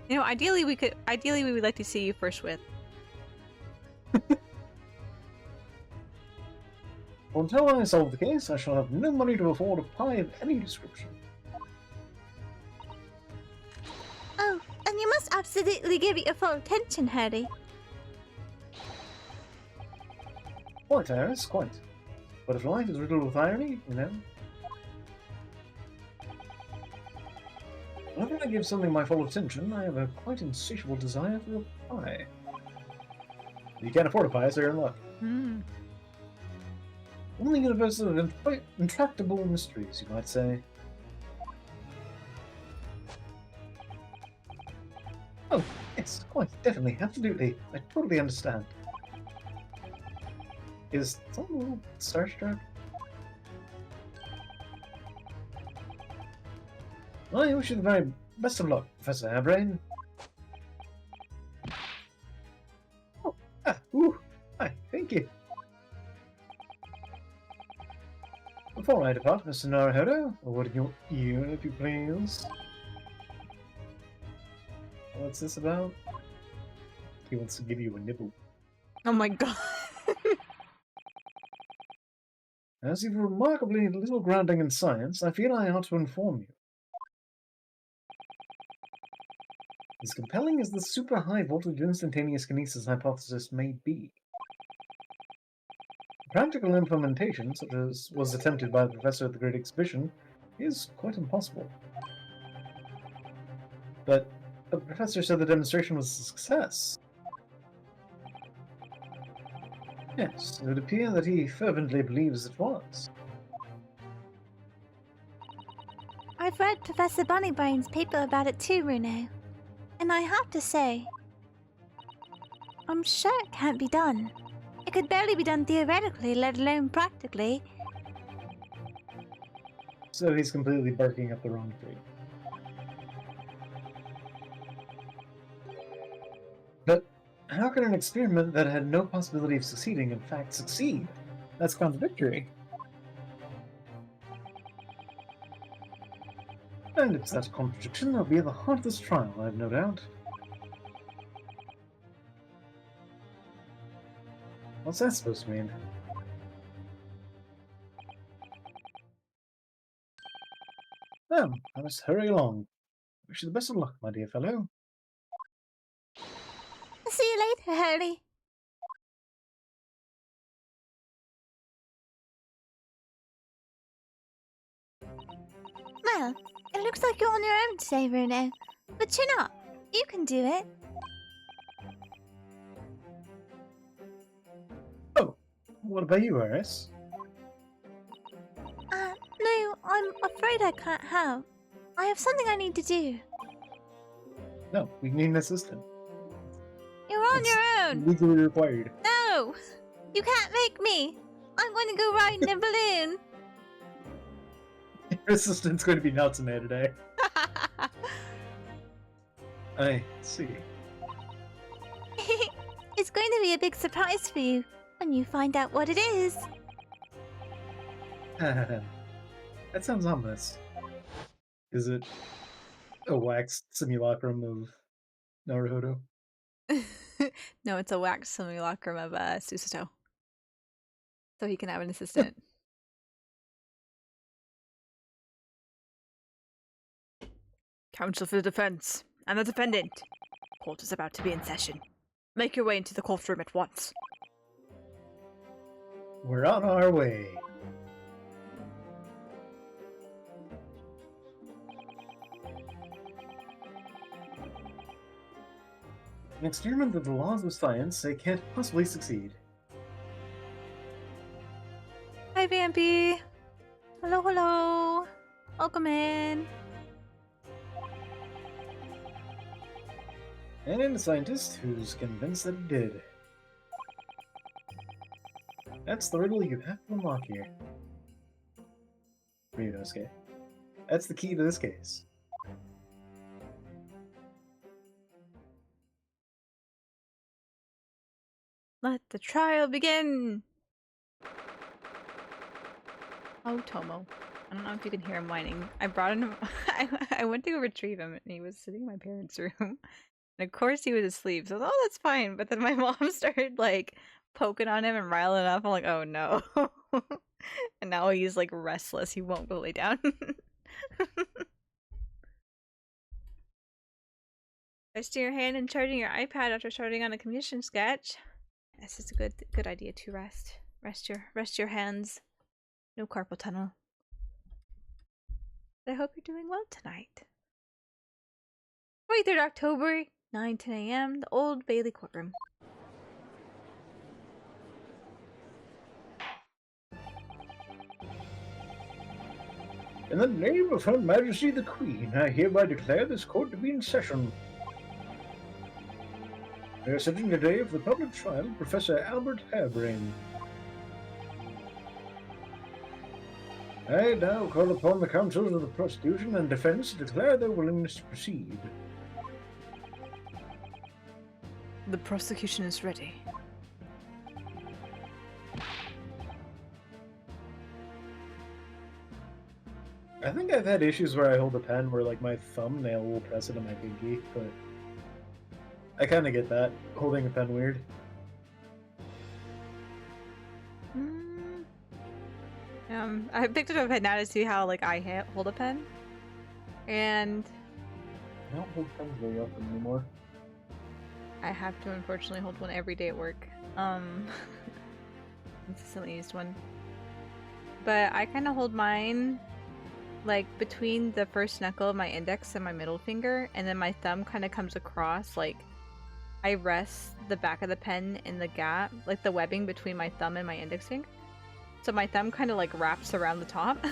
You know, ideally we would like to see you first with. Well, until I solve the case, I shall have no money to afford a pie of any description. Oh, and you must absolutely give it your full attention, Harry. Quite, Iris, quite. But if life is riddled with irony, you know. Whenever I give something my full attention, I have a quite insatiable desire for a pie. You can't afford a pie, so you're in luck. Hmm. Only universe of intractable mysteries, you might say. Oh, yes, quite, definitely, absolutely. I totally understand. Is someone a little starstruck? I wish you the very best of luck, Professor Harebrayne. Oh, hi, thank you. Before I depart, Mr. Naruhodo, what do you, if you please? What's this about? He wants to give you a nibble. Oh my god. As you've remarkably little grounding in science, I feel I ought to inform you. As compelling as the super high voltage instantaneous kinesis hypothesis may be, practical implementation, such as was attempted by the professor at the Great Exhibition, is quite impossible. But the professor said the demonstration was a success. Yes, it would appear that he fervently believes it was. I've read Professor Bunnybrain's paper about it too, Runo. And I have to say, I'm sure it can't be done. It could barely be done theoretically, let alone practically. So he's completely barking up the wrong tree. But how can an experiment that had no possibility of succeeding in fact succeed? That's contradictory. And it's that contradiction that'll be at the heart of this trial, I've no doubt. What's that supposed to mean? Well, I must hurry along. Wish you the best of luck, my dear fellow. See you later, Harry. Well, it looks like you're on your own today, Bruno. But chin up. You can do it. Oh, what about you, Iris? No, I'm afraid I can't help. I have something I need to do. No, we need an assistant. You're on It's your own. legally required. No! You can't make me. I'm going to go ride in a balloon. Your assistant's going to be Natsume today. I see. It's going to be a big surprise for you when you find out what it is. That sounds ominous. Is it a wax simulacrum of Naruhodo? No, it's a wax simulacrum of Susato. So he can have an assistant. Counsel for the defense and the defendant. Court is about to be in session. Make your way into the courtroom at once. We're on our way. An experiment of the laws of science say can't possibly succeed. Hi, Vampy. Hello, hello. Welcome in. And a scientist who's convinced that it did. That's the riddle you have to unlock here. Ryunosuke. That's the key to this case. Let the trial begin. Oh, Tomo. I don't know if you can hear him whining. I brought him. I went to go retrieve him, and he was sitting in my parents' room. And of course, he was asleep. So I was, oh, that's fine. But then my mom started like poking on him and riling up. I'm like, oh no. And now he's like restless. He won't go lay down. Resting your hand and charging your iPad after starting on a commission sketch. This is a good idea to rest. Rest your hands. No carpal tunnel. I hope you're doing well tonight. 23rd October, 9:10 a.m. The Old Bailey Courtroom. In the name of Her Majesty the Queen, I hereby declare this court to be in session. We are sitting today for the public trial of Professor Albert Harebrayne. I now call upon the counsels of the prosecution and defense to declare their willingness to proceed. The prosecution is ready. I think I've had issues where I hold a pen where like my thumbnail will press it on my pinky, but I kind of get that, holding a pen weird. I picked it up a pen now to see how like I hold a pen, and I don't hold pens very often anymore. I have to unfortunately hold one every day at work. Consistently used one. But I kind of hold mine like between the first knuckle of my index and my middle finger, and then my thumb kind of comes across, like I rest the back of the pen in the gap, like the webbing between my thumb and my index finger. So my thumb kind of like wraps around the top.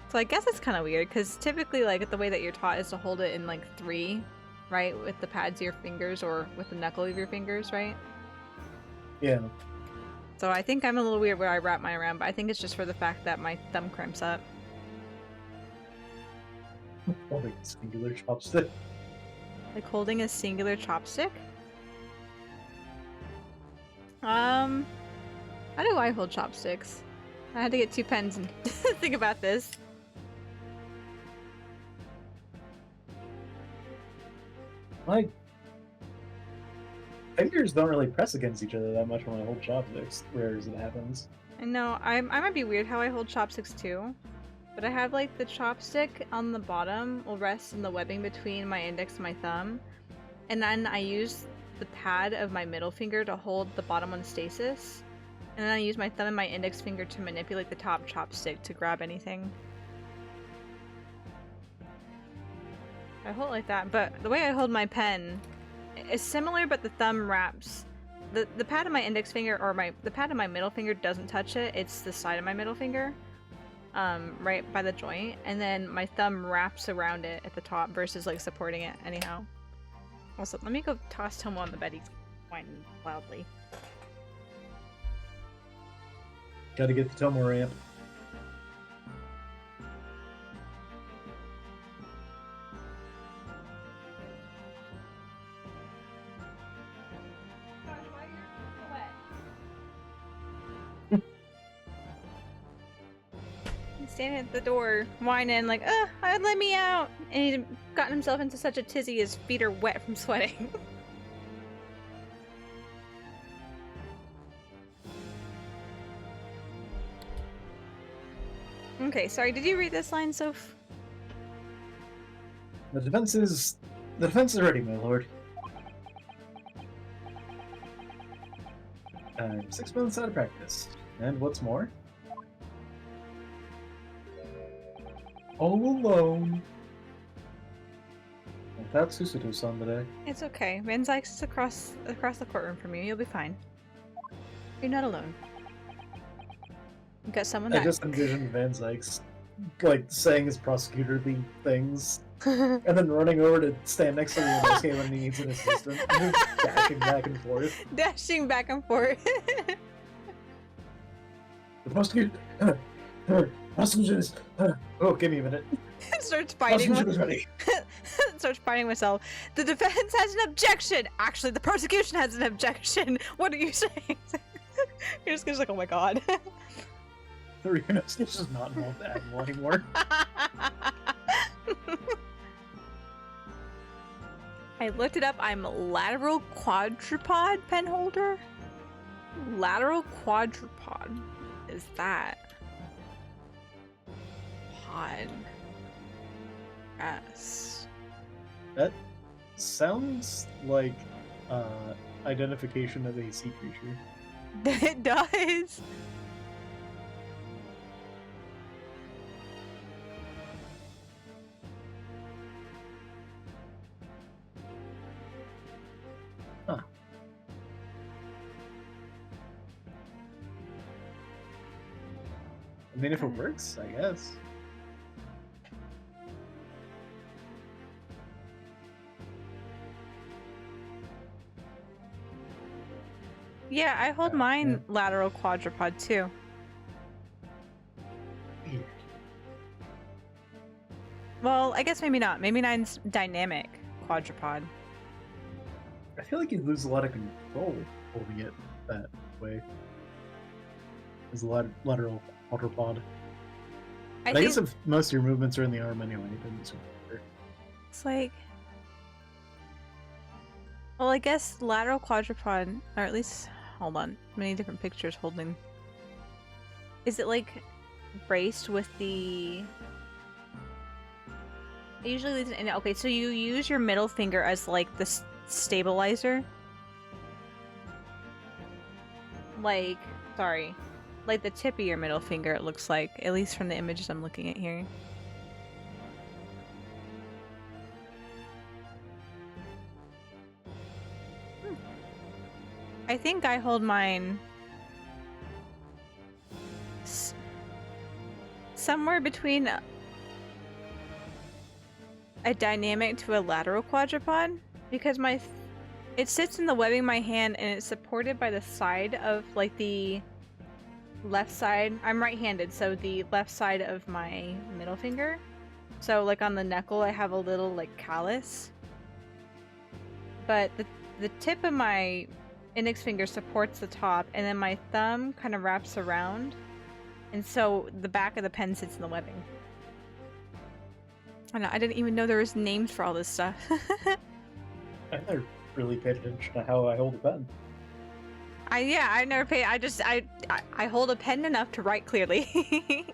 So I guess it's kind of weird because typically like the way that you're taught is to hold it in like 3, right? With the pads of your fingers or with the knuckle of your fingers, right? Yeah. So I think I'm a little weird where I wrap mine around, but I think it's just for the fact that my thumb cramps up. Holding a singular chopstick. Like holding a singular chopstick? How do I hold chopsticks? I had to get 2 pens and think about this. My fingers don't really press against each other that much when I hold chopsticks, rare as it happens. I know, I might be weird how I hold chopsticks too. But I have like the chopstick on the bottom will rest in the webbing between my index and my thumb. And then I use the pad of my middle finger to hold the bottom one stasis. And then I use my thumb and my index finger to manipulate the top chopstick to grab anything. I hold it like that, but the way I hold my pen is similar, but the thumb wraps. The pad of my index finger, or the pad of my middle finger doesn't touch it, it's the side of my middle finger. Right by the joint, and then my thumb wraps around it at the top versus like supporting it anyhow. Also, let me go toss Tomo on the bed, he's whining loudly. Gotta get the Tomo ramp. Standing at the door, whining like, let me out! And he's gotten himself into such a tizzy his feet are wet from sweating. Okay, sorry, did you read this line, Soph? The defense is ready, my lord. I'm 6 months out of practice. And what's more? All alone. Without Susuto-san today. It's okay. Van Zykes is across the courtroom from you. You'll be fine. You're not alone. You got someone I back. just envisioned Van Zykes like saying his prosecutor-y things and then running over to stand next to the Inosuke when he needs an assistant and just dashing back and forth. Dashing back and forth. The prosecutor prosecution is oh, give me a minute. Starts fighting. Prosecution is ready. Starts fighting myself. The defense has an objection. Actually, the prosecution has an objection. What are you saying? You're just like, oh my god. The Inosuke is just not involved in Admiral anymore. I looked it up. I'm lateral quadrupod pen holder. Lateral quadrupod is that? Pod. Yes. That sounds like identification of a sea creature. It does. Huh. I mean, if it works, I guess. Yeah, I hold mine lateral quadrupod too. Weird. Well, I guess maybe not. Maybe mine's dynamic quadrupod. I feel like you lose a lot of control holding it that way. There's a lot lateral quadrupod. I guess if most of your movements are in the arm anyway, it doesn't sort of matter. It's like, well, I guess lateral quadrupod, or at least, hold on, many different pictures holding. Is it like braced with the? It usually leads in. Okay, so you use your middle finger as like the stabilizer. Like, sorry, like the tip of your middle finger. It looks like, at least from the images I'm looking at here. I think I hold mine somewhere between a dynamic to a lateral quadrupod, because it sits in the webbing of my hand and it's supported by the side of like the left side. I'm right-handed, so the left side of my middle finger. So like on the knuckle I have a little like callus, but the tip of my index finger supports the top, and then my thumb kind of wraps around, and so the back of the pen sits in the webbing. I didn't even know there was names for all this stuff. I never really paid attention to how I hold a pen. I never pay. I hold a pen enough to write clearly.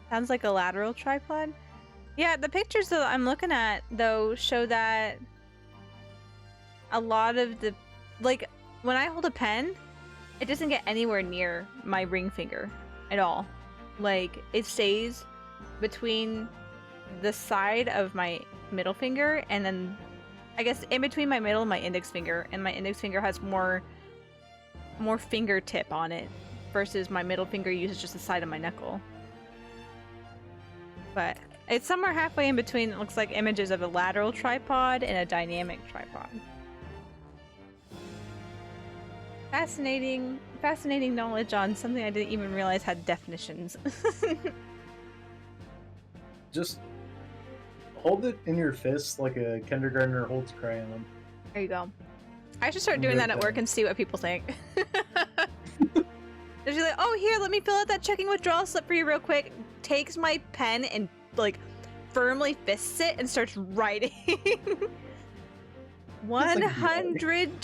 Sounds like a lateral tripod. Yeah, the pictures that I'm looking at though show that a lot of the, like, when I hold a pen, it doesn't get anywhere near my ring finger at all. Like, it stays between the side of my middle finger and then I guess in between my middle and my index finger, and my index finger has more fingertip on it versus my middle finger uses just the side of my knuckle. But it's somewhere halfway in between. It looks like images of a lateral tripod and a dynamic tripod. Fascinating knowledge on something I didn't even realize had definitions. Just hold it in your fist like a kindergartner holds a crayon. There you go. I should start doing that at work and see what people think. They're just like, oh, here, let me fill out that checking withdrawal slip for you real quick. Takes my pen and, like, firmly fists it and starts writing. $100.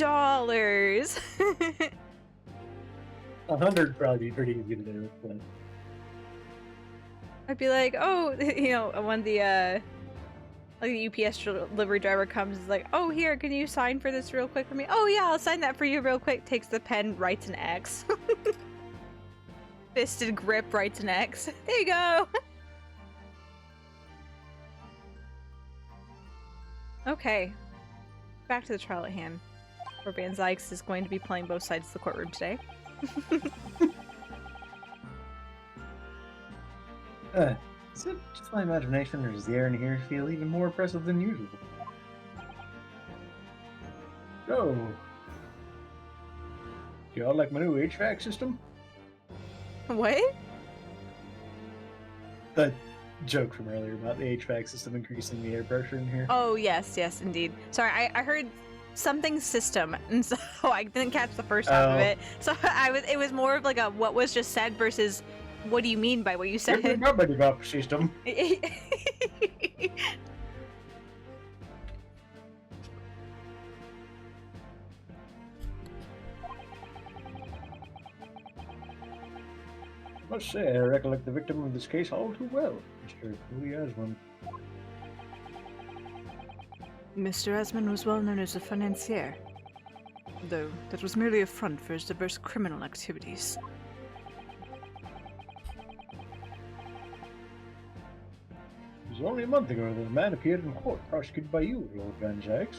$100 probably be pretty easy to do. But... I'd be like, oh, you know, when the like the UPS delivery driver comes, is like, oh, here, can you sign for this real quick for me? Oh yeah, I'll sign that for you real quick. Takes the pen, writes an X. Fisted grip, writes an X. There you go. Okay, back to the trial at hand, where Van Zykes is going to be playing both sides of the courtroom today. Is it just my imagination, or does the air in here feel even more oppressive than usual? So, do y'all like my new HVAC system? What? The joke from earlier about the HVAC system increasing the air pressure in here. Oh, yes, yes, indeed. Sorry, I heard something system, and so I didn't catch the first half of it. So it was more of like a what was just said versus what do you mean by what you said? System. I must say, I recollect the victim of this case all too well, Mr. Asman. Mr. Asman was well known as a financier, though that was merely a front for his diverse criminal activities. It was only a month ago that a man appeared in court prosecuted by you, Lord Van Zykes.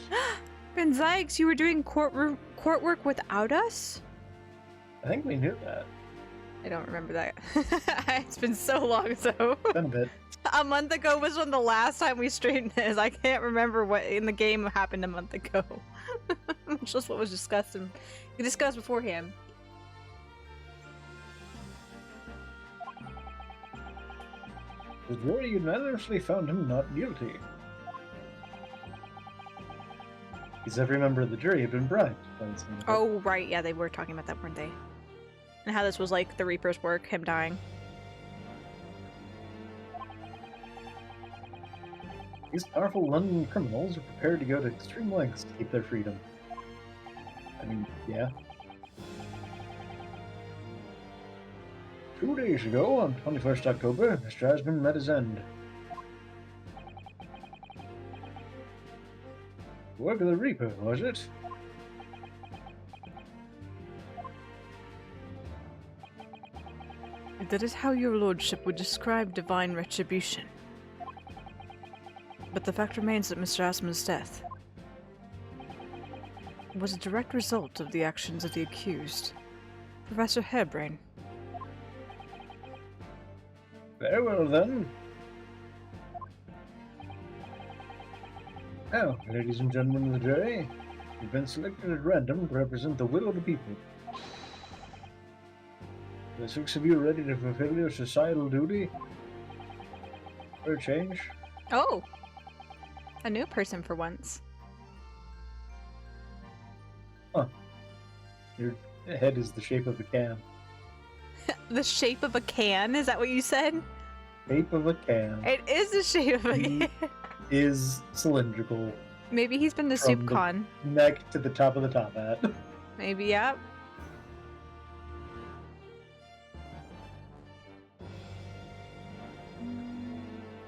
Van Zykes, you were doing court work without us? I think we knew that. I don't remember that. It's been so long, so... Been a bit. A month ago was when the last time we streamed this. I can't remember what in the game happened a month ago. It's just what was discussed beforehand. The jury unanimously found him not guilty. Because every member of the jury had been bribed by the same. Oh, right. Yeah, they were talking about that, weren't they? And how this was like the Reaper's work, him dying. These powerful London criminals are prepared to go to extreme lengths to keep their freedom. I mean, yeah. 2 days ago, on 21st October, Mr. Asman met his end. Work of the Reaper, was it? That is how your lordship would describe divine retribution. But the fact remains that Mr. Asman's death was a direct result of the actions of the accused, Professor Harebrayne. Very well, then. Now, ladies and gentlemen of the jury, you've been selected at random to represent the will of the people. The 6 of you ready to fulfill your societal duty? For a change? Oh! A new person for once. Huh. Your head is the shape of a can. The shape of a can? Is that what you said? shape of a can. It is the shape of a He can. is cylindrical. Maybe he's been to From the- SoupCon. Neck to the top of the top hat. Maybe, yep.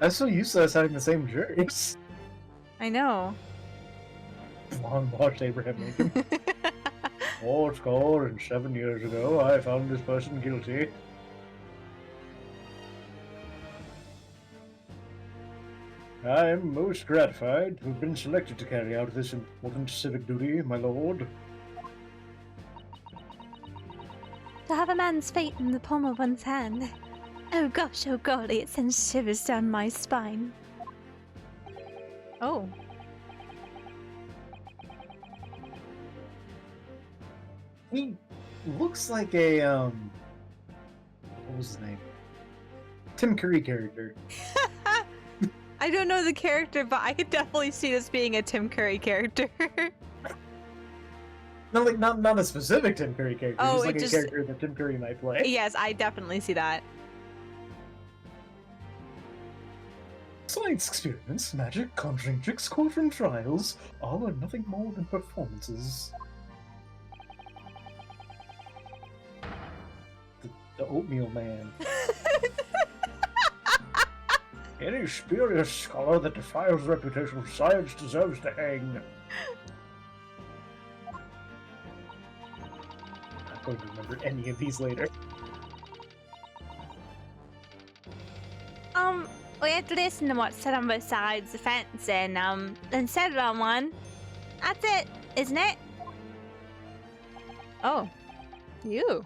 I'm so used to us having the same jerks. I know. Long watched Abraham Lincoln. 407 years ago, I found this person guilty. I am most gratified to have been selected to carry out this important civic duty, my lord. To have a man's fate in the palm of one's hand. Oh gosh, oh golly, it sends shivers down my spine. Oh. He looks like a, what was his name? Tim Curry character. I don't know the character, but I could definitely see this being a Tim Curry character. No, like, not a specific Tim Curry character, Oh, just like it a just- character that Tim Curry might play. Yes, I definitely see that. Science experiments, magic, conjuring tricks, courtroom trials, all are nothing more than performances. The oatmeal man. Any spurious scholar that defiles the reputation of science deserves to hang. I'm going to remember any of these later. We have to listen to what's said on both sides of the fence and settle on one. That's it, isn't it? Oh. You.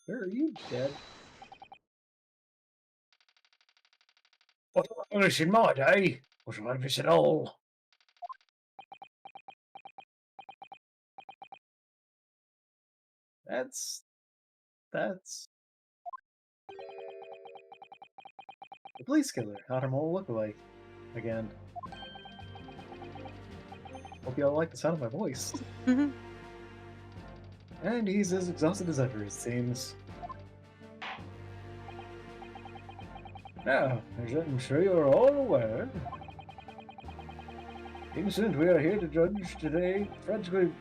Are you dead? What was in my day was like this at all. That's the police killer, Harebrayne lookalike. Again. Hope y'all like the sound of my voice. And he's as exhausted as ever, it seems. Now, as I'm sure you're all aware, the incident we are here to judge today tragically.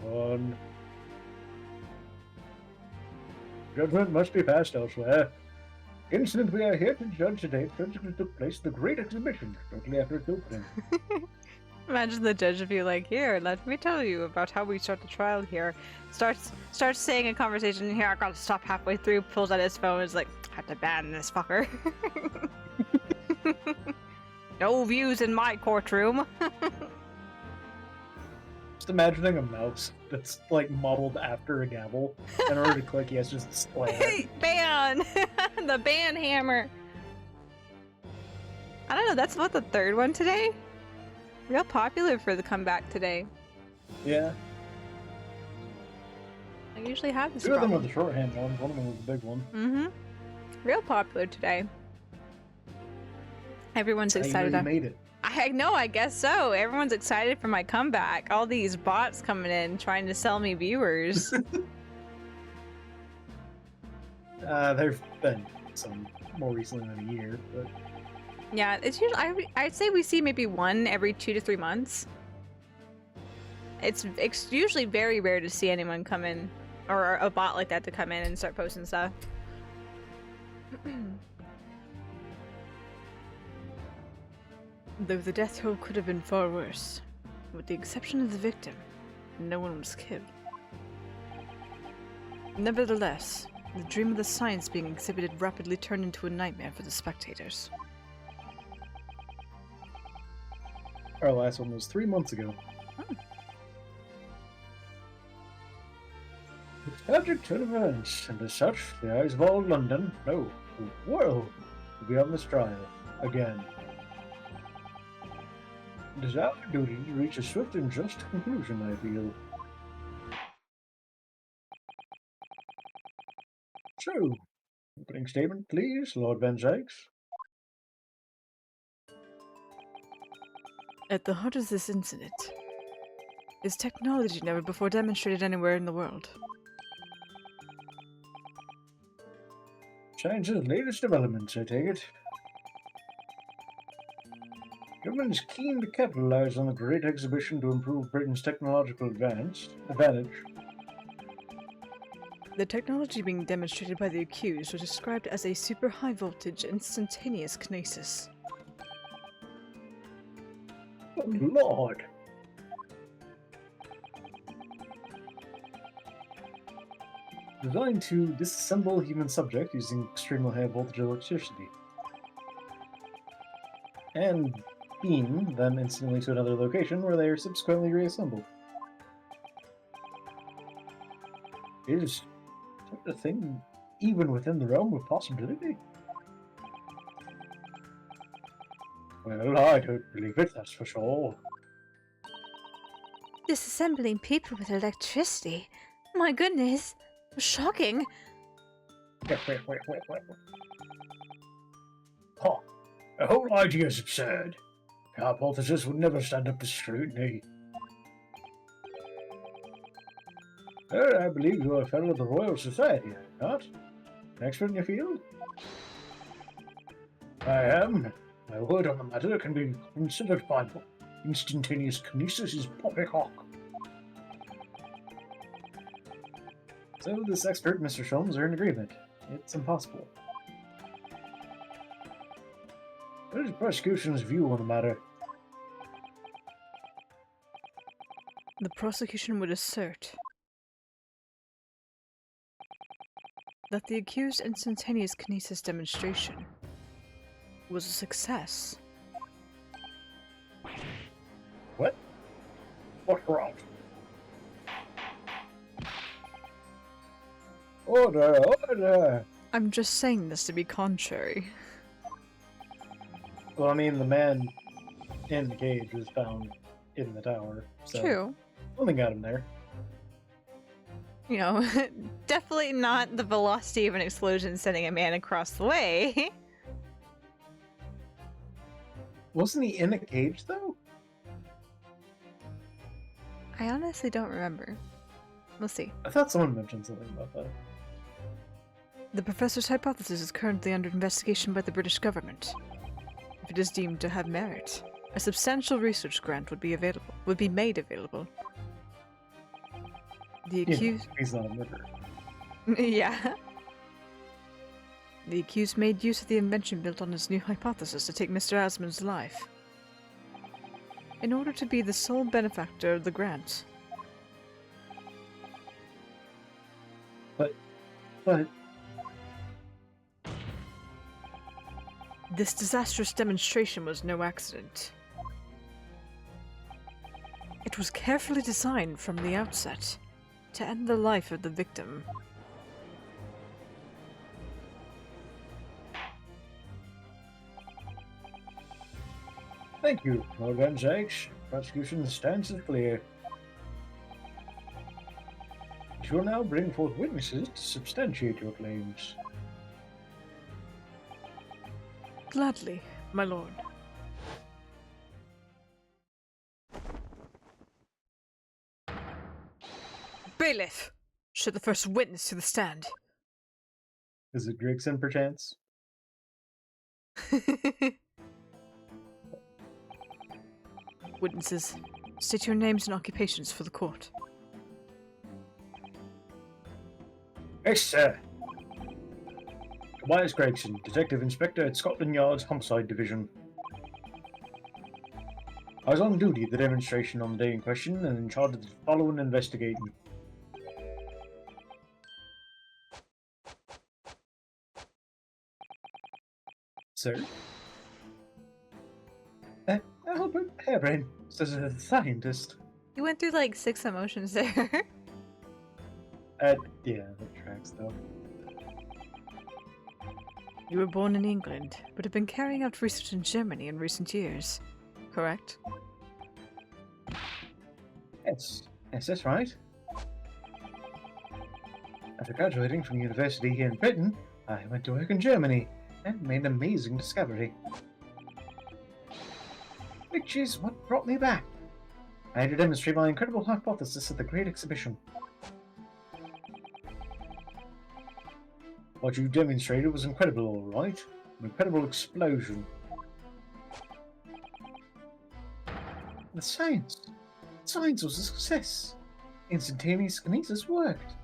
Hold on. Judgment must be passed elsewhere. The incident we are here to judge today tragically took place at the Great Exhibition shortly after its opening. Imagine the judge if you like, here, let me tell you about how we start the trial here. Starts saying a conversation here, I gotta stop halfway through, pulls out his phone, is like, I have to ban this fucker. No views in my courtroom. Just imagining a mouse that's like modeled after a gavel. In order to click, he has to just slam it. Ban! The ban hammer. I don't know, that's about the third one today. Real popular for the comeback today. Yeah. I usually have this Two of them problem. were the shorthand ones, one of them was the big one. Mm-hmm. Real popular today. Everyone's How you know excited. you made it. I know, I guess so. Everyone's excited for my comeback. All these bots coming in trying to sell me viewers. There've been some more recently than a year, but Yeah, it's usually I'd say we see maybe one every 2 to 3 months. It's usually very rare to see anyone come in, or a bot like that to come in and start posting stuff. Though the death toll could have been far worse, with the exception of the victim, no one was killed. Nevertheless, the dream of the science being exhibited rapidly turned into a nightmare for the spectators. our last one was 3 months ago. The tragic turn of events, and as such, the eyes of all London, no, the world, will be on this trial again. It is our duty to reach a swift and just conclusion, I feel. So, opening statement, please, Lord Van Zykes. At the heart of this incident is technology never before demonstrated anywhere in the world. Science's latest developments, I take it. Government is keen to capitalize on the Great Exhibition to improve Britain's technological advantage. The technology being demonstrated by the accused was described as a super high voltage instantaneous kinesis. Oh, Lord! Designed to disassemble a human subject using extremely high voltage electricity. And beam them instantly to another location where they are subsequently reassembled. Is such a thing even within the realm of possibility? Well, I don't believe it, that's for sure. Disassembling people with electricity? My goodness, shocking. Wait. Huh. The whole idea is absurd. The hypothesis would never stand up to scrutiny. I believe you are a fellow of the Royal Society, are you not? An expert in your field? I am. My word on the matter can be considered Bible. Instantaneous kinesis is poppycock. So this expert and Mr. Sholmes are in agreement. It's impossible. What is the prosecution's view on the matter? The prosecution would assert that the accused instantaneous kinesis demonstration was a success. What? What's wrong? Order! I'm just saying this to be contrary. Well, I mean, the man in the cage was found in the tower, so True. something got him there. You know, definitely not the velocity of an explosion sending a man across the way. Wasn't he in a cage, though? I honestly don't remember. We'll see. I thought someone mentioned something about that. The professor's hypothesis is currently under investigation by the British government. If it is deemed to have merit, a substantial research grant would be made available. The accused... He's not a murderer. Yeah. The accused made use of the invention built on his new hypothesis to take Mr. Asmund's life, in order to be the sole benefactor of the grant. But... This disastrous demonstration was no accident. It was carefully designed from the outset to end the life of the victim. Thank you, Lord Van Zykes. Prosecution's stance is clear. You will now bring forth witnesses to substantiate your claims. Gladly, my lord. Bailiff! Should the first witness to the stand. Is it Gregson, perchance? Witnesses, state your names and occupations for the court. Yes, sir. Tobias Gregson, Detective Inspector at Scotland Yard's Homicide Division. I was on duty at the demonstration on the day in question and in charge of the following investigating. Sir? Albert Harebrayne, as a scientist. You went through like 6 emotions there. Yeah, that tracks though. You were born in England, but have been carrying out research in Germany in recent years, correct? Yes, that's right. After graduating from university here in Britain, I went to work in Germany and made an amazing discovery. Which is what brought me back. I had to demonstrate my incredible hypothesis at the Great Exhibition. What you demonstrated was incredible, all right. An incredible explosion. The science was a success. Instantaneous kinesis worked.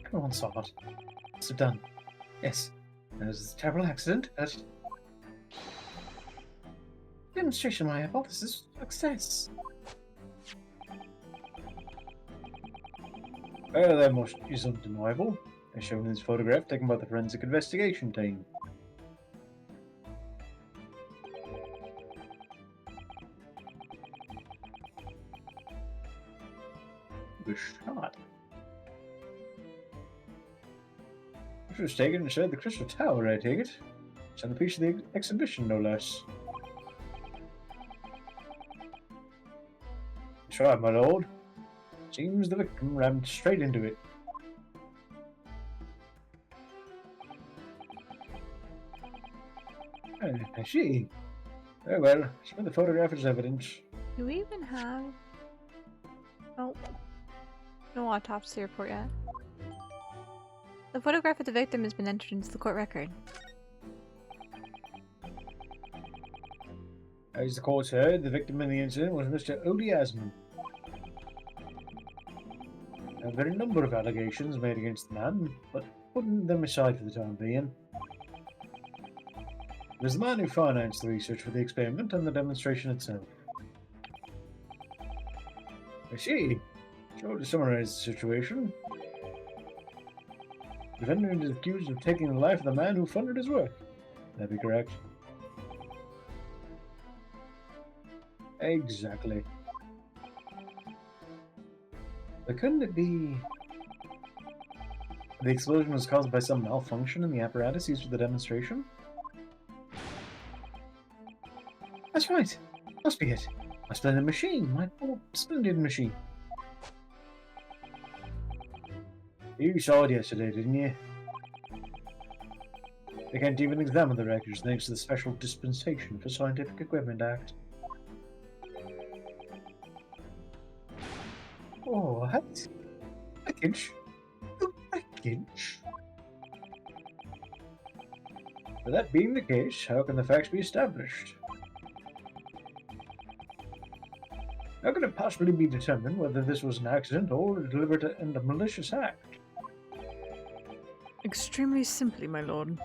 Everyone saw it. Must have done. Yes, there was a terrible accident, but demonstration of my hypothesis was a success. Well, that much is undeniable, as shown in this photograph taken by the forensic investigation team. Was shot. It was taken inside the Crystal Tower, I take it. Centerpiece of the exhibition, no less. That's right, my lord. Seems the victim rammed straight into it. I see. Very well, spend the photograph as evidence. Do we even have... Oh. No autopsy report yet. The photograph of the victim has been entered into the court record. As the court heard, the victim in the incident was Mr. Odie Asman. There have been a number of allegations made against the man, but putting them aside for the time being. It was the man who financed the research for the experiment and the demonstration itself. I see. So to summarize the situation, the defendant is accused of taking the life of the man who funded his work. That'd be correct. Exactly. But couldn't it be the explosion was caused by some malfunction in the apparatus used for the demonstration? That's right. Must be it. My splendid machine. My poor splendid machine. You saw it yesterday, didn't you? They can't even examine the records thanks to the Special Dispensation for Scientific Equipment Act. Oh, what? Package? The package? With that being the case, how can the facts be established? How can it possibly be determined whether this was an accident or a deliberate and a malicious act? Extremely simply, my lord.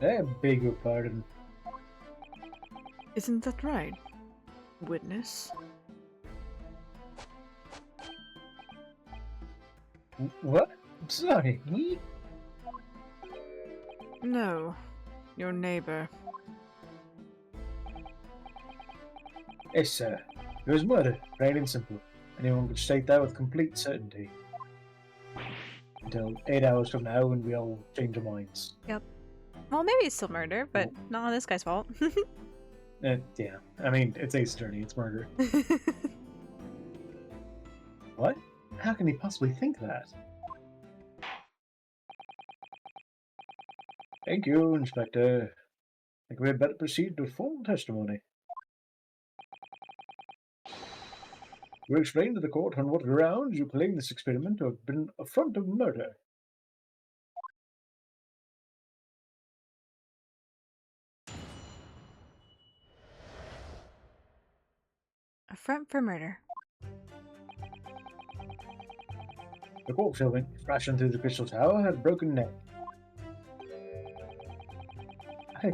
I beg your pardon. Isn't that right, witness? What? Sorry, me? No, your neighbor. Yes, sir. It was murder, plain and simple. Anyone could state that with complete certainty. Until 8 hours from now when we all change our minds. Well, maybe it's still murder, but not on this guy's fault. Yeah. I mean, it's Ace Attorney, it's murder. What? How can he possibly think that? Thank you, Inspector. I think we had better proceed to formal testimony. You explain to the court on what grounds you claim this experiment to have been a front of murder. A front for murder. The corpse went crashing through the Crystal Tower had a broken neck. I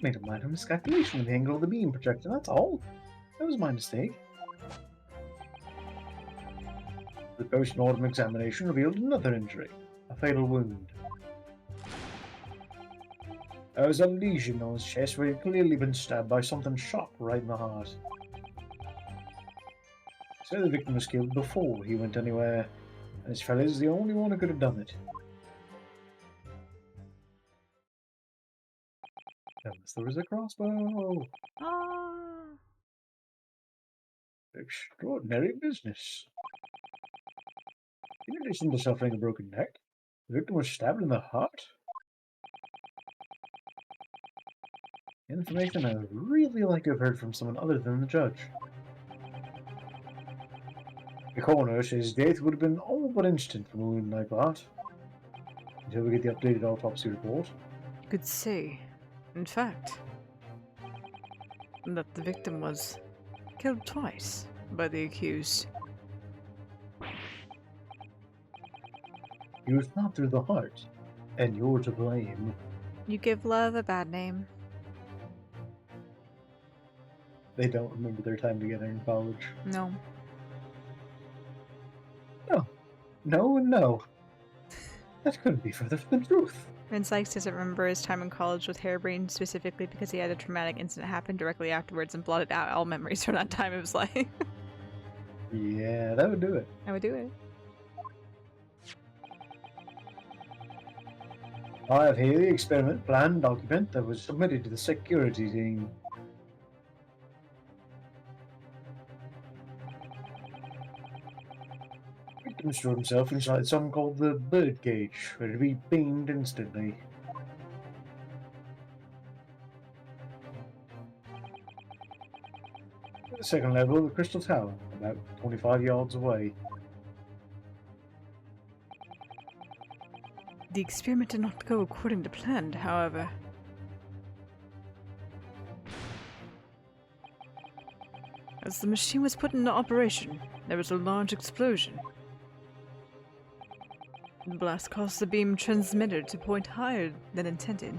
made a minor miscalculation with the angle of the beam projector, that's all. That was my mistake. The post-mortem examination revealed another injury, a fatal wound. There was a lesion on his chest where he'd clearly been stabbed by something sharp right in the heart. So the victim was killed before he went anywhere, and this fella is the only one who could have done it. Unless there was a crossbow. Ah. Extraordinary business. In addition to suffering a broken neck, the victim was stabbed in the heart. Information I would really like to have heard from someone other than the judge. The coroner says death would have been all but instant from a wound like that. Until we get the updated autopsy report. You could say, in fact, that the victim was killed twice by the accused. He was not through the heart, and you're to blame. You give love a bad name. They don't remember their time together in college. No. No and no. That couldn't be further from the truth. Vince Sykes doesn't remember his time in college with Harebrayne specifically because he had a traumatic incident happen directly afterwards and blotted out all memories from that time of his life. Yeah, that would do it. I would do it. I have here the experiment plan document that was submitted to the security team. The victim stored himself inside something called the birdcage, ready to be beamed instantly. At the second level of the Crystal Tower, about 25 yards away. The experiment did not go according to plan, however. As the machine was put into operation, there was a large explosion. The blast caused the beam transmitter to point higher than intended.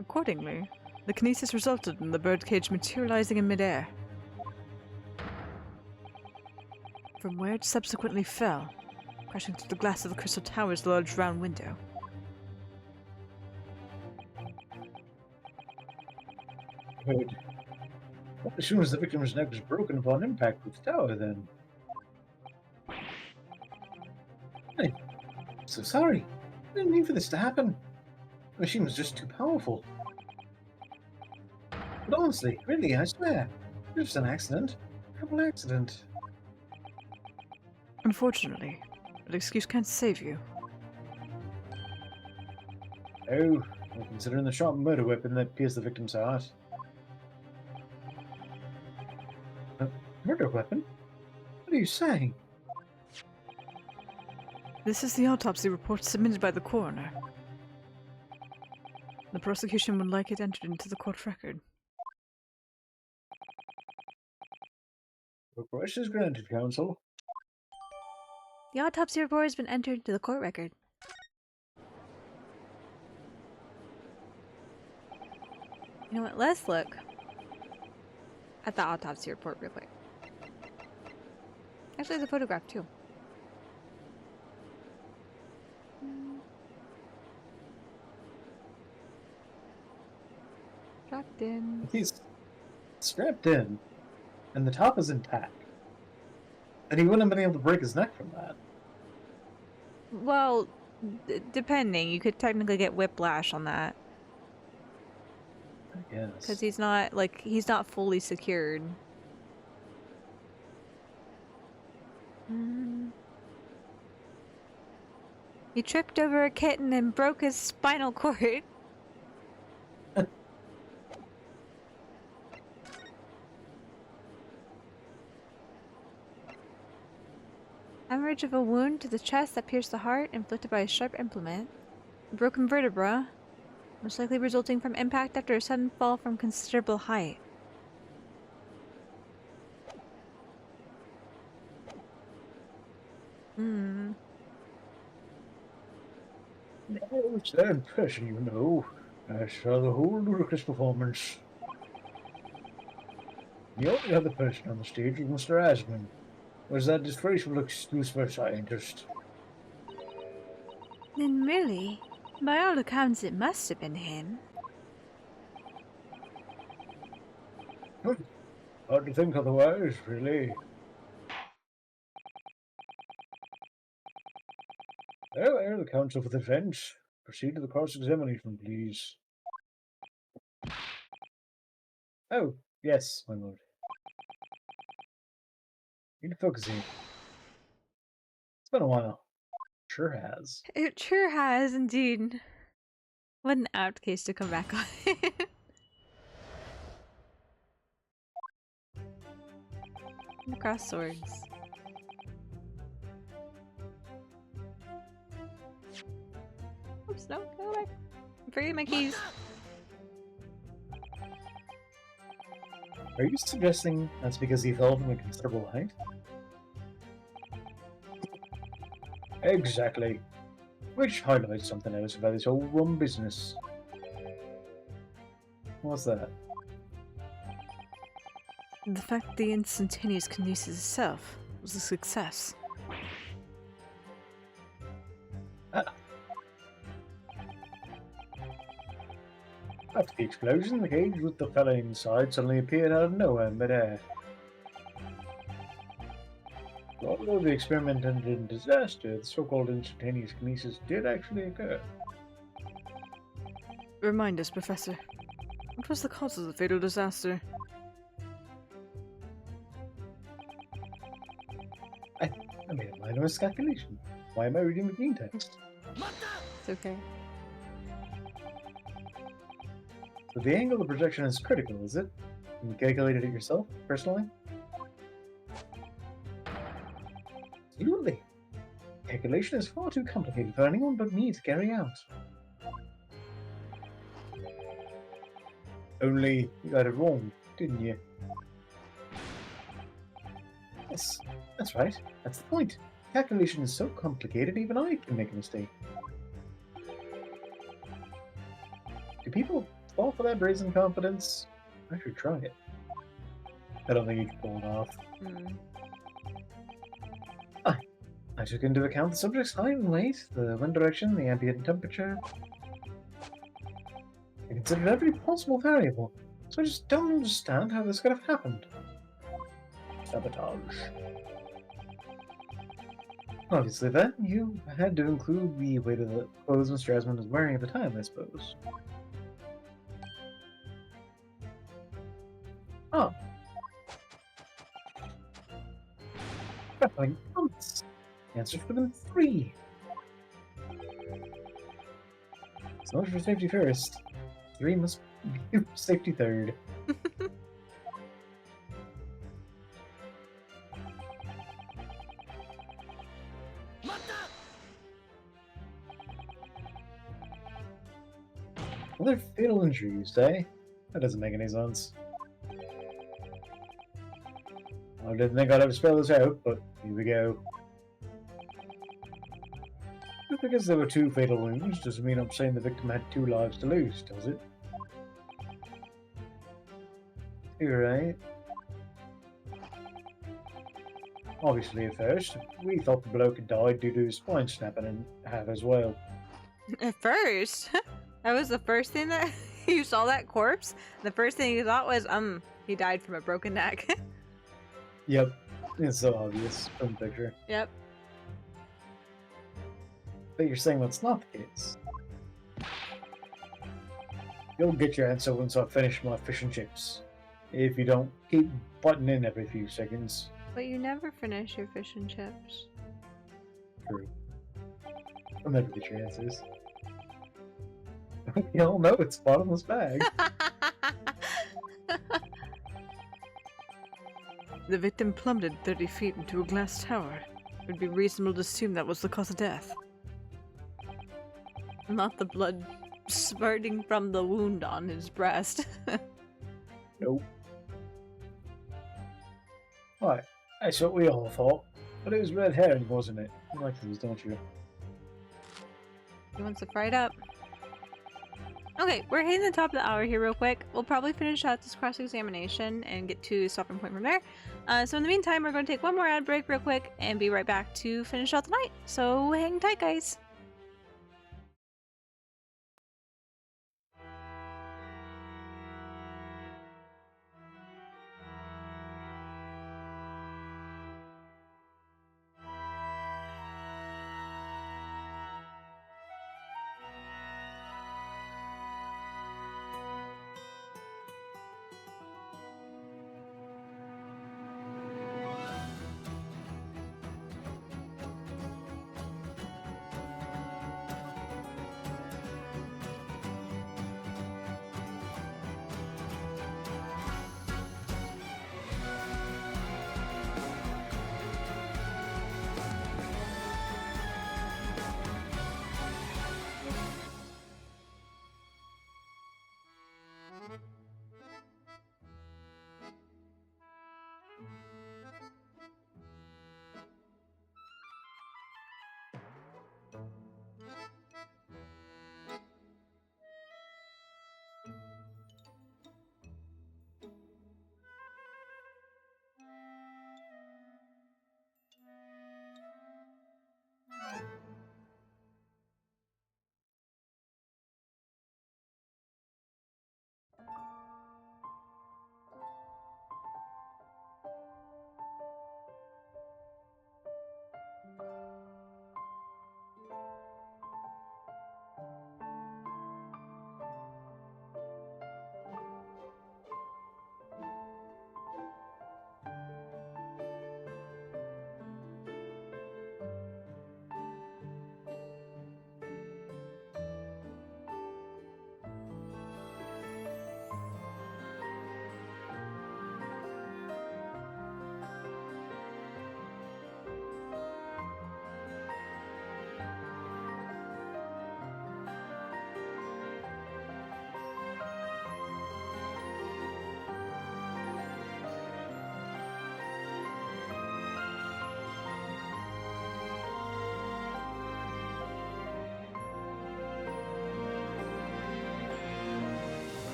Accordingly, the kinesis resulted in the birdcage materializing in midair, from where it subsequently fell, crashing through the glass of the Crystal Tower's large round window. Good. Well, as soon as the victim's neck was broken upon impact with the tower, then. I'm so sorry. I didn't mean for this to happen. The machine was just too powerful. But honestly, really, I swear, it was just an accident. A terrible accident. Unfortunately, that excuse can't save you. Oh, well, considering the sharp murder weapon that pierced the victim's heart. A murder weapon? What are you saying? This is the autopsy report submitted by the coroner. The prosecution would like it entered into the court record. Request is granted, counsel. The autopsy report has been entered into the court record. You know what, let's look at the autopsy report real quick. Actually, there's a photograph too. Strapped in. He's strapped in, and the top is intact. And he wouldn't have been able to break his neck from that. Well, depending. You could technically get whiplash on that. I guess. Because he's not fully secured. He tripped over a kitten and broke his spinal cord. Hemorrhage of a wound to the chest that pierced the heart, inflicted by a sharp implement. A broken vertebra, most likely resulting from impact after a sudden fall from considerable height. It's their impression, you know. I saw the whole ludicrous performance. The only other person on the stage was Mr. Asman. Was that disgraceful excuse for a scientist? Then really, by all accounts, it must have been him. Hard to think otherwise, really. There, the counsel for the defense. Proceed to the cross-examination, please. Oh, yes, my lord. Need to focus here. It's been a while. Sure has. It sure has, indeed. What an apt case to come back on. The cross swords. Oops, no, go away. I'm forgetting my keys. Are you suggesting that's because he fell from a considerable height? Exactly. Which highlights something else about this whole rum business. What's that? The fact that the instantaneous kinesis itself was a success. After the explosion, the cage with the fella inside suddenly appeared out of nowhere in midair. Although the experiment ended in disaster, the so-called instantaneous kinesis did actually occur. Remind us, Professor. What was the cause of the fatal disaster? I made a minor miscalculation. Why am I reading the green text? It's okay. So the angle of projection is critical, is it? And you calculated it yourself, personally? Absolutely. Calculation is far too complicated for anyone but me to carry out. Only you got it wrong, didn't you? Yes, that's right. That's the point. Calculation is so complicated, even I can make a mistake. Do people fall for that brazen confidence? I should try it. I don't think you can pull it off. Hmm. I took into account the subject's height and weight, the wind direction, the ambient temperature. I considered every possible variable, so I just don't understand how this could have happened. Sabotage. Obviously, then, you had to include the weight of the clothes Mr. Esmond was wearing at the time, I suppose. Oh. Baffling months. Answer for them 3. So much for safety first. 3 must be safety third. Another fatal injury, you say? That doesn't make any sense. I didn't think I'd ever spell this out, but here we go. Just because there were 2 fatal wounds doesn't mean I'm saying the victim had 2 lives to lose, does it? You're right. Obviously, at first, we thought the bloke had died due to his spine snapping in half as well. At first, that was the first thing that you saw that corpse. The first thing you thought was, he died from a broken neck. Yep, it's so obvious from the picture. Yep. But you're saying that's not the case. You'll get your answer once I finish my fish and chips. If you don't keep butting in every few seconds. But you never finish your fish and chips. True. I'll never get your answers. We all know it's bottomless bag. The victim plummeted 30 feet into a glass tower. It would be reasonable to assume that was the cause of death. Not the blood spurting from the wound on his breast. Nope. Right, that's what we all thought. But it was red herring, wasn't it? You like those, don't you? He wants to fry it up. Okay, we're hitting the top of the hour here real quick. We'll probably finish out this cross-examination and get to a stopping point from there. So in the meantime, we're going to take one more ad break real quick and be right back to finish out the night. So hang tight, guys.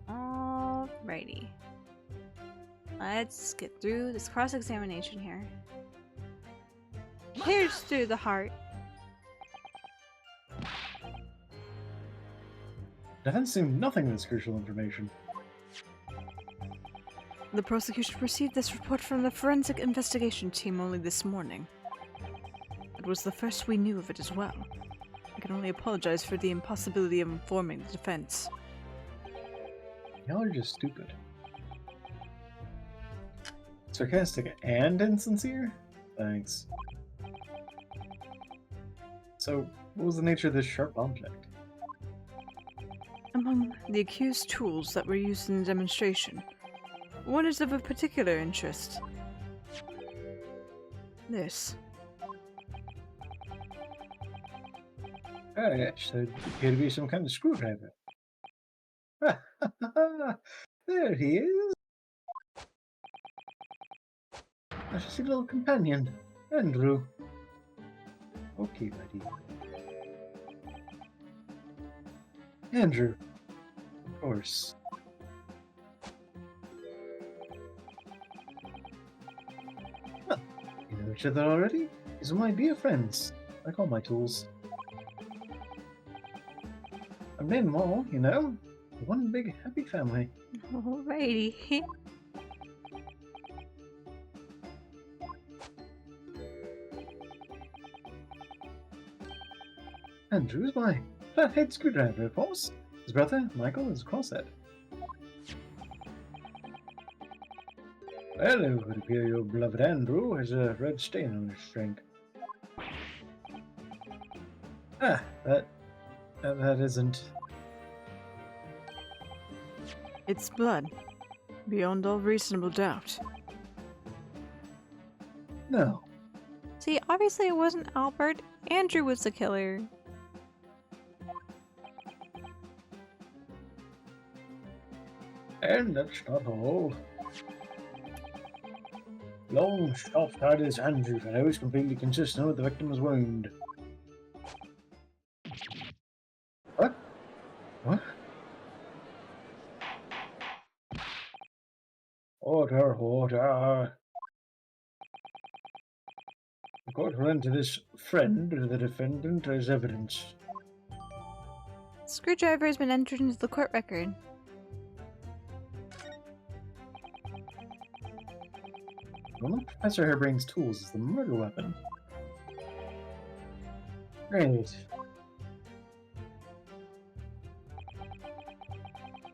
Alrighty. Let's get through this cross-examination here. Here's through the heart. Defense seemed nothing of this crucial information. The prosecution received this report from the forensic investigation team only this morning. It was the first we knew of it as well. I can only apologize for the impossibility of informing the defense. Y'all are just stupid. Sarcastic and insincere? Thanks. So, what was the nature of this sharp object? Among the accused tools that were used in the demonstration, one is of a particular interest. This. Ah, yes, there appear to be some kind of screwdriver. There he is! I should see a little companion. Andrew. Okay, buddy. Andrew. Of course. Huh. You know each other already? These are my dear friends. Like all my tools. I've named them all, you know. One big happy family. Alrighty. Andrew is my flathead screwdriver, of course. His brother, Michael, is crosshead. Well, it would appear your beloved Andrew has a red stain on his shank. Ah, that isn't... It's blood. Beyond all reasonable doubt. No. See, obviously it wasn't Albert. Andrew was the killer. And that's not all. Long, soft-eyed as Andrew, and always completely consistent with the victim's wound. What? What? Order. The court will enter this friend of the defendant as evidence. Screwdriver has been entered into the court record. One of Professor Harebrayne's tools is the murder weapon. Great.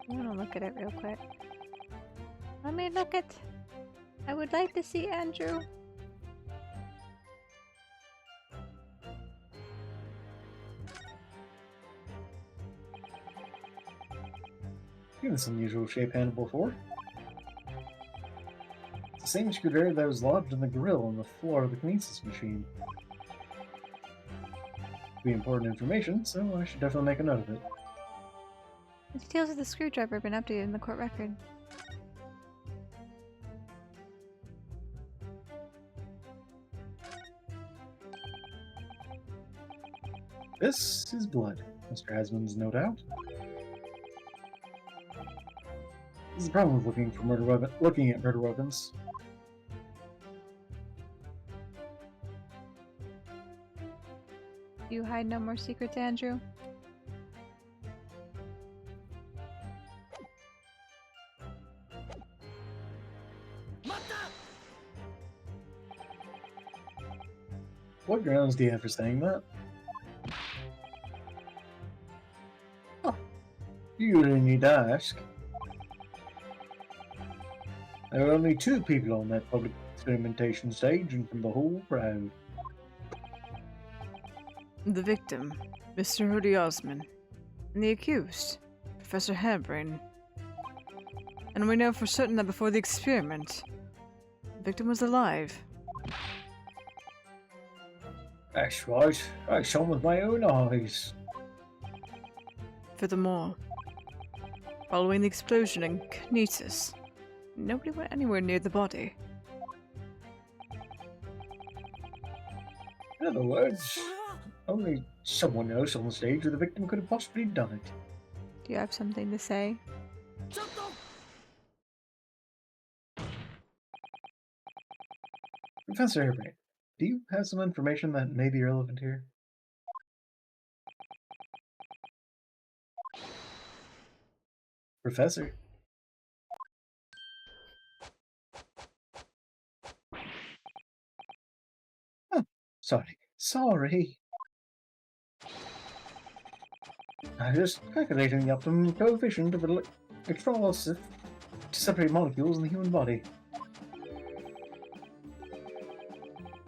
I want to look at it real quick. Let me look at... I would like to see Andrew. Seen this unusual shape handle before. It's the same screwdriver that was lodged in the grill on the floor of the kinesis machine. Be important information, so I should definitely make a note of it. The details of the screwdriver have been updated in the court record. This is blood, Mr. Hasman's no doubt. This is the problem with looking at murder weapons. You hide no more secrets, Andrew? What grounds do you have for saying that? Oh, you really need to ask. There were only 2 people on that public experimentation stage, and from the whole crowd. The victim, Mr. Hoodie Osman, and the accused, Professor Harebrayne. And we know for certain that before the experiment, the victim was alive. That's right. I saw him with my own eyes. Furthermore, following the explosion in Kinesis, nobody went anywhere near the body. In other words, only someone else on the stage with the victim could have possibly done it. Do you have something to say? Professor Harebrayne, do you have some information that may be relevant here? Professor? Oh, sorry. I'm just calculating the optimum coefficient of electrolysis to separate molecules in the human body.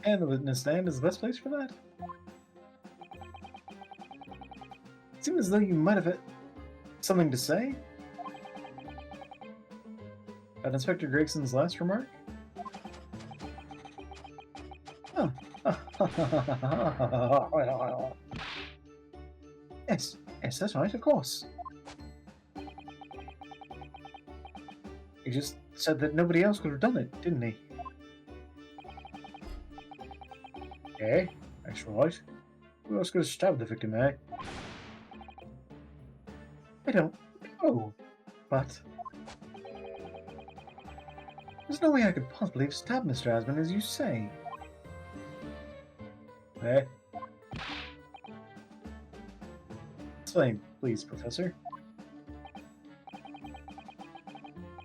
And the witness stand is the best place for that. It seems as though you might have something to say about Inspector Gregson's last remark. Oh. Yes, that's right, of course. He just said that nobody else could have done it, didn't he? Okay, that's right. Who else could have stabbed the victim, eh? I don't know, but there's no way I could possibly have stabbed Mr. Asman, as you say. Eh? Explain, please, Professor.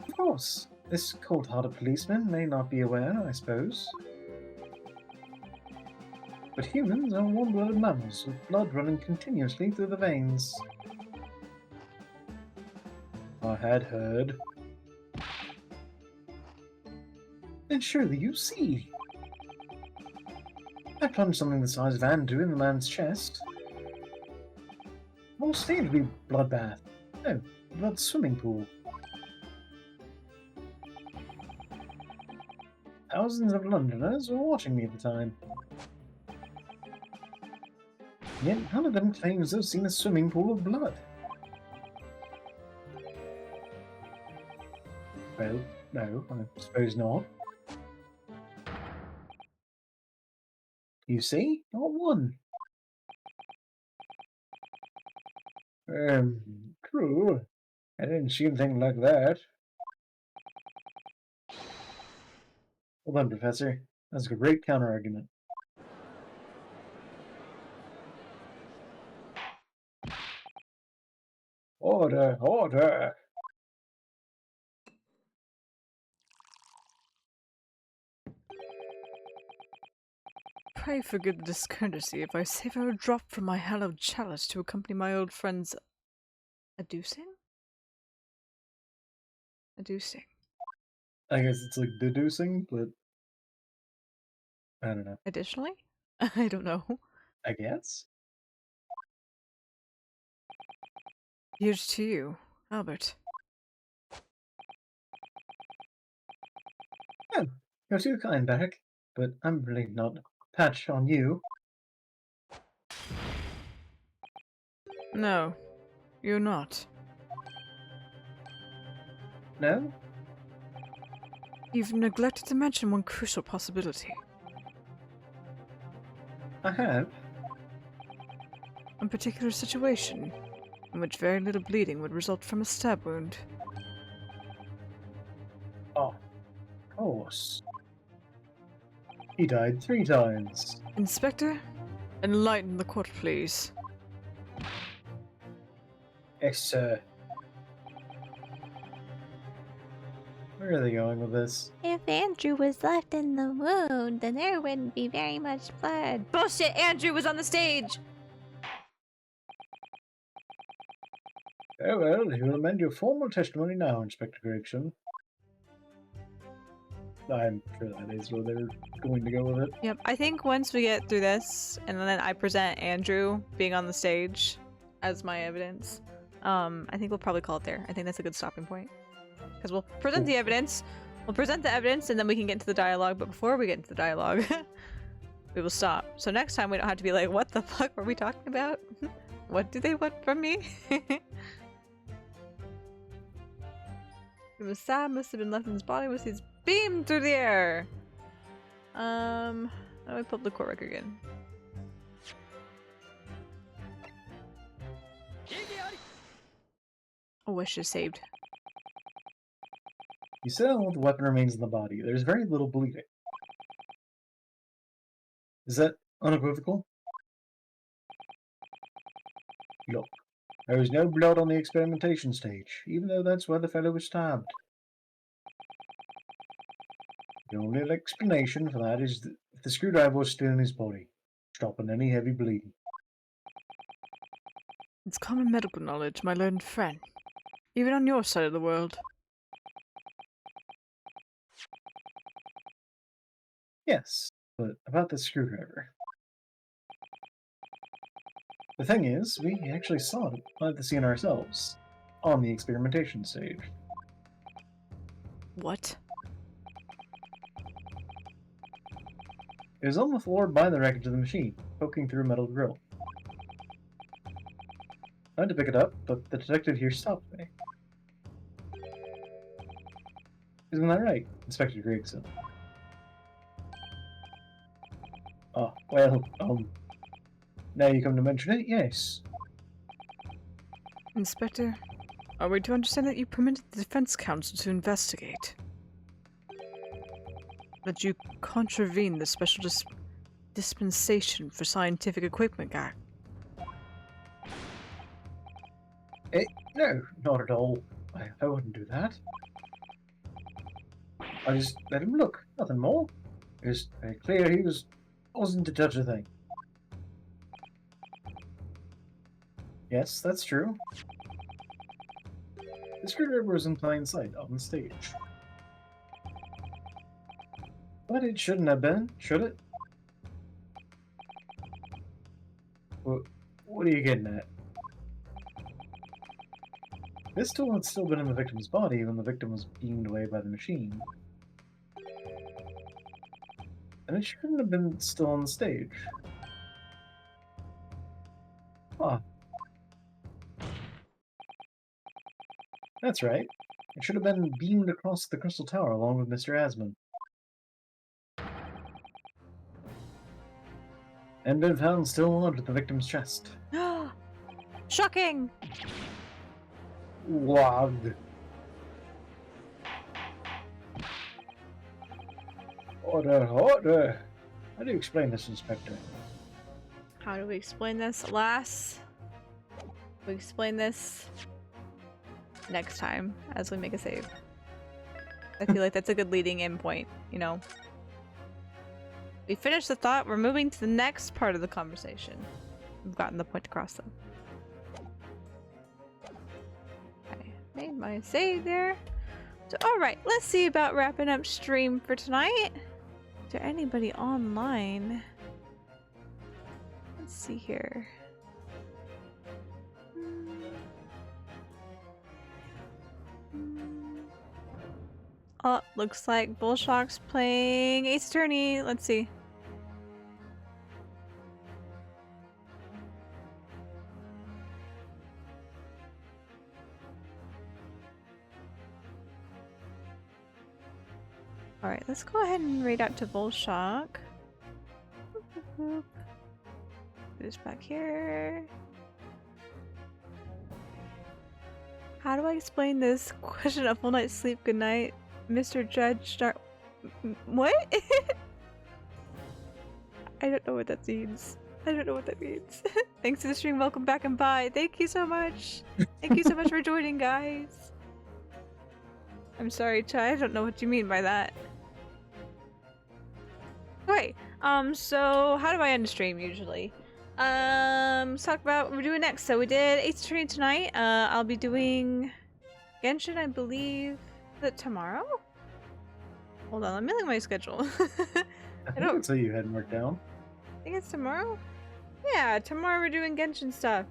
Of course. This cold-hearted policeman may not be aware, I suppose. But humans are warm-blooded mammals with blood running continuously through the veins. I had heard. Then surely you see. I plunged something the size of Andrew in the man's chest. All seemed to be bloodbath. No, blood swimming pool. Thousands of Londoners were watching me at the time. Yet none of them claims they've seen a swimming pool of blood. Well, no, I suppose not. You see? Not one. True. I didn't see anything like that. Well done, Professor. That's a great counter-argument. Order, order! Pray forgive the discourtesy if I save her a drop from my hallowed chalice to accompany my old friend's adducing? Adducing. I guess it's like deducing, but I don't know. Additionally? I don't know. I guess? Here's to you, Albert. Oh, you're too kind, Beric, but I'm really not a patch on you. No, you're not. No? You've neglected to mention one crucial possibility. I have. A particular situation in which very little bleeding would result from a stab wound. Oh, of course. He died 3 times. Inspector, Enlighten the court, please. Yes, sir. Where are they going with this? If Andrew was left in the wound, then there wouldn't be very much blood. Bullshit! Andrew was on the stage! Oh well, you will amend your formal testimony now, Inspector Gregson. I'm sure that is where they're going to go with it. Yep, I think once we get through this, and then I present Andrew being on the stage as my evidence, I think we'll probably call it there. I think that's a good stopping point. Because we'll present the evidence, and then we can get into the dialogue, but before we get into the dialogue, we will stop. So next time we don't have to be like, what the fuck were we talking about? What do they want from me? The Messiah must have been left in his body with his beam through the air. How do I pull up the court record again? Oh, I should have saved. You said the weapon remains in the body. There's very little bleeding. Is that unequivocal? Look, there was no blood on the experimentation stage, even though that's where the fellow was stabbed. The only explanation for that is that the screwdriver was still in his body, stopping any heavy bleeding. It's common medical knowledge, my learned friend. Even on your side of the world. Yes, but about the screwdriver. The thing is, we actually saw it at the scene ourselves, on the experimentation stage. What? It was on the floor by the wreckage of the machine, poking through a metal grill. I had to pick it up, but the detective here stopped me. Isn't that right, Inspector Gregson? Oh, well, now you come to mention it, yes. Inspector, are we to understand that you permitted the defense counsel to investigate? That you contravene the special dispensation for scientific equipment act? No, not at all. I wouldn't do that. I just let him look, nothing more. It was very clear he wasn't to touch a thing. Yes, that's true. The screwdriver was in plain sight on the stage. But it shouldn't have been, should it? What are you getting at? This tool had still been in the victim's body when the victim was beamed away by the machine. And it shouldn't have been still on the stage. Huh. That's right. It should have been beamed across the Crystal Tower along with Mr. Asman. And been found still lodged at the victim's chest. Shocking! Wag. Order. How do you explain this, Inspector? How do we explain this? Alas, we explain this next time as we make a save. I feel like that's a good leading in point, you know? We finished the thought, we're moving to the next part of the conversation. We've gotten the point across though. I made my save there. So, alright, let's see about wrapping up stream for tonight. Is there anybody online? Let's see here. Oh, looks like Bullshock's playing Ace Attorney. Let's see. Alright, let's go ahead and raid out to Bullshock. Put this back here. How do I explain this? Question a full night's sleep, good night. Mr. Judge, start. What? I don't know what that means. I don't know what that means. Thanks to the stream. Welcome back and bye. Thank you so much. Thank you so much for joining, guys. I'm sorry, Chai. I don't know what you mean by that. Okay. So how do I end a stream usually? Let's talk about what we're doing next. So we did Ace Attorney tonight. I'll be doing Genshin, I believe. Is it tomorrow? Hold on, I'm milling my schedule. I don't tell you had marked down. I think it's tomorrow? Yeah, tomorrow we're doing Genshin stuff.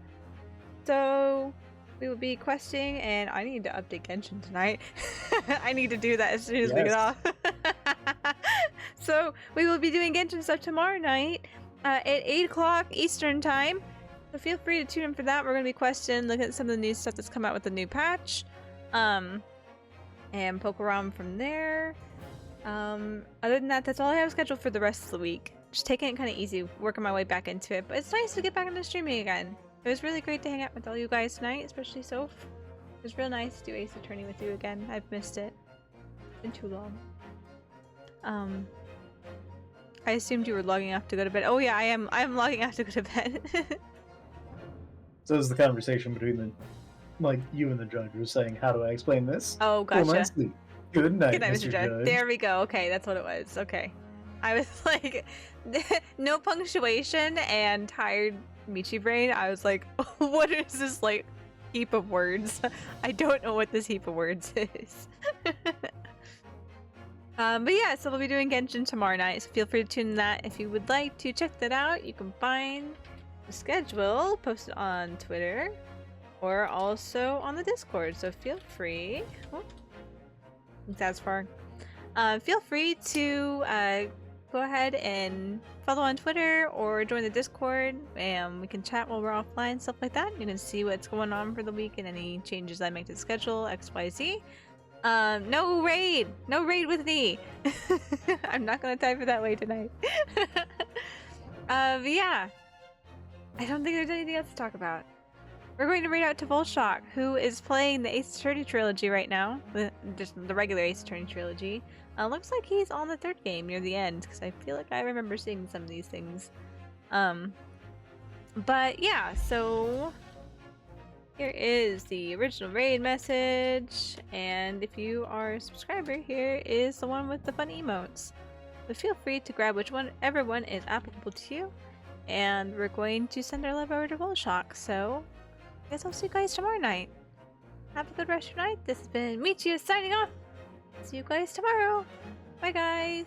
So we will be questing, and I need to update Genshin tonight. I need to do that as soon as we get off. So we will be doing Genshin stuff tomorrow night at 8 o'clock Eastern time. So feel free to tune in for that. We're going to be questing, looking at some of the new stuff that's come out with the new patch. And poke around from there. Other than that, that's all I have scheduled for the rest of the week. Just taking it kind of easy, working my way back into it. But it's nice to get back into streaming again. It was really great to hang out with all you guys tonight, especially Soph. It was real nice to do Ace Attorney with you again. I've missed it. It's been too long. I assumed you were logging off to go to bed. Oh yeah, I am logging off to go to bed. So it was the conversation between you and the judge were saying, how do I explain this? Oh, gotcha. Full night's sleep. Good night, Good night, Mr. Judge. There we go. Okay, that's what it was. Okay. I was like, no punctuation and tired Michi brain. I was like, what is this like heap of words? I don't know what this heap of words is. But yeah, so we'll be doing Genshin tomorrow night, so feel free to tune in that if you would like to check that out. You can find the schedule posted on Twitter or also on the Discord, so feel free. Oh, that's far. Feel free to go ahead and follow on Twitter or join the Discord, and we can chat while we're offline, stuff like that. You can see what's going on for the week and any changes I make to the schedule, XYZ. No raid with me. I'm not gonna type it that way tonight. But yeah, I don't think there's anything else to talk about. We're going to raid out to Volshock, who is playing the Ace Attorney trilogy right now, just the regular Ace Attorney trilogy. Looks like he's on the third game near the end, because I feel like I remember seeing some of these things. But yeah, so here is the original raid message, and if you are a subscriber, here is the one with the fun emotes. But feel free to grab whichever one is applicable to you, and we're going to send our love over to Volshock, so I guess I'll see you guys tomorrow night. Have a good rest of your night. This has been Michiu signing off. See you guys tomorrow. Bye guys.